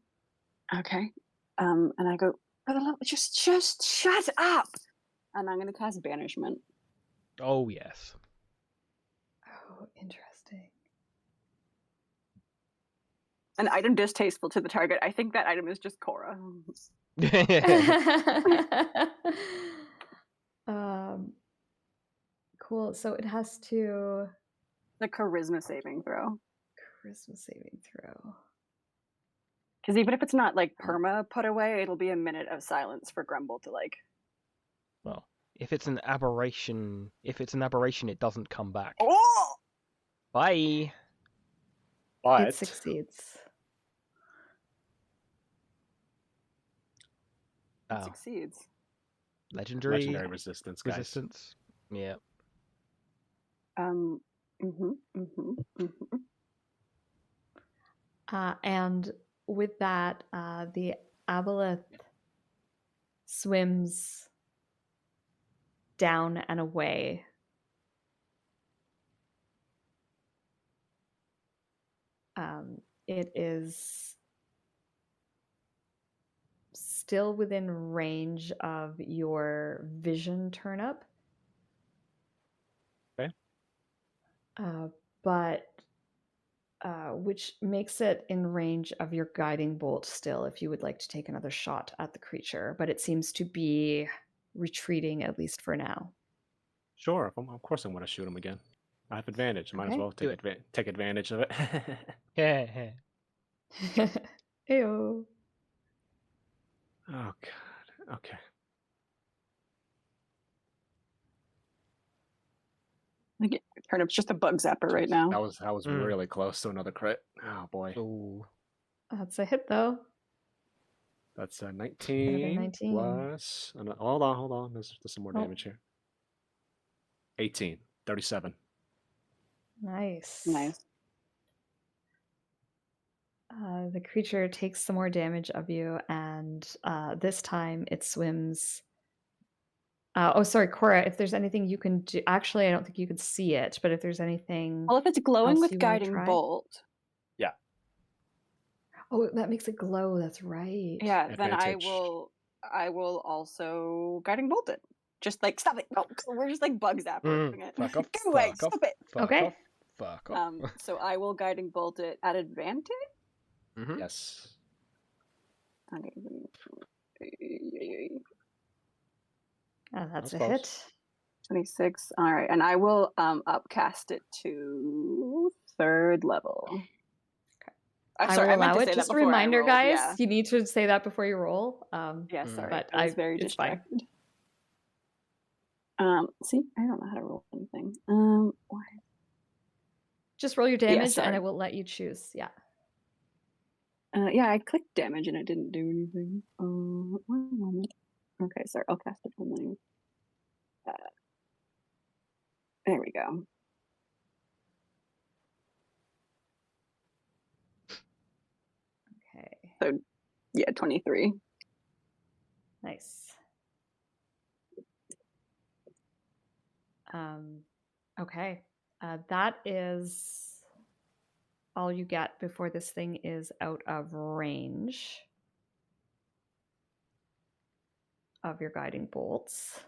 Okay. And I go, for the love, just shut up. And I'm gonna cast banishment. Oh yes. Oh, interesting. An item distasteful to the target. I think that item is just Cora. Cool. So it has to The charisma saving throw. charisma saving throw. Because even if it's not like perma put away, it'll be a minute of silence for Grumble to like. Well, if it's an aberration, it doesn't come back. Oh! Bye. But It succeeds. It Oh, succeeds. legendary resistance, guys. resistance. Yeah. Mhm, mhm. And with that, the aboleth swims down and away. It is still within range of your vision Turnip. Okay. But which makes it in range of your guiding bolt still, if you would like to take another shot at the creature. But it seems to be retreating, at least for now. Sure, of course I'm going to shoot him again. I have advantage. Might as Okay. well Do take advantage of it. Yeah. Ew. Oh god. Okay. Like, Turnip's just a bug zapper right now. That was really close to another crit. Oh boy. Ooh. That's a hit, though. That's a 19, 19. plus. Hold on. There's some more Oh. damage here. 18, 37. Nice. Nice. The creature takes some more damage of you, and this time it swims. Oh, sorry, Cora. If there's anything you can do, actually, I don't think you can see it. But if there's anything, Well, if it's glowing else with you wanna guiding try? bolt, oh, that makes it glow. That's right. yeah, then Advantage. I will also guiding bolt it. Just like stop it. No, we're just like bug zapping it. Fuck off. Go away. Fuck off. Stop it. Fuck Okay. off. Fuck off. So I will guiding bolt it at advantage. Mhm. Yes. Okay. That's a close. hit. 26. All right, and I will upcast it to 3rd level. I'm I sorry, will I meant allow to it. say Just that a before I reminder, rolled, guys. yeah. You need to say that before you roll. Yeah, sorry. But I was very it's fine. distracted. See, I don't know how to roll anything. Why? Just roll your damage, and sorry. I will let you choose. Yeah. Yeah, I clicked damage and it didn't do anything. 1 moment. Okay, sorry. I'll cast it from there. There we go. Okay. So, yeah, 23. Nice. Okay. That is all you get before this thing is out of range of your guiding bolts.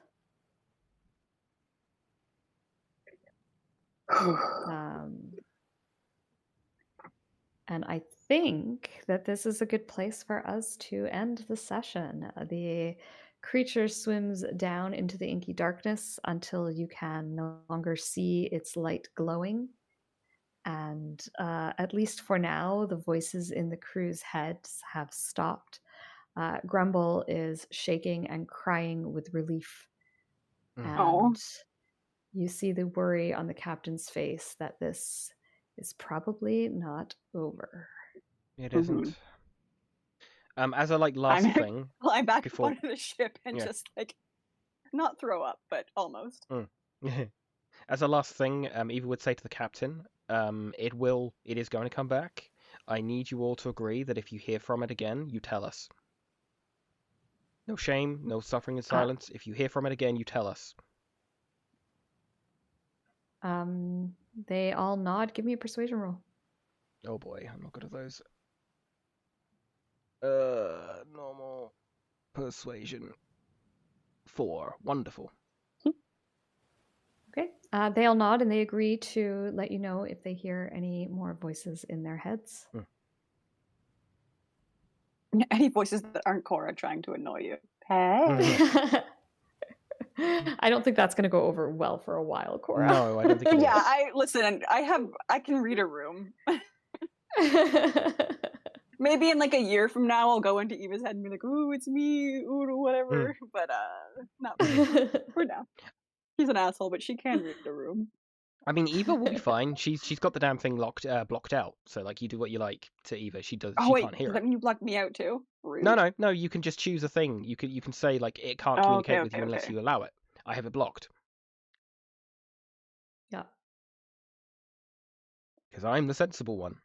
And I think that this is a good place for us to end the session. The creature swims down into the inky darkness until you can no longer see its light glowing. And at least for now, the voices in the crew's heads have stopped. Grumble is shaking and crying with relief. And you see the worry on the captain's face that this is probably not over. It isn't. As a last thing, fly back before... onto the ship and just not throw up, but almost. As a last thing, Eva would say to the captain, it is going to come back. I need you all to agree that if you hear from it again, you tell us. No shame, no suffering in silence. If you hear from it again, you tell us. They all nod. Give me a persuasion roll. Oh boy, I'm not good at those. Normal persuasion. 4. Wonderful. Okay. They all nod and they agree to let you know if they hear any more voices in their heads. Any voices that aren't Cora trying to annoy you. Hey. I don't think that's going to go over well for a while, Cora. No, I don't think it is. Yeah, I can read a room. Maybe in a year from now, I'll go into Eva's head and be like, "Ooh, it's me," ooh, whatever. But not for now. She's an asshole, but she can read the room. I mean, Eva will be fine. She's got the damn thing blocked out. So you do what you like to Eva. She does. She can't hear does it. that mean you blocked me out too? Rude. No. You can just choose a thing. You can say it can't communicate with you unless you allow it. I have it blocked. Yeah. Because I'm the sensible one.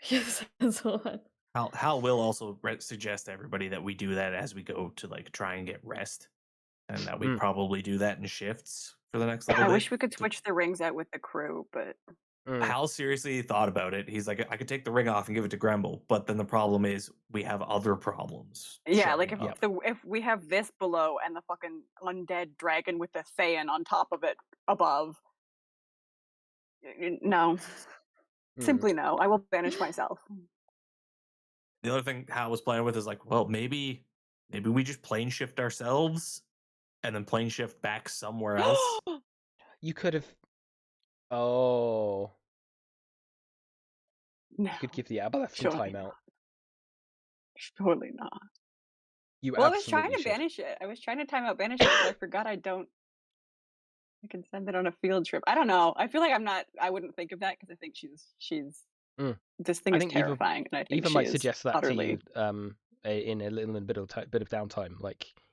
Yes, that's one. Hal will also suggest to everybody that we do that as we go to try and get rest, and that we probably do that in shifts for the next little bit. I wish we could switch the rings out with the crew, but Hal seriously thought about it. He's like, I could take the ring off and give it to Grumble, but then the problem is we have other problems. Yeah, if we have this below and the fucking undead dragon with the Thayan on top of it above, no. Simply no. I will banish myself. The other thing Hal was playing with is well, maybe we just plane shift ourselves and then plane shift back somewhere else. You could have. Oh. No. You could give the Aboleth some time out. Surely not. I was trying to banish it. I was trying to time out banish it, but I forgot I can send it on a field trip. I don't know. I feel like I wouldn't think of that because I think she's this thing is terrifying, and I think Eva might suggest that utterly... to you in a little bit of downtime.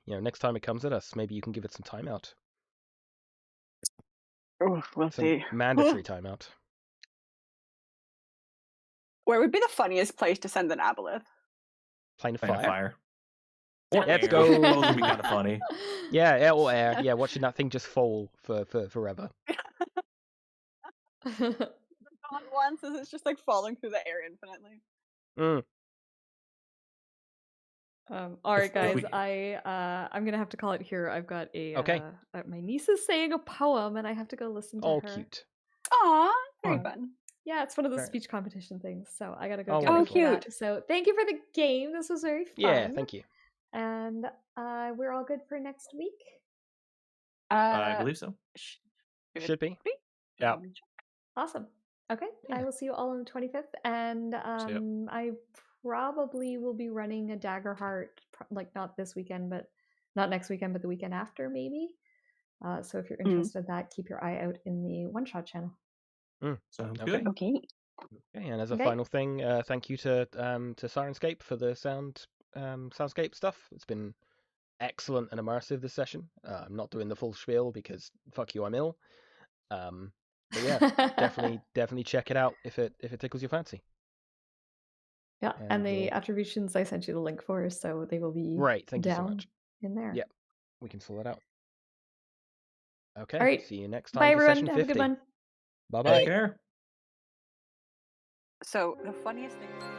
Next time it comes at us, maybe you can give it some time out. Oh, we'll see. Mandatory timeout. Where would be the funniest place to send an aboleth? Plane of fire. Or let's air. go. Both would be kind of funny. Yeah, air or air. Yeah, watching that thing just fall for forever. Not once, as it's just falling through the air infinitely. All right, guys. I'm gonna have to call it here. I've got my niece is saying a poem, and I have to go listen to her. Cute. Aw, very fun. Yeah, it's one of those speech competition things. So I gotta go. Oh, cute. That. So thank you for the game. This was very fun. Yeah, thank you. And we're all good for next week. I believe so. Should be. Yeah. Awesome. Okay, Yeah. I will see you all on the 25th, and See ya. I probably will be running a Daggerheart, like not this weekend, but not next weekend, but the weekend after, maybe. So if you're interested in that, keep your eye out in the one-shot channel. Sounds Okay. good. Okay. Okay, and as a Okay. final thing, thank you to Sirenscape for the soundscape stuff. It's been excellent and immersive this session. I'm not doing the full spiel because fuck you, I'm ill. But yeah, definitely check it out if it tickles your fancy. Yeah, And and the we'll- attributions I sent you the link for, so they will be Right, thank you so down much. in there. Yep, we can sort that out. Okay, All right. see you next time Bye, for everyone. session Have a 50. good one. Bye bye. Take care. So the funniest thing.